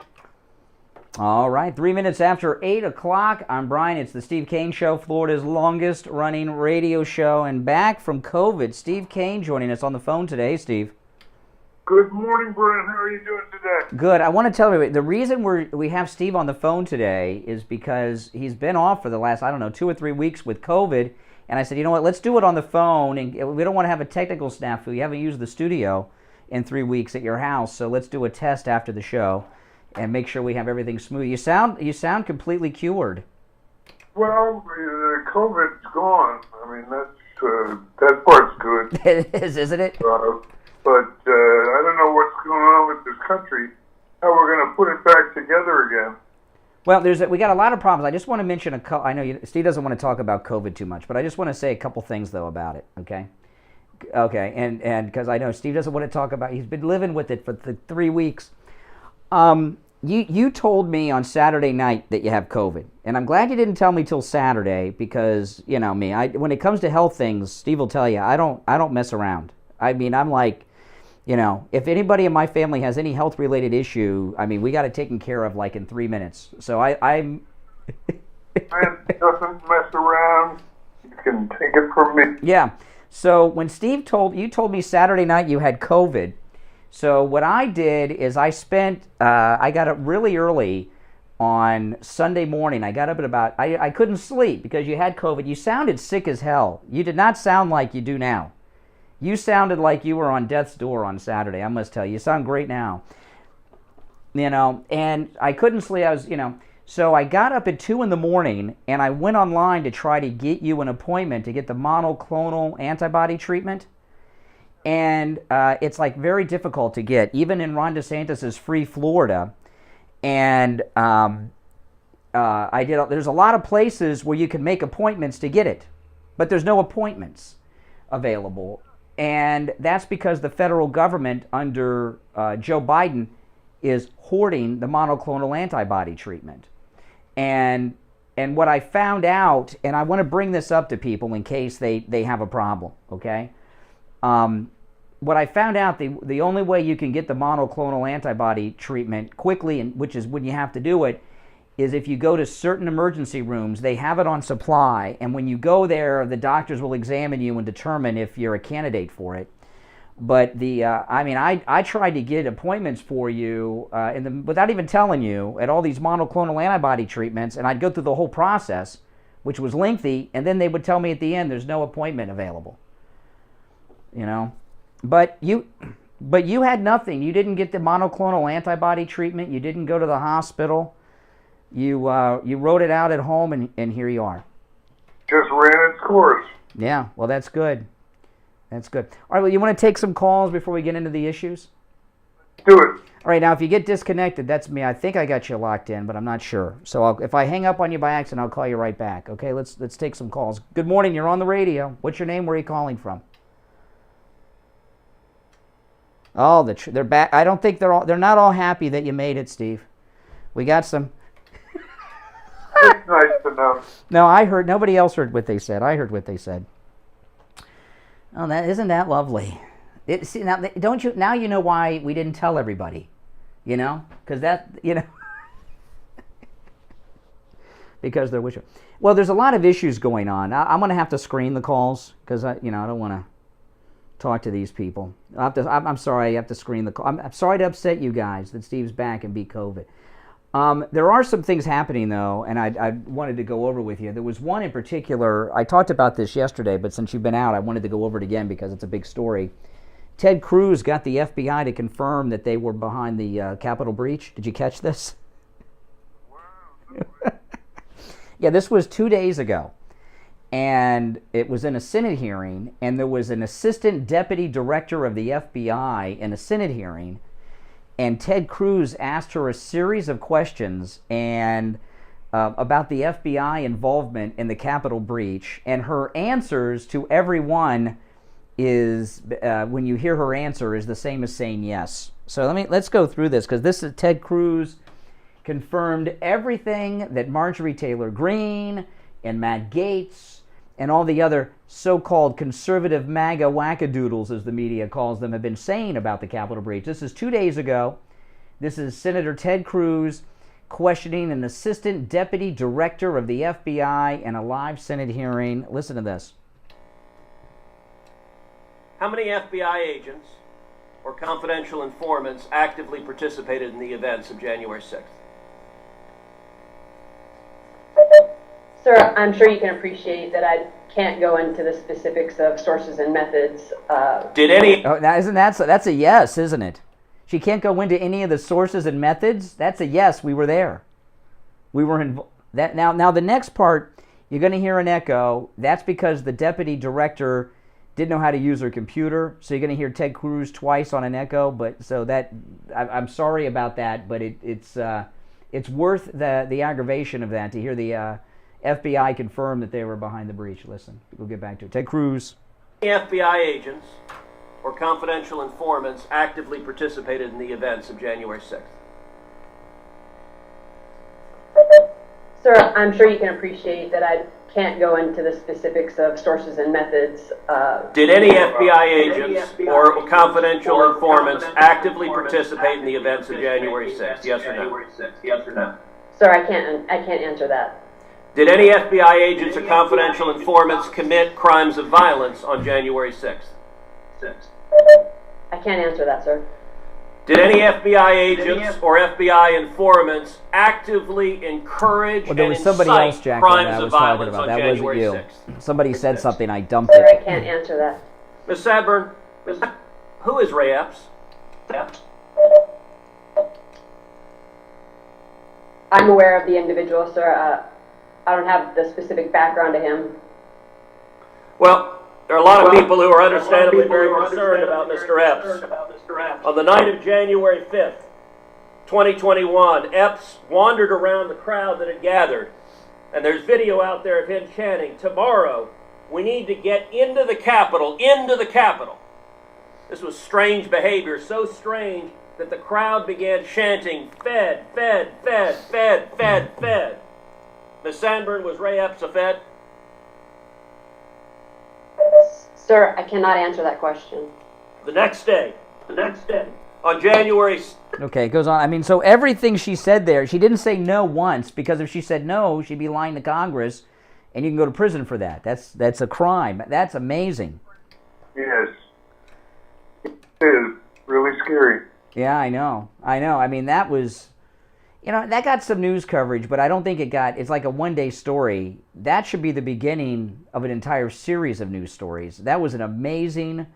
[SPEAKER 6] All right, 3 minutes after 8 o'clock. I'm Brian. It's the Steve Kane Show, Florida's longest-running radio show. And back from COVID, Steve Kane joining us on the phone today. Steve.
[SPEAKER 16] Good morning, Brian. How are you doing today?
[SPEAKER 6] Good. I want to tell you, the reason we have Steve on the phone today is because he's been off for the last, 2 or 3 weeks with COVID. And I said, you know what, let's do it on the phone. And we don't want to have a technical snafu. You haven't used the studio in 3 weeks at your house, so let's do a test after the show and make sure we have everything smooth. You sound completely cured.
[SPEAKER 16] Well, the COVID's gone. I mean, that part's good.
[SPEAKER 6] It is, isn't it?
[SPEAKER 16] But I don't know what's going on with this country, how we're going to put it back together again.
[SPEAKER 6] Well, we got a lot of problems. I just want to mention I know Steve doesn't want to talk about COVID too much, but I just want to say a couple things, though, about it, okay? Okay, and because I know Steve doesn't want to talk about, he's been living with it for 3 weeks. You told me on Saturday night that you have COVID, and I'm glad you didn't tell me till Saturday because you know me. When it comes to health things, Steve will tell you I don't mess around. I mean, I'm like, if anybody in my family has any health related issue, I mean, we got it taken care of like in 3 minutes. So I'm.
[SPEAKER 16] Doesn't mess around. You can take it from me.
[SPEAKER 6] Yeah. So when Steve told me Saturday night you had COVID, so what I did is I got up really early on Sunday morning. I got up at about, I couldn't sleep because you had COVID. You sounded sick as hell. You did not sound like you do now. You sounded like you were on death's door on Saturday, I must tell you. You sound great now. And I couldn't sleep. So I got up at 2 in the morning and I went online to try to get you an appointment to get the monoclonal antibody treatment. And it's like very difficult to get, even in Ron DeSantis' free Florida. And there's a lot of places where you can make appointments to get it, but there's no appointments available. And that's because the federal government under Joe Biden is hoarding the monoclonal antibody treatment. And what I found out, and I want to bring this up to people in case they have a problem, okay? What I found out, the only way you can get the monoclonal antibody treatment quickly, and which is when you have to do it, is if you go to certain emergency rooms. They have it on supply, and when you go there, the doctors will examine you and determine if you're a candidate for it. But I tried to get appointments for you without even telling you at all these monoclonal antibody treatments, and I'd go through the whole process, which was lengthy, and then they would tell me at the end there's no appointment available. But you had nothing. You didn't get the monoclonal antibody treatment. You didn't go to the hospital. You wrote it out at home, and here you are.
[SPEAKER 16] Just ran its course.
[SPEAKER 6] Yeah, well, that's good. That's good. All right, well, you want to take some calls before we get into the issues?
[SPEAKER 16] Do it.
[SPEAKER 6] All right, now, if you get disconnected, that's me. I think I got you locked in, but I'm not sure. So if I hang up on you by accident, I'll call you right back. Okay, let's take some calls. Good morning. You're on the radio. What's your name? Where are you calling from? Oh, they're back. I don't think they're not all happy that you made it, Steve. We got some.
[SPEAKER 11] It's nice to know.
[SPEAKER 1] No, I heard. Nobody else heard what they said. I heard what they said. Oh, isn't that lovely? See, now, don't you? Now you know why we didn't tell everybody. You know, because because they're wishing. Well, there's a lot of issues going on. I'm going to have to screen the calls because I don't want to talk to these people. I'm sorry, I have to screen the call. I'm sorry to upset you guys that Steve's back and beat COVID. There are some things happening though, and I wanted to go over with you. There was one in particular. I talked about this yesterday, but since you've been out, I wanted to go over it again because it's a big story. Ted Cruz got the FBI to confirm that they were behind the Capitol breach. Did you catch this? Yeah, this was 2 days ago, and it was in a Senate hearing, and there was an assistant deputy director of the FBI in a Senate hearing, and Ted Cruz asked her a series of questions and about the FBI involvement in the Capitol breach, and her answers to every one is, when you hear her answer, is the same as saying yes. So let's go through this, because this is Ted Cruz confirmed everything that Marjorie Taylor Greene and Matt Gaetz and all the other so-called conservative MAGA wackadoodles, as the media calls them, have been saying about the Capitol breach. This is 2 days ago. This is Senator Ted Cruz questioning an assistant deputy director of the FBI in a live Senate hearing. Listen to this.
[SPEAKER 20] How many FBI agents or confidential informants actively participated in the events of January 6th?
[SPEAKER 21] Sir, I'm sure you can appreciate that I can't go into the specifics of sources and methods.
[SPEAKER 20] Did any...
[SPEAKER 1] Oh, now that's a yes, isn't it? She can't go into any of the sources and methods? That's a yes, we were there. We were in... Now the next part, you're going to hear an echo. That's because the deputy director didn't know how to use her computer. So you're going to hear Ted Cruz twice on an echo. But so that... I'm sorry about that, but it's worth the aggravation of that to hear the FBI confirm that they were behind the breach. Listen, we'll get back to it. Ted Cruz.
[SPEAKER 20] FBI agents or confidential informants actively participated in the events of January 6th?
[SPEAKER 21] Sir, I'm sure you can appreciate that I can't go into the specifics of sources and methods.
[SPEAKER 20] Did any FBI agents or confidential informants actively participate in the events of January 6th? Yes or no?
[SPEAKER 21] Sir, I can't answer that.
[SPEAKER 20] Did any FBI agents or confidential informants commit crimes of violence on January 6th?
[SPEAKER 21] I can't answer that, sir.
[SPEAKER 20] Did any FBI agents or FBI informants actively encourage and incite crimes of violence on January 6th?
[SPEAKER 1] Somebody said something, I dumped
[SPEAKER 21] Sir,
[SPEAKER 1] it.
[SPEAKER 21] I can't answer that.
[SPEAKER 20] Ms. Sadburn, who is Ray Epps?
[SPEAKER 21] I'm aware of the individual, sir. I don't have the specific background to him.
[SPEAKER 20] Well, there are a lot of people who are understandably very concerned about Mr. Epps. On the night of January 5th, 2021, Epps wandered around the crowd that had gathered. And there's video out there of him chanting, "Tomorrow, we need to get into the Capitol, into the Capitol." This was strange behavior, so strange that the crowd began chanting, "Fed, Fed, Fed, Fed, Fed, Fed." Ms. Sandburn, was Ray Epps a Fed?
[SPEAKER 21] Sir, I cannot answer that question.
[SPEAKER 20] The next day, on January...
[SPEAKER 1] Okay, it goes on. I mean, so everything she said there, she didn't say no once, because if she said no, she'd be lying to Congress, and you can go to prison for that. That's a crime. That's amazing.
[SPEAKER 11] Yes. It is really scary.
[SPEAKER 1] Yeah, I know. I mean, that was... that got some news coverage, but I don't think it's like a one-day story. That should be the beginning of an entire series of news stories. That was an amazing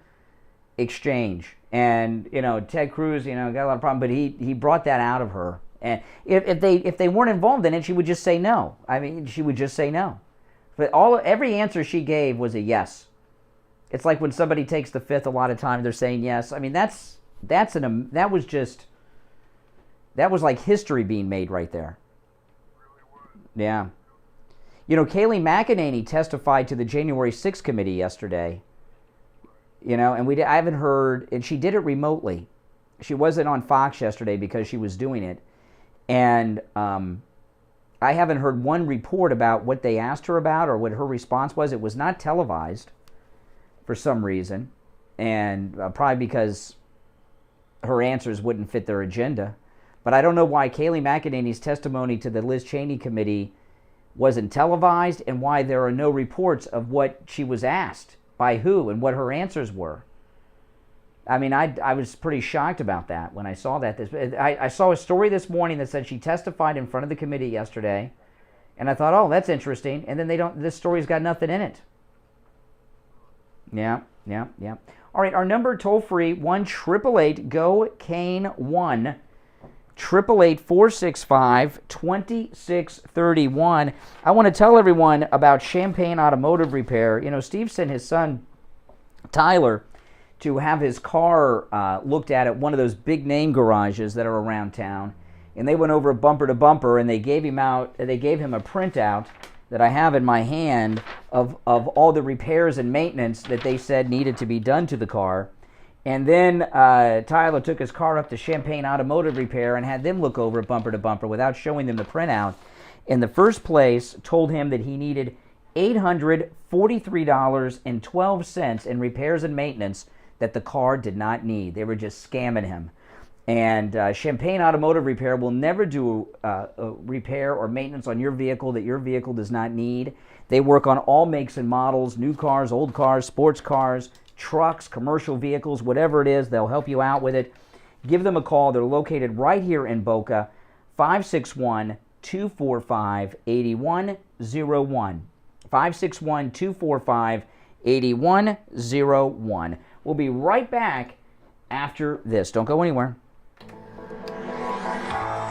[SPEAKER 1] exchange. And, Ted Cruz, got a lot of problems, but he brought that out of her. And if they weren't involved in it, she would just say no. I mean, she would just say no. But every answer she gave was a yes. It's like when somebody takes the fifth a lot of times, they're saying yes. I mean, that was like history being made right there. Yeah. Kayleigh McEnany testified to the January 6th committee yesterday. And I haven't heard, and she did it remotely. She wasn't on Fox yesterday because she was doing it. And
[SPEAKER 6] I haven't heard one report about what they asked her about or what her response was. It was not televised for some reason, and probably because her answers wouldn't fit their agenda. But I don't know why Kayleigh McEnany's testimony to the Liz Cheney committee wasn't televised and why there are no reports of what she was asked, by who, and what her answers were. I mean, I was pretty shocked about that when I saw that. I saw a story this morning that said she testified in front of the committee yesterday, and I thought, oh, that's interesting. And then this story's got nothing in it. Yeah. All right, our number toll-free, 1-888-GO-CANE-1, 888-465-2631. I want to tell everyone about Champaign Automotive Repair. You know, Steve sent his son, Tyler, to have his car looked at one of those big name garages that are around town, and they went over bumper to bumper, and they gave him a printout that I have in my hand of all the repairs and maintenance that they said needed to be done to the car. And then Tyler took his car up to Champaign Automotive Repair and had them look over it bumper to bumper without showing them the printout. In the first place, told him that he needed $843.12 in repairs and maintenance that the car did not need. They were just scamming him. And Champaign Automotive Repair will never do a repair or maintenance on your vehicle that your vehicle does not need. They work on all makes and models, new cars, old cars, sports cars, trucks, commercial vehicles, whatever it is, they'll help you out with it. Give them a call. They're located right here in Boca, 561-245-8101. 561-245-8101. We'll be right back after this. Don't go anywhere.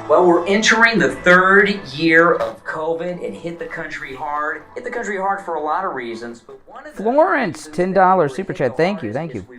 [SPEAKER 1] Well, we're entering the third year of COVID. It hit the country hard. Hit the country hard for a lot of reasons. But one of the
[SPEAKER 6] Florence, $10 super chat. Thank you.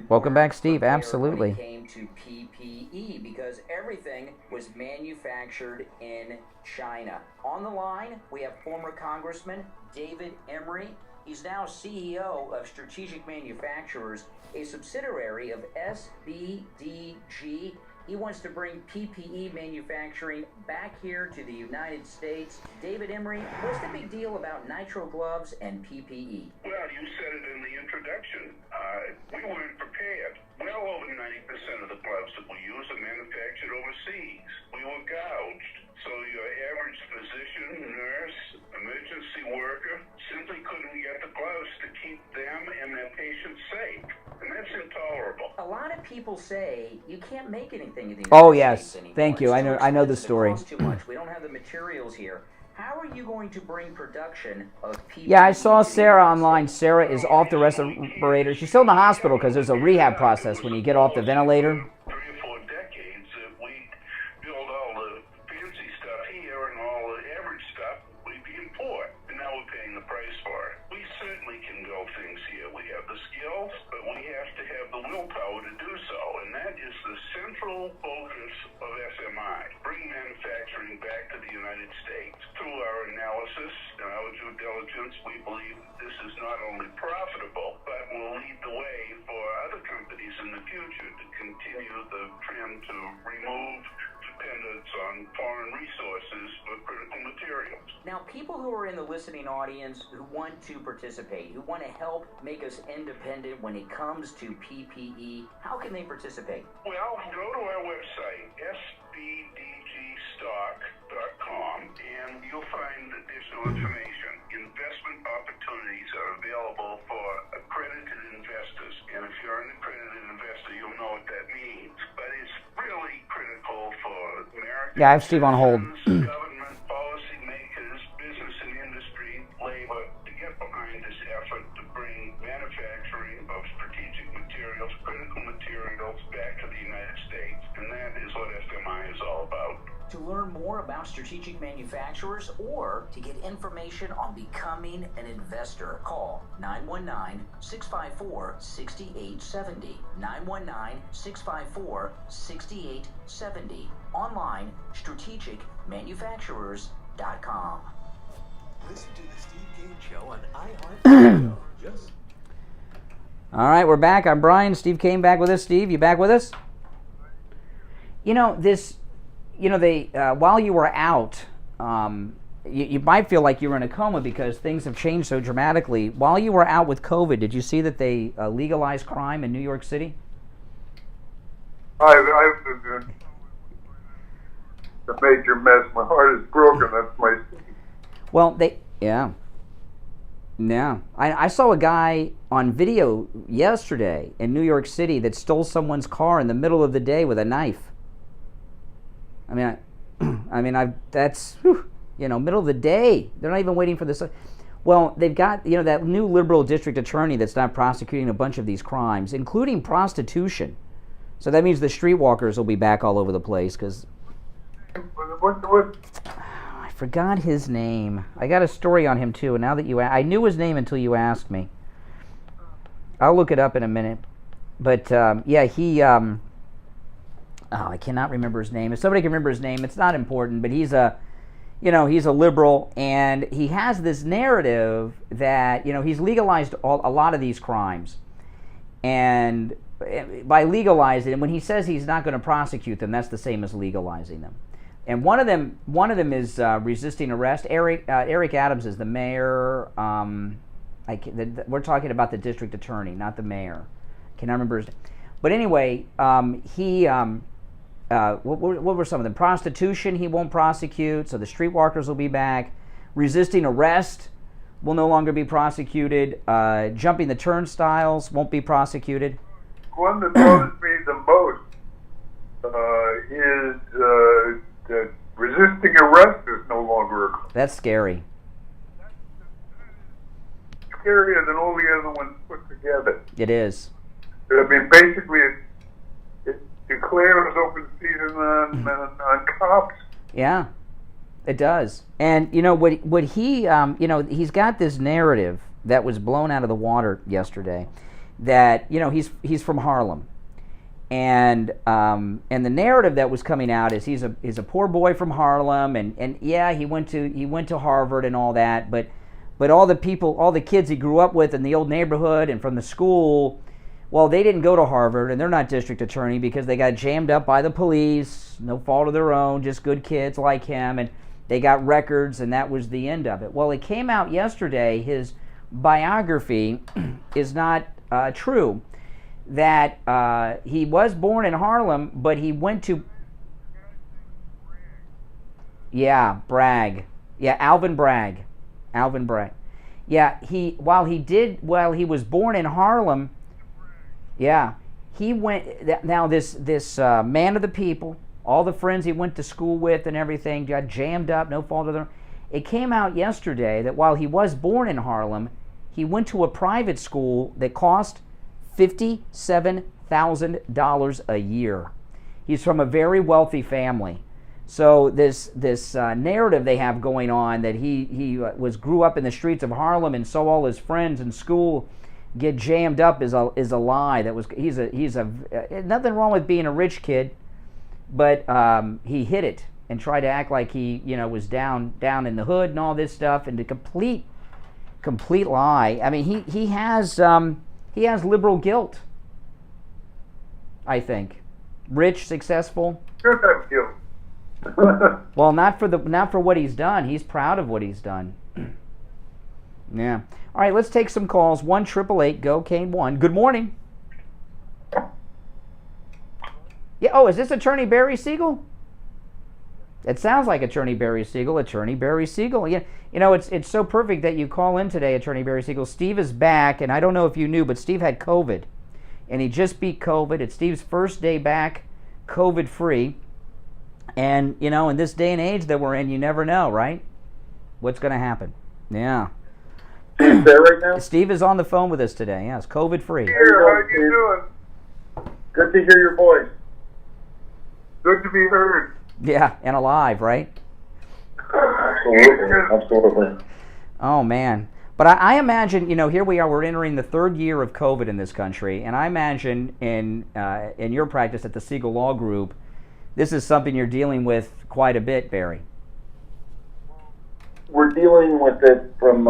[SPEAKER 6] Welcome back, Steve. Absolutely.
[SPEAKER 1] When it came to PPE, because everything was manufactured in China. On the line, we have former Congressman David Emery. He's now CEO of Strategic Manufacturers, a subsidiary of SBDG. He wants to bring PPE manufacturing back here to the United States. David Emery, what's the big deal about nitro gloves and PPE?
[SPEAKER 4] Well, you said it in the introduction. We weren't prepared. Well over 90% of the gloves that we use are manufactured overseas. We were gouged. So your average physician, nurse, emergency worker simply couldn't get the gloves to keep them and their patients safe. And that's intolerable.
[SPEAKER 1] A lot of people say you can't make anything in the
[SPEAKER 6] Oh,
[SPEAKER 1] United States
[SPEAKER 6] yes.
[SPEAKER 1] anymore.
[SPEAKER 6] Thank you.
[SPEAKER 1] It's
[SPEAKER 6] I know the
[SPEAKER 1] expensive,
[SPEAKER 6] story.
[SPEAKER 1] It costs too much. We don't have the materials here. How are you going to bring production of PPE?
[SPEAKER 6] Yeah, I saw Sarah online. Sarah is off the respirator. She's still in the hospital because there's a rehab process when you get off the ventilator.
[SPEAKER 4] 3 or 4 decades that we build all the fancy stuff here and all the average stuff we import. And now we're paying the price for it. We certainly can build things here. We have the skills, but we have to have the willpower to do so. And that is the central focus of SMI. Bring manufacturing back to the United States. Through our analysis and our due diligence, we believe this is not only profitable, but will lead the way for other companies in the future to continue the trend to remove dependence on foreign resources for critical materials.
[SPEAKER 1] Now, people who are in the listening audience who want to participate, who want to help make us independent when it comes to PPE, how can they participate?
[SPEAKER 4] Well, go to our website, sbdgstock.com, and you'll find additional information. Investment opportunities are available for accredited investors, and if you're an accredited investor, you'll know what that means. But it's really critical for American
[SPEAKER 6] Yeah, I have Steve on hold.
[SPEAKER 4] government, policymakers, business and industry, labor, to get behind this effort to bring manufacturing of strategic materials, critical materials, back to the United States. And that is what SMI is all about.
[SPEAKER 1] To learn more about Strategic Manufacturers or to get information on becoming an investor, call 919-654-6870. 919-654-6870. Online, strategicmanufacturers.com.
[SPEAKER 3] Listen to the Steve Kane Show on iHeartRadio. Just
[SPEAKER 6] All right, we're back. I'm Brian. Steve came back with us. Steve, you back with us? You know, they while you were out, you might feel like you're in a coma because things have changed so dramatically. While you were out with COVID, did you see that they legalized crime in New York City?
[SPEAKER 7] I've been a major mess. My heart is broken. That's my...
[SPEAKER 6] Well, yeah. I saw a guy on video yesterday in New York City that stole someone's car in the middle of the day with a knife. That's, middle of the day. They're not even waiting for this. Well, they've got, that new liberal district attorney that's not prosecuting a bunch of these crimes, including prostitution. So that means the streetwalkers will be back all over the place because... I forgot his name. I got a story on him too, and now that I knew his name until you asked me. I'll look it up in a minute. But, he... I cannot remember his name. If somebody can remember his name, it's not important, but he's a liberal, and he has this narrative that, he's legalized a lot of these crimes. And by legalizing them, when he says he's not going to prosecute them, that's the same as legalizing them. And one of them is resisting arrest. Eric Adams is the mayor. We're talking about the district attorney, not the mayor. Cannot remember his name. But anyway, what were some of them? Prostitution, he won't prosecute, so the streetwalkers will be back. Resisting arrest will no longer be prosecuted. Jumping the turnstiles won't be prosecuted.
[SPEAKER 7] One that bothers me the most is that resisting arrest is no longer...
[SPEAKER 6] That's scary.
[SPEAKER 7] Scarier than all the other ones put together.
[SPEAKER 6] It is.
[SPEAKER 7] Basically, it declares open season on cops.
[SPEAKER 6] Yeah, it does. And what he he's got this narrative that was blown out of the water yesterday that he's from Harlem, and the narrative that was coming out is he's a poor boy from Harlem, and yeah, he went to Harvard and all that, but all the kids he grew up with in the old neighborhood and from the school, well, they didn't go to Harvard, and they're not district attorney because they got jammed up by the police, no fault of their own, just good kids like him, and they got records, and that was the end of it. Well, it came out yesterday, his biography is not true, that he was born in Harlem, but he went to... Yeah, Bragg. Yeah, Alvin Bragg. Yeah, while he was born in Harlem, yeah, he went... Now, this man of the people, all the friends he went to school with and everything, got jammed up, no fault of their own. It came out yesterday that while he was born in Harlem, he went to a private school that cost $57,000 a year. He's from a very wealthy family. So this narrative they have going on that he grew up in the streets of Harlem and saw all his friends in school get jammed up is a lie. He's nothing wrong with being a rich kid, but he hid it and tried to act like he was down in the hood and all this stuff, and the complete lie. I mean, he has liberal guilt, I think. Rich, successful.
[SPEAKER 7] Should have guilt.
[SPEAKER 6] Well, not for what he's done. He's proud of what he's done. Yeah. All right, let's take some calls. 1-888-GO-CANE-1. Good morning. Yeah. Oh, is this Attorney Barry Siegel? It sounds like Attorney Barry Siegel. Attorney Barry Siegel. Yeah. It's so perfect that you call in today, Attorney Barry Siegel. Steve is back, and I don't know if you knew, but Steve had COVID, and he just beat COVID. It's Steve's first day back, COVID-free. And, in this day and age that we're in, you never know, right? What's going to happen? Yeah.
[SPEAKER 7] Steve's there right now?
[SPEAKER 6] Steve is on the phone with us today. Yes, COVID-free.
[SPEAKER 7] Here, how you doing? Good to hear your voice. Good to be heard.
[SPEAKER 6] Yeah, and alive, right?
[SPEAKER 7] Absolutely.
[SPEAKER 6] Oh, man. But I imagine, here we are, we're entering the third year of COVID in this country, and I imagine in your practice at the Siegel Law Group, this is something you're dealing with quite a bit, Barry.
[SPEAKER 11] We're dealing with it from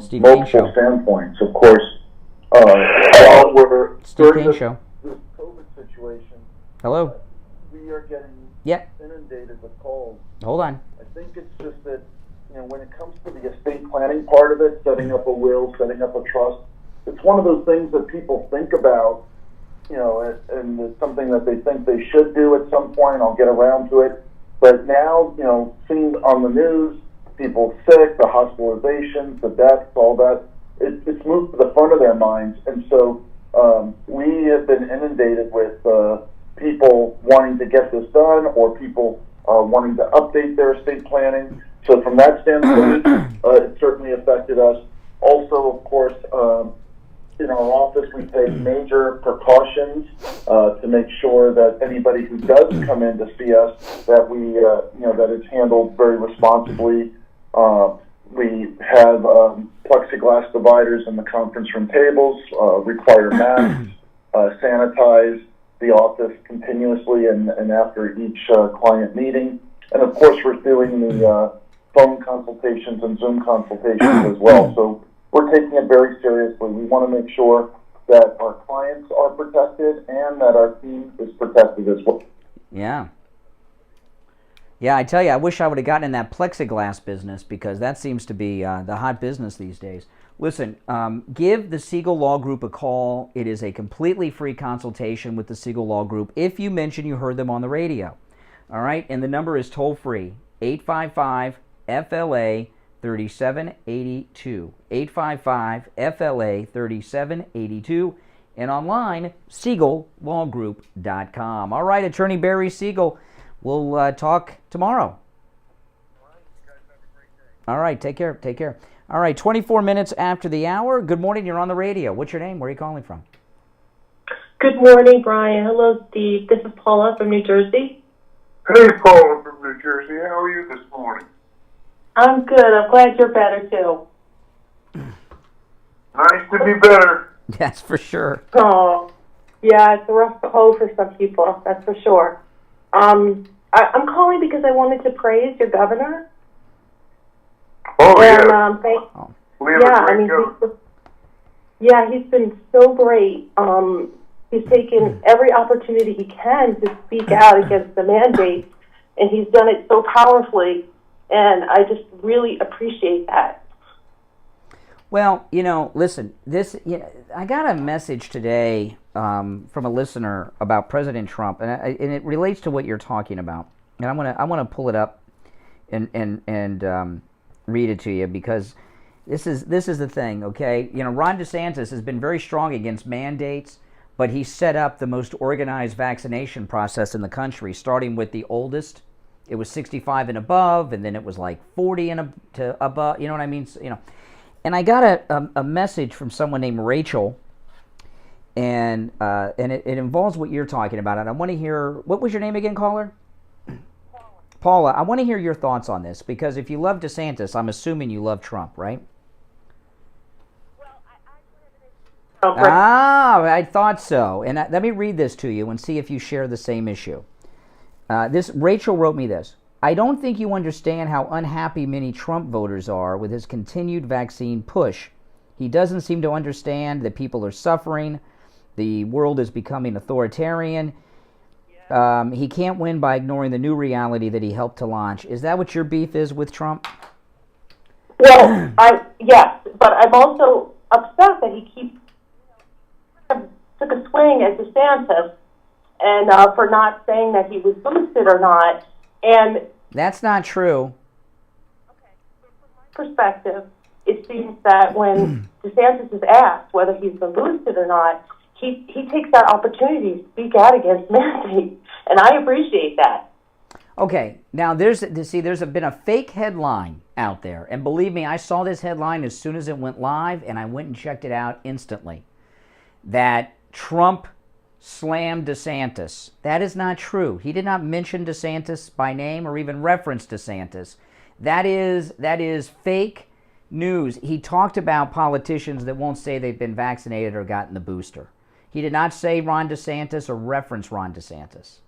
[SPEAKER 6] Steve
[SPEAKER 11] multiple standpoints. Of course, we're
[SPEAKER 6] Steve
[SPEAKER 11] during
[SPEAKER 6] Kane
[SPEAKER 11] this
[SPEAKER 6] Show.
[SPEAKER 11] COVID situation.
[SPEAKER 6] Hello.
[SPEAKER 11] We are getting
[SPEAKER 7] inundated with calls.
[SPEAKER 6] Hold on.
[SPEAKER 7] I think it's just that, when it comes to the estate planning part of it, setting up a will, setting up a trust, it's one of those things that people think about, and it's something that they think they should do at some point. I'll get around to it. But now, seeing on the news, people sick, the hospitalizations, the deaths, all that, it's moved to the front of their minds. And so we have been inundated with people wanting to get this done, or people wanting to update their estate planning. So from that standpoint, it certainly affected us. Also, of course, in our office, we take major precautions to make sure that anybody who does come in to see us, that we, that it's handled very responsibly. We have plexiglass dividers in the conference room tables, require masks, sanitize the office continuously and after each client meeting. And of course, we're doing the phone consultations and Zoom consultations as well. So we're taking it very seriously. We want to make sure that our clients are protected and that our team is protected as well.
[SPEAKER 6] Yeah. Yeah, I tell you, I wish I would have gotten in that plexiglass business, because that seems to be the hot business these days. Listen, give the Siegel Law Group a call. It is a completely free consultation with the Siegel Law Group if you mention you heard them on the radio. All right? And the number is toll-free, 855-FLA-3782. 855-FLA-3782. And online, SiegelLawGroup.com. All right, Attorney Barry Siegel. We'll talk tomorrow. All right, take care. Take care. All right, 24 minutes after the hour. Good morning. You're on the radio. What's your name? Where are you calling from?
[SPEAKER 10] Good morning, Brian. Hello, Steve. This is Paula from New Jersey.
[SPEAKER 7] Hey, Paula from New Jersey. How are you this morning?
[SPEAKER 10] I'm good. I'm glad you're better, too.
[SPEAKER 7] Nice to be better.
[SPEAKER 6] That's for sure.
[SPEAKER 10] Oh, yeah, it's a rough go for some people. That's for sure. I'm calling because I wanted to praise your governor.
[SPEAKER 7] Oh,
[SPEAKER 10] and,
[SPEAKER 7] yeah.
[SPEAKER 10] He's been so great. He's taken every opportunity he can to speak out against the mandate, and he's done it so powerfully, and I just really appreciate that.
[SPEAKER 6] Well, listen, I got a message today from a listener about President Trump, and it relates to what you're talking about. And I want to pull it up and read it to you, because this is the thing, okay? Ron DeSantis has been very strong against mandates, but he set up the most organized vaccination process in the country, starting with the oldest. It was 65 and above, and then it was like 40 and above. You know what I mean? And I got a message from someone named Rachel, and it involves what you're talking about. And I want to hear, what was your name again, caller? Paula, I want to hear your thoughts on this, because if you love DeSantis, I'm assuming you love Trump, right? I thought so. And let me read this to you and see if you share the same issue. Rachel wrote me this. I don't think you understand how unhappy many Trump voters are with his continued vaccine push. He doesn't seem to understand that people are suffering. The world is becoming authoritarian. He can't win by ignoring the new reality that he helped to launch. Is that what your beef is with Trump?
[SPEAKER 10] Well, yes, but I'm also upset that he took a swing at DeSantis, and for not saying that he was boosted or not. And
[SPEAKER 6] that's not true.
[SPEAKER 10] Okay, from my perspective, it seems that when DeSantis is asked whether he's been boosted or not, he takes that opportunity to speak out against mandates, and I appreciate that.
[SPEAKER 6] Okay, now there's been a fake headline out there, and believe me, I saw this headline as soon as it went live, and I went and checked it out instantly, that Trump slammed DeSantis. That is not true. He did not mention DeSantis by name or even reference DeSantis. That is fake news. He talked about politicians that won't say they've been vaccinated or gotten the booster. He did not say Ron DeSantis or reference Ron DeSantis.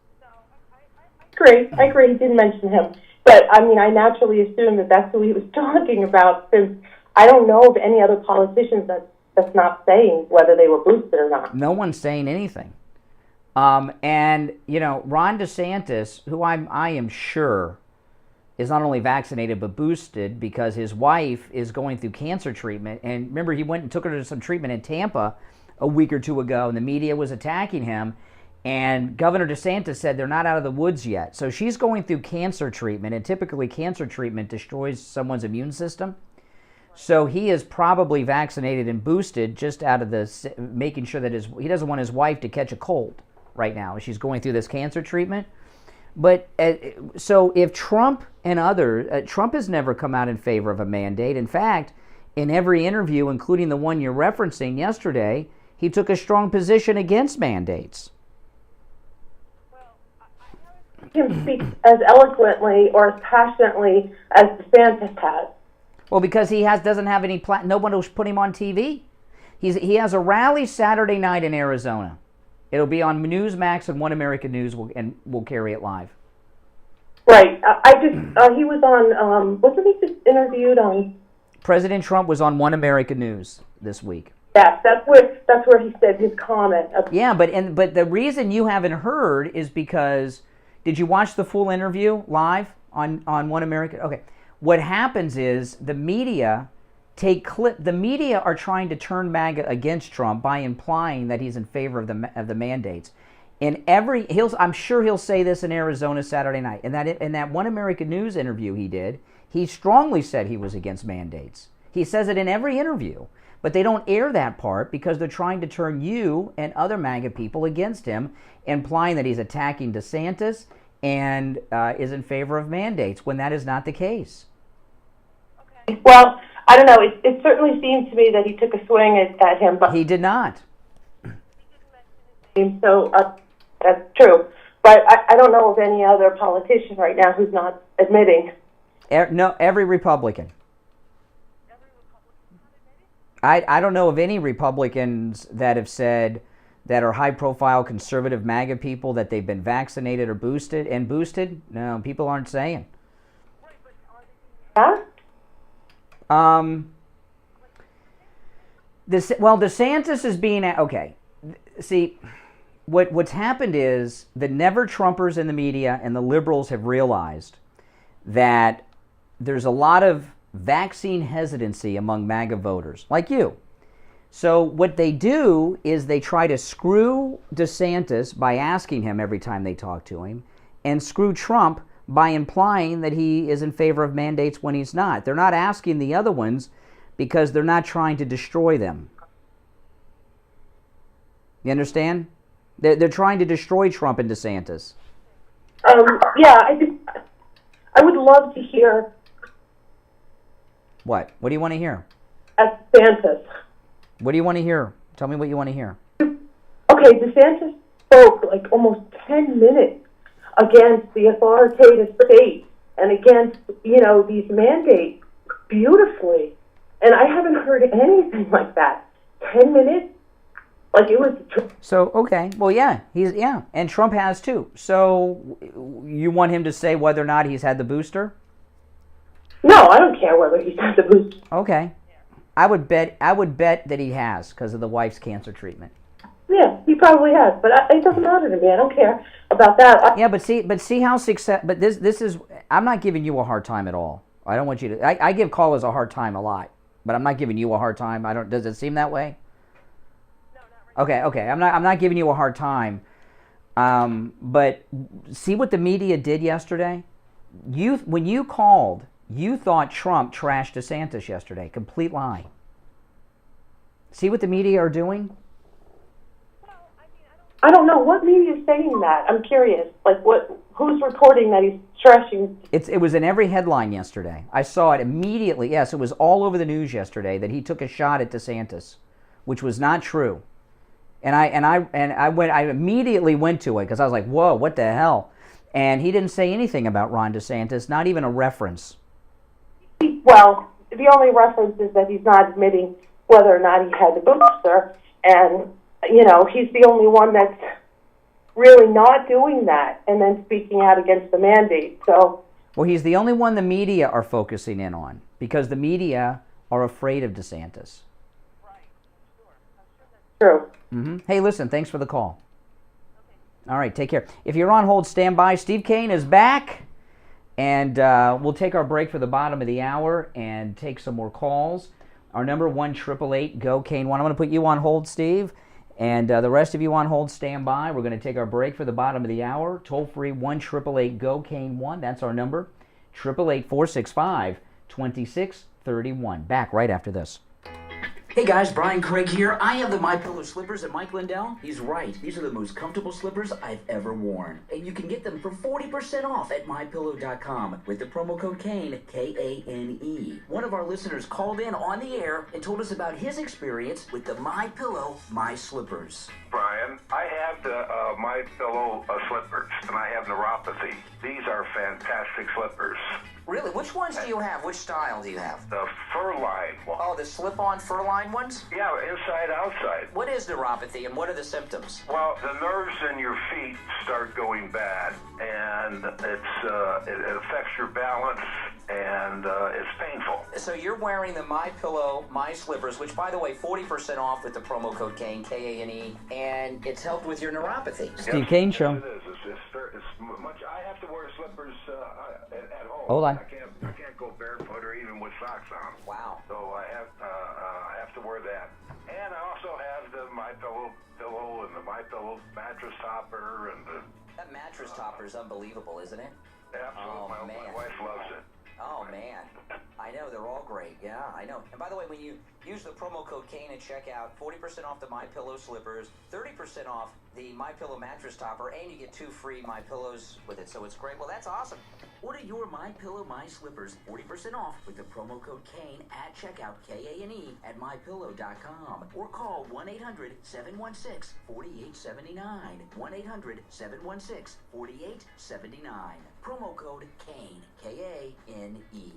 [SPEAKER 10] I agree. He didn't mention him. But, I mean, I naturally assume that that's who he was talking about, since I don't know of any other politicians that's not saying whether they were boosted or not.
[SPEAKER 6] No one's saying anything.
[SPEAKER 1] And, you know, Ron DeSantis, who I am sure is not only vaccinated but boosted because his wife is going through cancer treatment. And remember, he went and took her to some treatment in Tampa a week or two ago, and the media was attacking him. And Governor DeSantis said they're not out of the woods yet. So she's going through cancer treatment, and typically cancer treatment destroys someone's immune system. So he is probably vaccinated and boosted just out of the making sure that he doesn't want his wife to catch a cold right now. She's going through this cancer treatment. But so if Trump and others, Trump has never come out in favor of a mandate. In fact, in every interview, including the one you're referencing yesterday, he took a strong position against mandates.
[SPEAKER 10] Him speak as eloquently or as passionately as DeSantis has.
[SPEAKER 1] Well, because he doesn't have any no one will put him on TV. He has a rally Saturday night in Arizona. It'll be on NewsMax and One American News, and we'll carry it live.
[SPEAKER 10] Right. He was on. Wasn't he just interviewed on?
[SPEAKER 1] President Trump was on One American News this week.
[SPEAKER 10] Yes, that's where he said his comment.
[SPEAKER 1] Yeah, but the reason you haven't heard is because did you watch the full interview live on One American? Okay. What happens is the media the media are trying to turn MAGA against Trump by implying that he's in favor of the mandates. I'm sure he'll say this in Arizona Saturday night. In that One American News interview he did, he strongly said he was against mandates. He says it in every interview, but they don't air that part because they're trying to turn you and other MAGA people against him, implying that he's attacking DeSantis and is in favor of mandates, when that is not the case.
[SPEAKER 10] Okay. Well, I don't know. It certainly seems to me that he took a swing at him, but
[SPEAKER 1] he did not.
[SPEAKER 10] So that's true. But I don't know of any other politician right now who's not admitting.
[SPEAKER 1] No, every Republican. I don't know of any Republicans that have said that are high-profile conservative MAGA people that they've been vaccinated or boosted. No, people aren't saying.
[SPEAKER 10] Huh?
[SPEAKER 1] DeSantis is being okay. See, what's happened is the never-Trumpers in the media and the liberals have realized that there's a lot of vaccine hesitancy among MAGA voters, like you. So what they do is they try to screw DeSantis by asking him every time they talk to him, and screw Trump by implying that he is in favor of mandates when he's not. They're not asking the other ones because they're not trying to destroy them. You understand? They're trying to destroy Trump and DeSantis.
[SPEAKER 10] Yeah, I would love to hear.
[SPEAKER 1] What? What do you want to hear?
[SPEAKER 10] DeSantis.
[SPEAKER 1] What do you want to hear? Tell me what you want to hear.
[SPEAKER 10] Okay, DeSantis spoke like almost 10 minutes against the authoritative state and against, these mandates beautifully. And I haven't heard anything like that. 10 minutes? Like it was...
[SPEAKER 1] So, okay. Well, yeah. And Trump has too. So, you want him to say whether or not he's had the booster?
[SPEAKER 10] No, I don't care whether he's had the booster.
[SPEAKER 1] Okay. I would bet that he has because of the wife's cancer treatment.
[SPEAKER 10] Yeah, he probably has, but it doesn't matter to me. I don't care about that.
[SPEAKER 1] Yeah, but see how success. But this is. I'm not giving you a hard time at all. I don't want you to. I give callers a hard time a lot, but I'm not giving you a hard time. I don't. Does it seem that way? No, not really. Okay. I'm not giving you a hard time. But see what the media did yesterday. When you called, you thought Trump trashed DeSantis yesterday. Complete lie. See what the media are doing?
[SPEAKER 10] I don't know. What media is saying that? I'm curious. Like, who's reporting that he's trashing?
[SPEAKER 1] It was in every headline yesterday. I saw it immediately. Yes, it was all over the news yesterday that he took a shot at DeSantis, which was not true. And I immediately went to it because I was like, whoa, what the hell? And he didn't say anything about Ron DeSantis, not even a reference.
[SPEAKER 10] Well, the only reference is that he's not admitting whether or not he had the booster, and he's the only one that's really not doing that and then speaking out against the mandate. So,
[SPEAKER 1] well, he's the only one the media are focusing in on because the media are afraid of DeSantis.
[SPEAKER 10] Right. True.
[SPEAKER 1] Mm-hmm. Hey, listen, thanks for the call.
[SPEAKER 6] All right, take care. If you're on hold, stand by. Steve Kane is back, and we'll take our break for the bottom of the hour and take some more calls. Our number 1-888-GO-KANE-1. I'm going to put you on hold, Steve, and the rest of you on hold, stand by. We're going to take our break for the bottom of the hour. Toll-free 1-888-GO-KANE-1. That's our number. 888-465-2631. Back right after this.
[SPEAKER 8] Hey guys, Brian Craig here. I have the MyPillow slippers, and Mike Lindell, he's right. These are the most comfortable slippers I've ever worn. And you can get them for 40% off at MyPillow.com with the promo code KANE, K-A-N-E. One of our listeners called in on the air and told us about his experience with the MyPillow My Slippers.
[SPEAKER 4] Brian, I have the MyPillow slippers, and I have neuropathy. These are fantastic slippers.
[SPEAKER 8] Really? Which ones do you have? Which style do you have?
[SPEAKER 4] The fur-lined one.
[SPEAKER 8] Oh, the slip-on fur-lined ones?
[SPEAKER 4] Yeah, inside, outside.
[SPEAKER 8] What is neuropathy, and what are the symptoms?
[SPEAKER 4] Well, the nerves in your feet start going bad, and it affects your balance, and it's painful.
[SPEAKER 8] So you're wearing the MyPillow My Slippers, which, by the way, 40% off with the promo code KANE, K-A-N-E, and it's helped with your neuropathy.
[SPEAKER 6] Steve Kane Show.
[SPEAKER 4] It is. It's much. I have to wear slippers at home.
[SPEAKER 6] Hold on.
[SPEAKER 4] I can't go barefoot or even with socks on.
[SPEAKER 8] Wow.
[SPEAKER 4] So I have to wear that. And I also have the MyPillow pillow and the MyPillow mattress topper and the.
[SPEAKER 8] That mattress topper is unbelievable, isn't it?
[SPEAKER 4] Absolutely.
[SPEAKER 8] Oh,
[SPEAKER 4] My wife loves it.
[SPEAKER 8] Oh, man. I know, they're all great. Yeah, I know. And by the way, when you use the promo code KANE at checkout, 40% off the MyPillow slippers, 30% off the MyPillow mattress topper, and you get 2 free MyPillows with it. So it's great. Well, that's awesome. Order your MyPillow My Slippers 40% off with the promo code KANE at checkout, K-A-N-E, at MyPillow.com. Or call 1-800-716-4879. 1-800-716-4879. Promo code KANE, K-A-N-E.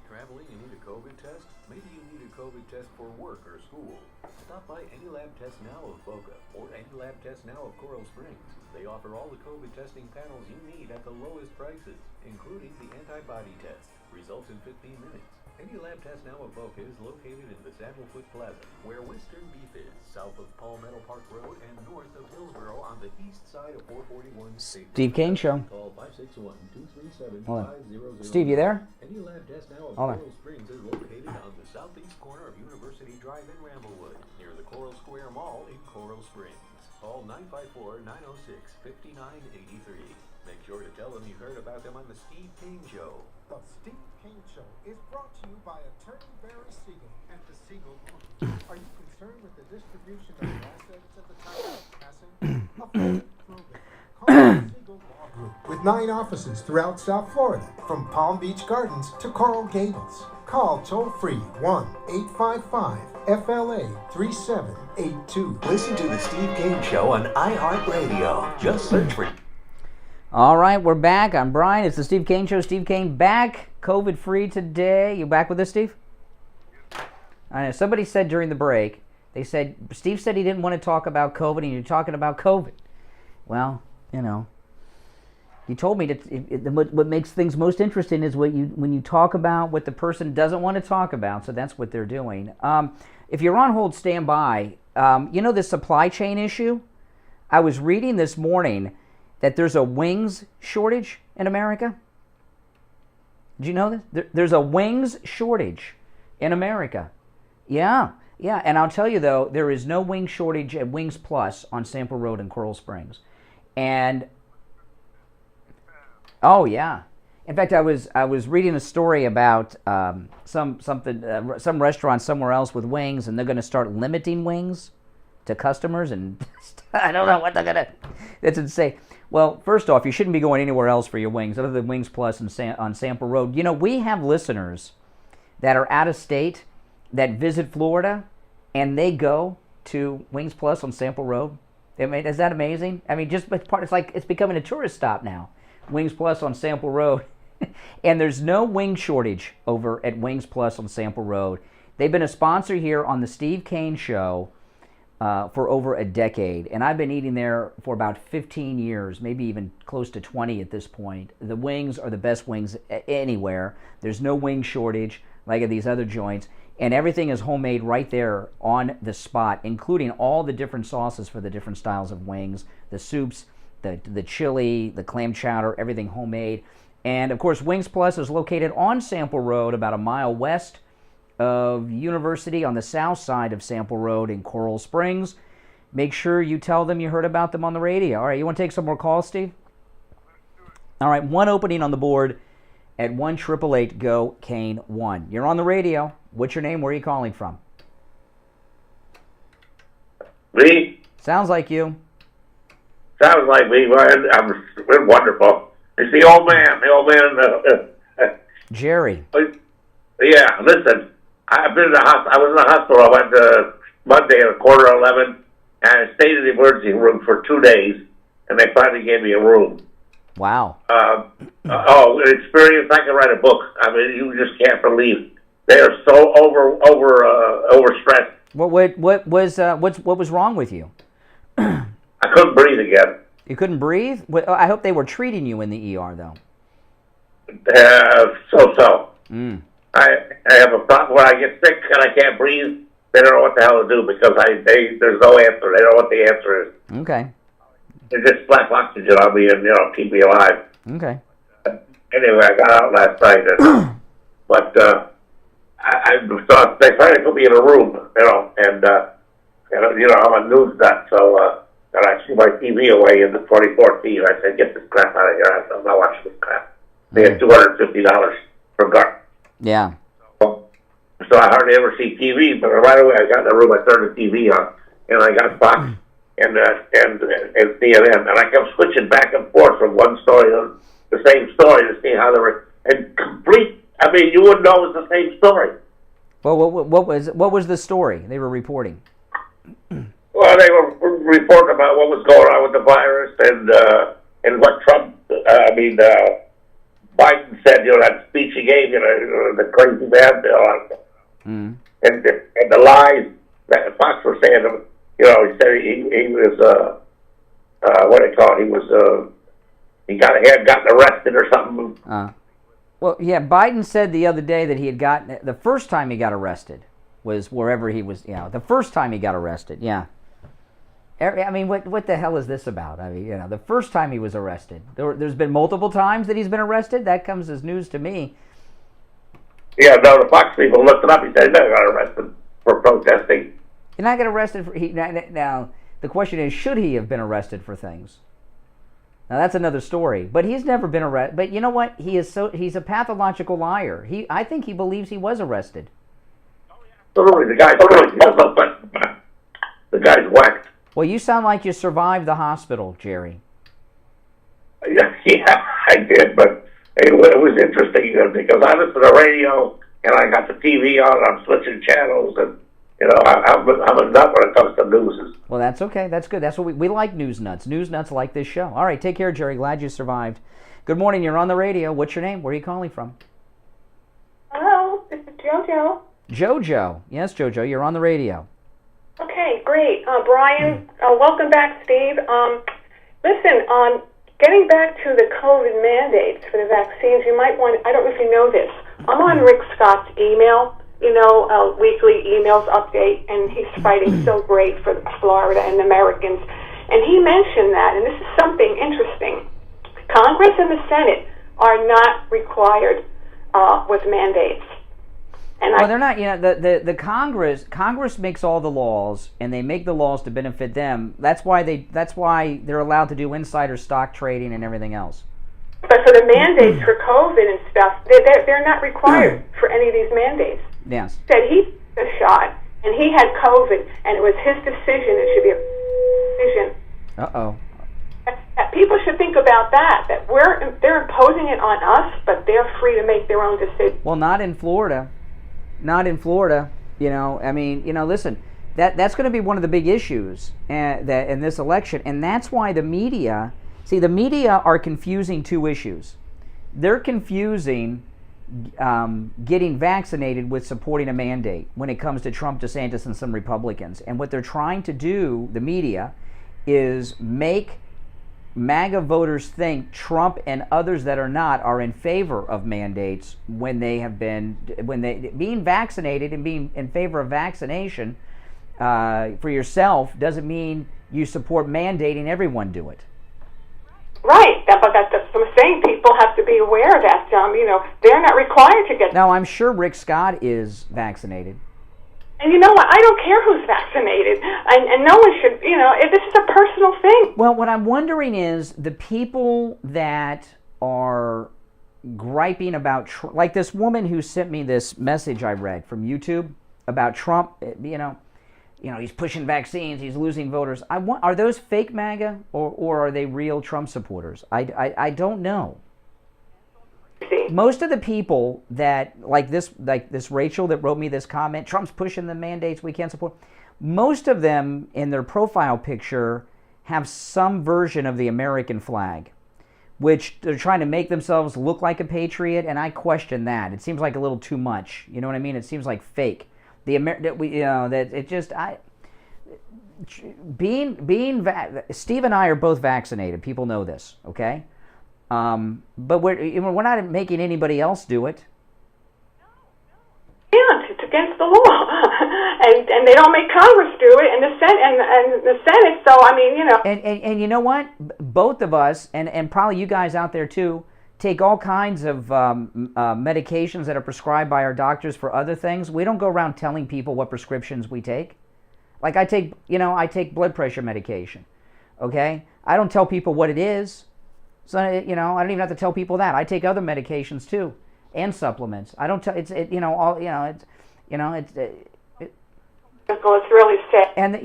[SPEAKER 3] Traveling, you need a COVID test? Maybe you need a COVID test for work or school. Stop by Any Lab Test Now of Boca or Any Lab Test Now of Coral Springs. They offer all the COVID testing panels you need at the lowest prices, including the antibody test. Results in 15 minutes. Any Lab Test Now of Boca is located in the Sandalfoot Plaza, where Western Beef is, south of Palmetto Park Road and north of Hillsborough on the east side of 441 State.
[SPEAKER 6] Steve Kane Show.
[SPEAKER 3] Call 561-237-5000.
[SPEAKER 6] Hold on. Steve, you there?
[SPEAKER 3] Any Lab Test Now of
[SPEAKER 6] Hold on.
[SPEAKER 3] Coral Springs is located on the southeast corner of University Drive in Ramblewood, near the Coral Square Mall in Coral Springs. Call 954-906-5983. Make sure to tell them you heard about them on the Steve Kane Show.
[SPEAKER 2] The Steve Kane Show is brought to you by Attorney Barry Siegel and the Siegel Group. Are you concerned with the distribution of your assets at the time of passing? Avoid probate. Call the Siegel Law Group with 9 offices throughout South Florida, from Palm Beach Gardens to Coral Gables. Call toll-free 1-855-FLA-3782.
[SPEAKER 3] Listen to the Steve Kane Show on iHeartRadio. Just search for...
[SPEAKER 6] All right, we're back. I'm Brian. It's the Steve Kane Show. Steve Kane back, COVID-free today. You back with us, Steve? I know. Somebody said during the break, Steve said he didn't want to talk about COVID, and you're talking about COVID. Well, you know, you told me that what makes things most interesting is when you talk about what the person doesn't want to talk about, so that's what they're doing. If you're on hold, stand by. You know the supply chain issue? I was reading this morning that there's a wings shortage in America. Did you know this? There's a wings shortage in America. Yeah. And I'll tell you, though, there is no wing shortage at Wings Plus on Sample Road in Coral Springs. And, oh, yeah. In fact, I was reading a story about some restaurant somewhere else with wings, and they're going to start limiting wings to customers, and I don't know what they're going to... That's insane. Well, first off, you shouldn't be going anywhere else for your wings other than Wings Plus on Sample Road. You know, we have listeners that are out of state that visit Florida, and they go to Wings Plus on Sample Road. I mean, is that amazing? I mean, it's like it's becoming a tourist stop now. Wings Plus on Sample Road. And there's no wing shortage over at Wings Plus on Sample Road. They've been a sponsor here on the Steve Kane Show for over a decade, and I've been eating there for about 15 years, maybe even close to 20 at this point. The wings are the best wings anywhere. There's no wing shortage like at these other joints, and everything is homemade right there on the spot, including all the different sauces for the different styles of wings, the soups, The chili, the clam chowder, everything homemade. And, of course, Wings Plus is located on Sample Road, about a mile west of University, on the south side of Sample Road in Coral Springs. Make sure you tell them you heard about them on the radio. All right, you want to take some more calls, Steve? All right, one opening on the board at 1-888-GO-KANE-1. You're on the radio. What's your name? Where are you calling from?
[SPEAKER 9] Me?
[SPEAKER 6] Sounds like you.
[SPEAKER 9] Sounds like me. I'm wonderful. It's the old man.
[SPEAKER 6] Jerry.
[SPEAKER 9] Yeah, listen. I've been in the hospital. I was in the hospital. I went Monday at 11:15, and I stayed in the emergency room for 2 days, and they finally gave me a room.
[SPEAKER 6] Wow.
[SPEAKER 9] An experience. I can write a book. I mean, you just can't believe. They are so overstressed.
[SPEAKER 6] What was wrong with you?
[SPEAKER 9] I couldn't breathe again.
[SPEAKER 6] You couldn't breathe? I hope they were treating you in the ER, though.
[SPEAKER 9] So. I have a problem when I get sick and I can't breathe. They don't know what the hell to do because there's no answer. They don't know what the answer is.
[SPEAKER 6] Okay.
[SPEAKER 9] They just slap oxygen on me and keep me alive.
[SPEAKER 6] Okay.
[SPEAKER 9] Anyway, I got out last night, but I thought they finally put me in a room, and I'm a news nut, so and I threw my TV away in the 2014. I said, "Get this crap out of here! I'm not watching this crap." They had $250 for guard.
[SPEAKER 6] Yeah.
[SPEAKER 9] So I hardly ever see TV, but right away I got in the room, I turned the TV on, and I got Fox and CNN, and I kept switching back and forth from one story to the same story to see how they were, and complete, I mean, you wouldn't know it was the same story.
[SPEAKER 6] Well, what was the story they were reporting?
[SPEAKER 9] Well, they were reporting about what was going on with the virus and what Trump, Biden said, that speech he gave, the crazy man bill, and the lies that Fox was saying, he said he was, what do you call it, he had gotten arrested or something.
[SPEAKER 6] Well, yeah, Biden said the other day that he had gotten, the first time he got arrested was wherever he was, the first time he got arrested, yeah. I mean, what the hell is this about? I mean, the first time he was arrested. There's been multiple times that he's been arrested. That comes as news to me.
[SPEAKER 9] Yeah, no, the Fox people looked it up. He said he never got arrested for protesting.
[SPEAKER 6] He not got arrested for... Now, the question is, should he have been arrested for things? Now, that's another story. But he's never been arrested. But you know what? He's a pathological liar. I think he believes he was arrested.
[SPEAKER 9] Totally, the guy's whacked.
[SPEAKER 6] Well, you sound like you survived the hospital, Jerry.
[SPEAKER 9] Yeah, I did, but it was interesting because I listen to the radio and I got the TV on. I'm switching channels, and I'm a nut when it comes to news.
[SPEAKER 6] Well, that's okay. That's good. That's what we like. News nuts. News nuts like this show. All right, take care, Jerry. Glad you survived. Good morning. You're on the radio. What's your name? Where are you calling from?
[SPEAKER 22] Hello, this is JoJo.
[SPEAKER 6] JoJo. Yes, JoJo. You're on the radio.
[SPEAKER 22] Okay, great. Brian, welcome back, Steve. Listen, getting back to the COVID mandates for the vaccines, you might want, I don't know if you know this, I'm on Rick Scott's email, weekly emails update, and he's fighting so great for Florida and Americans. And he mentioned that, and this is something interesting. Congress and the Senate are not required with mandates.
[SPEAKER 6] Well, they're not. The Congress makes all the laws, and they make the laws to benefit them. That's why they're allowed to do insider stock trading and everything else.
[SPEAKER 22] But for the mandates for COVID and stuff, they're not required for any of these mandates.
[SPEAKER 6] Yes.
[SPEAKER 22] Said he took a shot, and he had COVID, and it was his decision. It should be a decision.
[SPEAKER 6] Uh-oh.
[SPEAKER 22] People should think about that. That they're imposing it on us, but they're free to make their own decision.
[SPEAKER 6] Well, not in Florida. Not in Florida, listen, that's going to be one of the big issues that in this election, and that's why the media are confusing two issues. They're confusing getting vaccinated with supporting a mandate when it comes to Trump, DeSantis, and some Republicans. And what they're trying to do, the media, is make MAGA voters think Trump and others that are not are in favor of mandates when being vaccinated and being in favor of vaccination for yourself doesn't mean you support mandating everyone do it.
[SPEAKER 22] Right, but that's what I'm saying. People have to be aware that, they're not required to get...
[SPEAKER 1] Now, I'm sure Rick Scott is vaccinated.
[SPEAKER 22] And you know what? I don't care who's vaccinated. And no one should, this is a personal thing.
[SPEAKER 1] Well, what I'm wondering is the people that are griping about, like this woman who sent me this message I read from YouTube about Trump, he's pushing vaccines, he's losing voters. Are those fake MAGA or are they real Trump supporters? I don't know. Most of the people that, like this Rachel that wrote me this comment, Trump's pushing the mandates, we can't support. Most of them in their profile picture have some version of the American flag, which they're trying to make themselves look like a patriot, and I question that. It seems like a little too much. You know what I mean? It seems like fake. Steve and I are both vaccinated. People know this, okay? But we're not making anybody else do it.
[SPEAKER 22] Yeah, it's against the law, and they don't make Congress do it, and the Senate. So I mean,
[SPEAKER 1] And you know what? Both of us, and probably you guys out there too, take all kinds of medications that are prescribed by our doctors for other things. We don't go around telling people what prescriptions we take. Like I take blood pressure medication. Okay, I don't tell people what it is. So I don't even have to tell people that. I take other medications too, and supplements. I don't tell it's
[SPEAKER 22] really sick.
[SPEAKER 1] And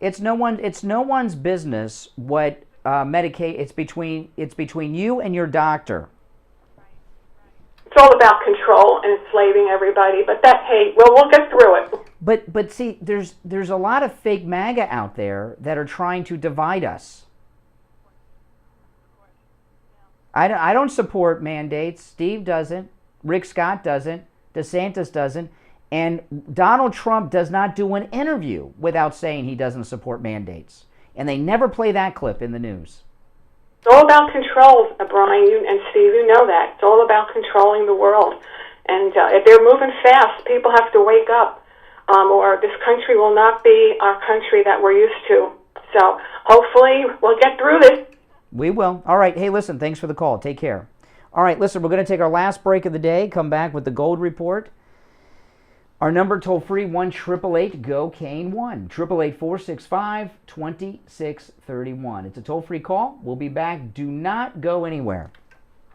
[SPEAKER 1] it's no one's business what medicate. It's between you and your doctor.
[SPEAKER 22] It's all about control and enslaving everybody. But we'll get through it.
[SPEAKER 1] But see, there's a lot of fake MAGA out there that are trying to divide us. I don't support mandates. Steve doesn't. Rick Scott doesn't. DeSantis doesn't. And Donald Trump does not do an interview without saying he doesn't support mandates. And they never play that clip in the news.
[SPEAKER 22] It's all about control, Brian, and Steve, you know that. It's all about controlling the world. And if they're moving fast, people have to wake up, or this country will not be our country that we're used to. So hopefully we'll get through this.
[SPEAKER 1] We will. All right. Hey, listen, thanks for the call. Take care. All right, listen, we're going to take our last break of the day, come back with the Gold Report. Our number toll-free, 1-888-GO-CANE 1, 888-465-2631. It's a toll-free call. We'll be back. Do not go anywhere.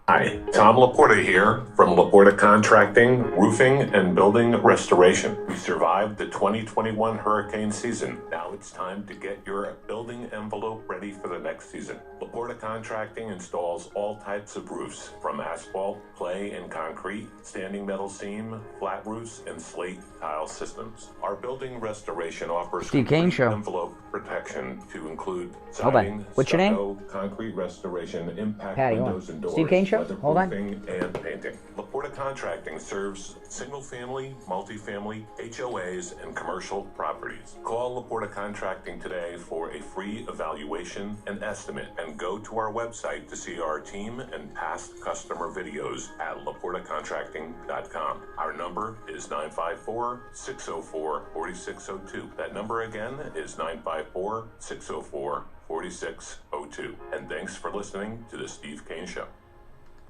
[SPEAKER 17] Hi, Tom Laporta here from Laporta Contracting, Roofing and Building Restoration. We survived the 2021 hurricane season. Now it's time to get your building envelope ready for the next season. Laporta Contracting installs all types of roofs, from asphalt, clay and concrete, standing metal seam, flat roofs, and slate tile systems. Our building restoration offers
[SPEAKER 1] Steve Kane Show.
[SPEAKER 17] Envelope protection to include
[SPEAKER 1] Hold on.
[SPEAKER 17] siding,
[SPEAKER 1] What's your name?
[SPEAKER 17] stucco, concrete restoration, impact
[SPEAKER 1] Patty,
[SPEAKER 17] windows and doors,
[SPEAKER 1] Steve Kane Show? Hold on.
[SPEAKER 17] and painting. Laporta Contracting serves single-family, multifamily, HOAs, and commercial properties. Call Laporta Contracting today for a free evaluation and estimate, and go to our website to see our team and past customer videos at laportacontracting.com. Our number is 954-604-4602. That number again is 954-604-4602. And thanks for listening to The Steve Kane Show.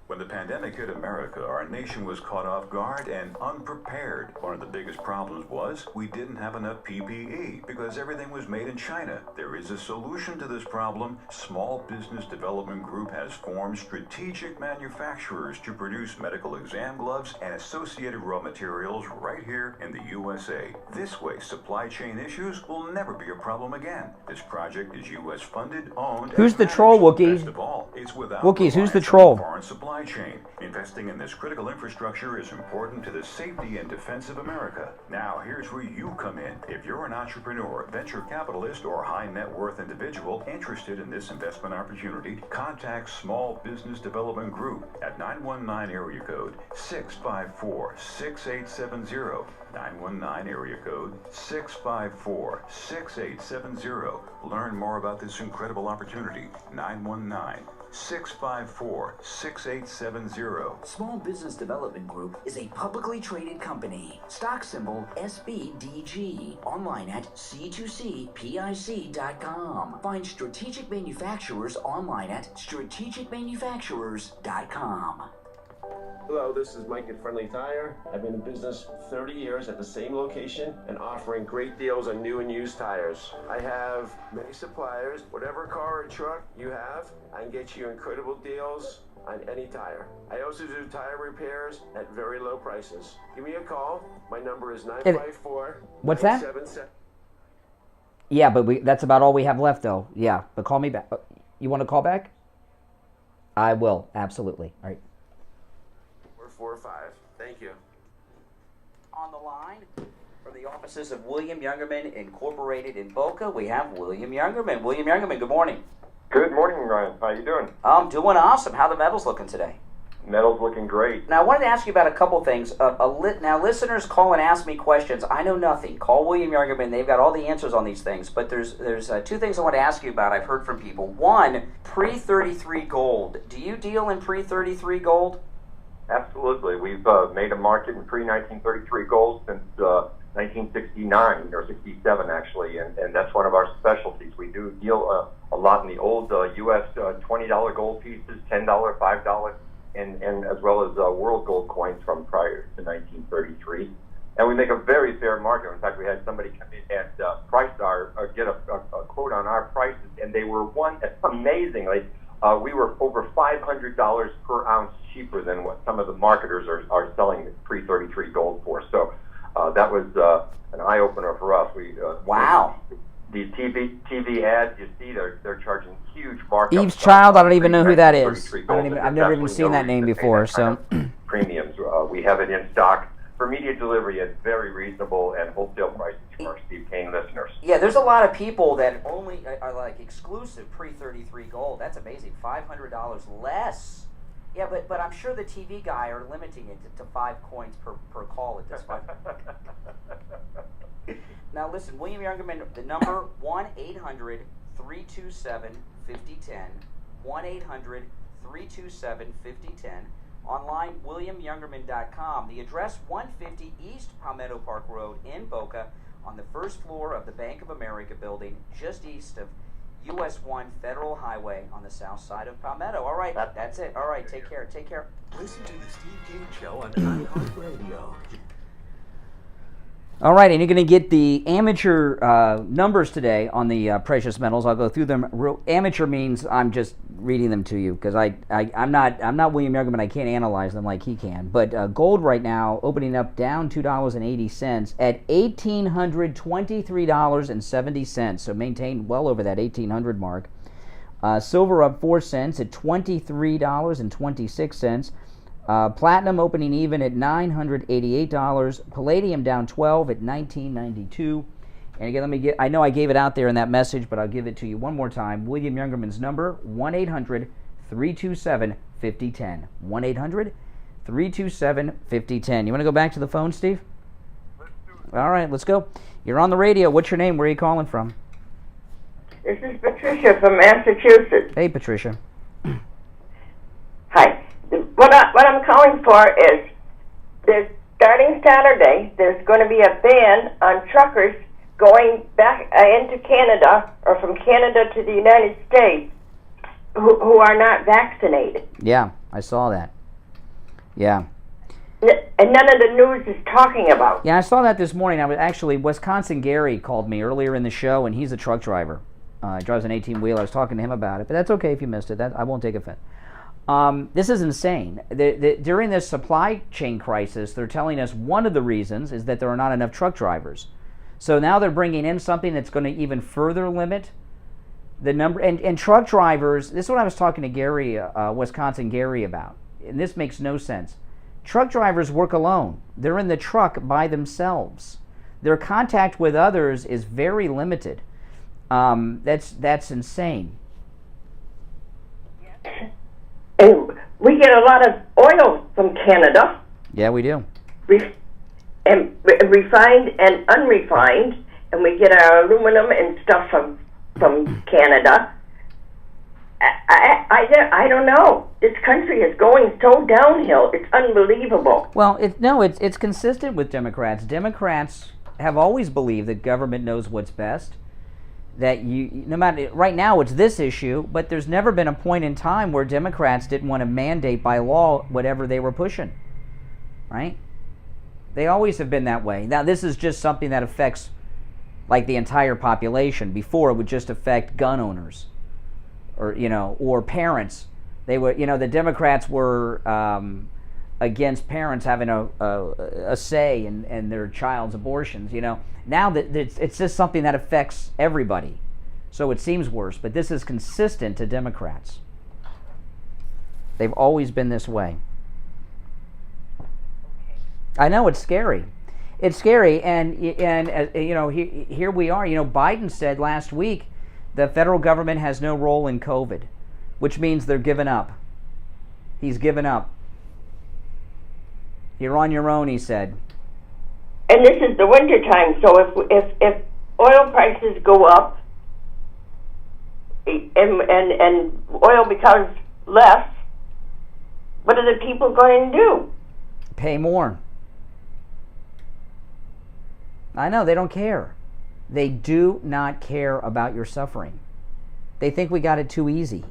[SPEAKER 19] When the pandemic hit America, our nation was caught off guard and unprepared. One of the biggest problems was we didn't have enough PPE because everything was made in China. There is a solution to this problem. Small Business Development Group has formed strategic manufacturers to produce medical exam gloves and associated raw materials right here in the USA. This way, supply chain issues will never be a problem again. This project is U.S. funded, owned,
[SPEAKER 1] Who's
[SPEAKER 19] and
[SPEAKER 1] the troll,
[SPEAKER 19] managed.
[SPEAKER 1] Wookie?
[SPEAKER 19] Best of all, it's without
[SPEAKER 1] Wookiees, who's the
[SPEAKER 19] reliance on
[SPEAKER 1] troll?
[SPEAKER 19] Foreign supply chain. Investing in this critical infrastructure is important to the safety and defense of America. Now, here's where you come in. If you're an entrepreneur, venture capitalist, or high net worth individual interested in this investment opportunity, contact Small Business Development Group at 919 area code 654-6870. 919 area code 654-6870. Learn more about this incredible opportunity. 919 654-6870.
[SPEAKER 8] Small Business Development Group is a publicly traded company. Stock symbol SBDG. Online at c2cpic.com. Find strategic manufacturers online at strategicmanufacturers.com.
[SPEAKER 12] Hello, this is Mike at Friendly Tire. I've been in business 30 years at the same location and offering great deals on new and used tires. I have many suppliers. Whatever car or truck you have, I can get you incredible deals on any tire. I also do tire repairs at very low prices. Give me a call. My number is 954.
[SPEAKER 1] What's that? Yeah, but that's about all we have left, though. Yeah, but call me back. You want to call back? I will, absolutely. All right.
[SPEAKER 12] 445. Thank you.
[SPEAKER 1] On the line from the offices of William Youngerman Incorporated in Boca, we have William Youngerman. William Youngerman, good morning.
[SPEAKER 13] Good morning, Ryan. How you doing?
[SPEAKER 1] I'm doing awesome. How are the medals looking today?
[SPEAKER 13] Medals looking great.
[SPEAKER 1] Now, I wanted to ask you about a couple things. Now, listeners call and ask me questions. I know nothing. Call William Youngerman. They've got all the answers on these things. But there's two things I want to ask you about I've heard from people. One, pre-33 gold. Do you deal in pre-33 gold?
[SPEAKER 13] Absolutely. We've made a market in pre-1933 gold since 1969, or 67 actually, and that's one of our specialties. We do deal a lot in the old U.S. $20 gold pieces, $10, $5, and as well as world gold coins from prior to 1933. And we make a very fair market. In fact, we had somebody come in and price get a quote on our prices, and they were amazingly, we were over $500 per ounce cheaper than what some of the marketers are selling the pre-33 gold for. So that was an eye-opener for us.
[SPEAKER 1] Wow.
[SPEAKER 13] These TV ads, you see, they're charging huge markups.
[SPEAKER 1] Eve's Child, I don't even know who that is. I've never even seen that name before. So
[SPEAKER 13] premiums. We have it in stock for immediate delivery at very reasonable and wholesale prices for our Steve Kane listeners.
[SPEAKER 1] Yeah, there's a lot of people that only are like exclusive pre-33 gold. That's amazing. $500 less. Yeah, but I'm sure the TV guy are limiting it to 5 coins per call at this point. Now listen, William Youngerman, the number 1-800-327-5010, 1-800-327-5010. Online, WilliamYoungerman.com. The address, 150 East Palmetto Park Road in Boca, on the first floor of the Bank of America building, just east of US 1 Federal Highway on the south side of Palmetto. All right, that's it. All right, take care. Take care.
[SPEAKER 3] Listen to the Steve Kane Show on iHeartRadio.
[SPEAKER 1] All right, and you're going to get the amateur numbers today on the precious metals. I'll go through them. Amateur means I'm just reading them to you because I'm not William Youngerman. I can't analyze them like he can. But gold right now opening up down $2.80 at $1,823.70. So maintained well over that 1,800 mark. Silver up 4 cents at $23.26. Platinum opening even at $988. Palladium down 12 at $19.92. And again, I know I gave it out there in that message, but I'll give it to you one more time. William Youngerman's number, 1-800-327-5010. 1-800-327-5010. You want to go back to the phone, Steve? All right, let's go. You're on the radio. What's your name? Where are you calling from?
[SPEAKER 23] This is Patricia from Massachusetts.
[SPEAKER 1] Hey, Patricia.
[SPEAKER 23] Hi. What I'm calling for is, starting Saturday, there's going to be a ban on truckers going back into Canada or from Canada to the United States who are not vaccinated.
[SPEAKER 1] Yeah, I saw that. Yeah.
[SPEAKER 23] And none of the news is talking about.
[SPEAKER 1] Yeah, I saw that this morning. Wisconsin Gary called me earlier in the show, and he's a truck driver. He drives an 18-wheeler. I was talking to him about it, but that's okay if you missed it. I won't take offense. This is insane. During this supply chain crisis, they're telling us one of the reasons is that there are not enough truck drivers. So now they're bringing in something that's going to even further limit the number. And truck drivers, this is what I was talking to Gary, Wisconsin Gary about, and this makes no sense. Truck drivers work alone. They're in the truck by themselves. Their contact with others is very limited. That's insane.
[SPEAKER 23] And we get a lot of oil from Canada.
[SPEAKER 1] Yeah, we do.
[SPEAKER 23] And refined and unrefined, and we get our aluminum and stuff from Canada. I don't know. This country is going so downhill. It's unbelievable.
[SPEAKER 1] Well, it's consistent with Democrats. Democrats have always believed that government knows what's best. That no matter, right now it's this issue, but there's never been a point in time where Democrats didn't want to mandate by law whatever they were pushing, right? They always have been that way. Now, this is just something that affects like the entire population. Before, it would just affect gun owners or parents. They were, the Democrats were against parents having a say in their child's abortions. Now that it's just something that affects everybody, so it seems worse. But this is consistent to Democrats. They've always been this way. I know it's scary. It's scary, and here we are. Biden said last week the federal government has no role in COVID, which means they're giving up. He's given up. You're on your own, he said.
[SPEAKER 23] And this is the winter time, so if oil prices go up and oil becomes less, what are the people going to do?
[SPEAKER 1] Pay more. I know, they don't care. They do not care about your suffering. They think we got it too easy.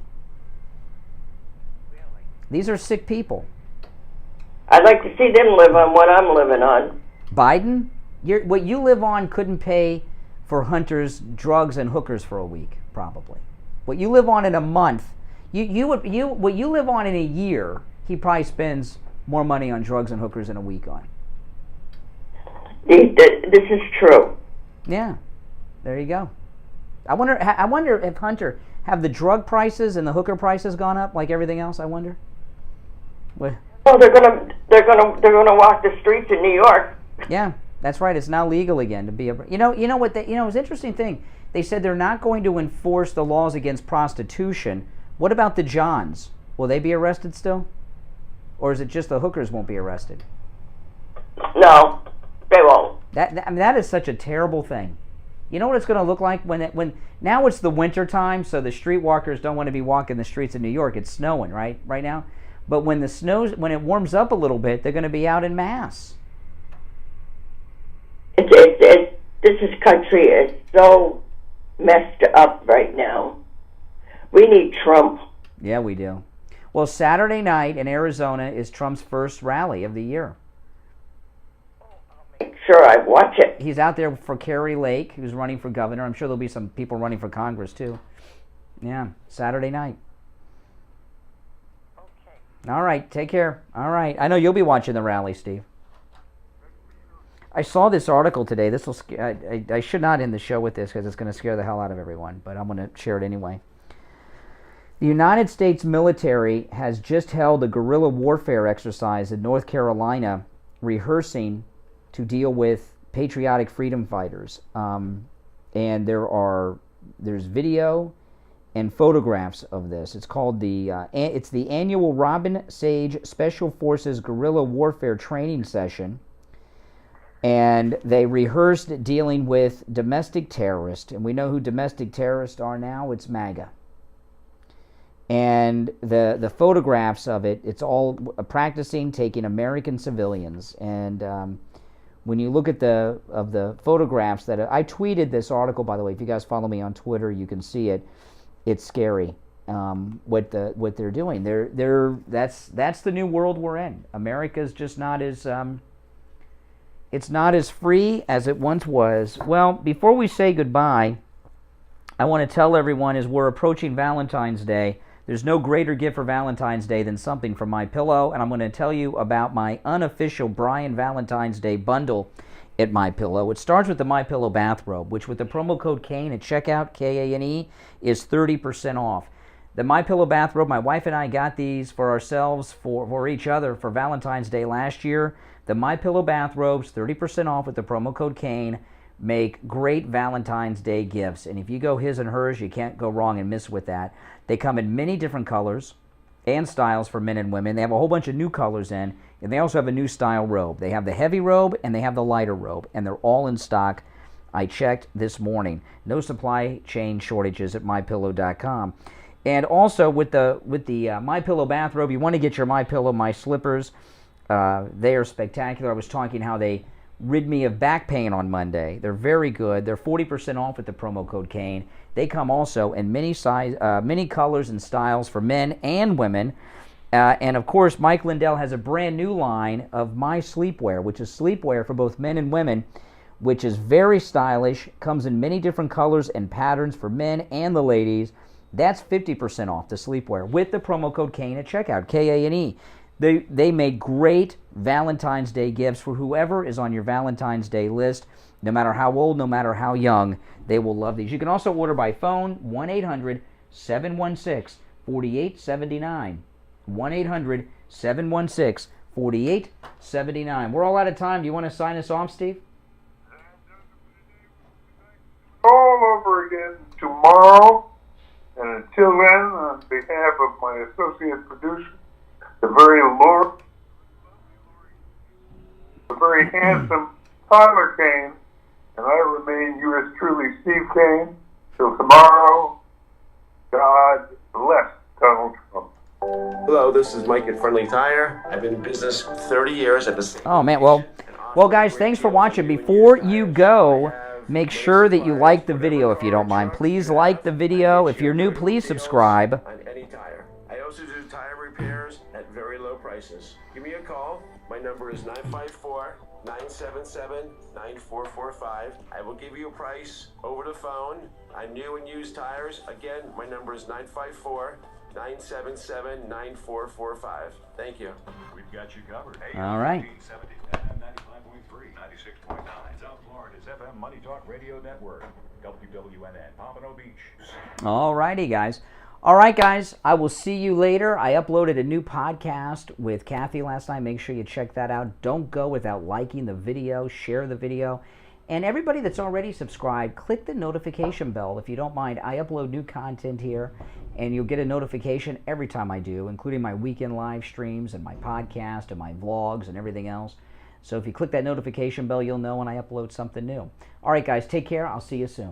[SPEAKER 1] Really? These are sick people.
[SPEAKER 23] I'd like to see them live on what I'm living on.
[SPEAKER 1] Biden, what you live on couldn't pay for hunters, drugs, and hookers for a week, probably. What you live on in a month, what you live on in a year, he probably spends more money on drugs and hookers in a week on.
[SPEAKER 23] This is true.
[SPEAKER 1] Yeah, there you go. I wonder if Hunter, have the drug prices and the hooker prices gone up like everything else? I wonder. What?
[SPEAKER 23] Well, they're gonna walk the streets in New York.
[SPEAKER 1] Yeah, that's right. It's now legal again to be a. It was an interesting thing. They said they're not going to enforce the laws against prostitution. What about the Johns? Will they be arrested still, or is it just the hookers won't be arrested?
[SPEAKER 23] No, they won't.
[SPEAKER 1] That is such a terrible thing. You know what it's going to look like when now it's the winter time, so the streetwalkers don't want to be walking the streets of New York. It's snowing right now, but when it warms up a little bit, they're going to be out in mass.
[SPEAKER 23] This country is so messed up right now. We need Trump.
[SPEAKER 1] Yeah, we do. Well, Saturday night in Arizona is Trump's first rally of the year.
[SPEAKER 23] Sure, I watch it.
[SPEAKER 1] He's out there for Kerry Lake, who's running for governor. I'm sure there'll be some people running for Congress too. Yeah, Saturday night. Okay. All right, take care. All right, I know you'll be watching the rally, Steve. I saw this article today. This will I should not end the show with this because it's going to scare the hell out of everyone, but I'm going to share it anyway. The United States military has just held a guerrilla warfare exercise in North Carolina, rehearsing to deal with patriotic freedom fighters, and there's video and photographs of this. It's called the annual Robin Sage Special Forces Guerrilla Warfare Training Session, and they rehearsed dealing with domestic terrorists, and we know who domestic terrorists are now. It's MAGA. And the photographs of it, it's all practicing taking American civilians. And when you look at the photographs that I tweeted this article, by the way, if you guys follow me on Twitter, you can see it. It's scary what they're doing. That's the new world we're in. America's just not as it's not as free as it once was. Well, before we say goodbye, I want to tell everyone as we're approaching Valentine's Day, there's no greater gift for Valentine's Day than something from MyPillow, and I'm going to tell you about my unofficial Brian Valentine's Day bundle at MyPillow. It starts with the MyPillow bathrobe, which with the promo code KANE at checkout, KANE, is 30% off. The MyPillow bathrobe, my wife and I got these for ourselves, for each other, for Valentine's Day last year. The MyPillow bathrobes, 30% off with the promo code KANE, make great Valentine's Day gifts. And if you go his and hers, you can't go wrong and miss with that. They come in many different colors and styles for men and women. They have a whole bunch of new colors in, and they also have a new style robe. They have the heavy robe and they have the lighter robe, and they're all in stock. I checked this morning. No supply chain shortages at MyPillow.com. And also with the MyPillow bathrobe, you want to get your MyPillow My Slippers. They are spectacular. I was talking how they rid me of back pain on Monday. They're very good. They're 40% off with the promo code Kane. They come also in many colors and styles for men and women. And of course, Mike Lindell has a brand new line of My Sleepwear, which is sleepwear for both men and women, which is very stylish, comes in many different colors and patterns for men and the ladies. That's 50% off the sleepwear with the promo code Kane at checkout, K-A-N-E. They make great Valentine's Day gifts for whoever is on your Valentine's Day list. No matter how old, no matter how young, they will love these. You can also order by phone, 1-800-716-4879. 1-800-716-4879. We're all out of time. Do you want to sign us off, Steve?
[SPEAKER 16] All over again tomorrow. And until then, on behalf of my associate producer, the very handsome Tyler Kane, and I remain yours truly, Steve Kane. Till tomorrow, God bless Donald Trump.
[SPEAKER 12] Hello, this is Mike at Friendly Tire. I've been in business 30 years at the same...
[SPEAKER 1] Oh, man. Well, guys, thanks for watching. Before you go, make sure that you like the video if you don't mind. Please like the video. If you're new, please subscribe.
[SPEAKER 12] On any tire. I also do tire repairs at very low prices. Give me a call. My number is 954-977-9445. I will give you a price over the phone on new and used tires. Again, my number is 954-977-9445. Thank you.
[SPEAKER 5] We've got you covered.
[SPEAKER 1] All right.
[SPEAKER 5] 95.3, 96.9. South Florida's FM Money Talk Radio Network. WWNN, Pompano Beach.
[SPEAKER 1] All righty, guys. All right, guys, I will see you later. I uploaded a new podcast with Kathy last night. Make sure you check that out. Don't go without liking the video. Share the video. And everybody that's already subscribed, click the notification bell if you don't mind. I upload new content here, and you'll get a notification every time I do, including my weekend live streams and my podcast and my vlogs and everything else. So if you click that notification bell, you'll know when I upload something new. All right, guys, take care. I'll see you soon.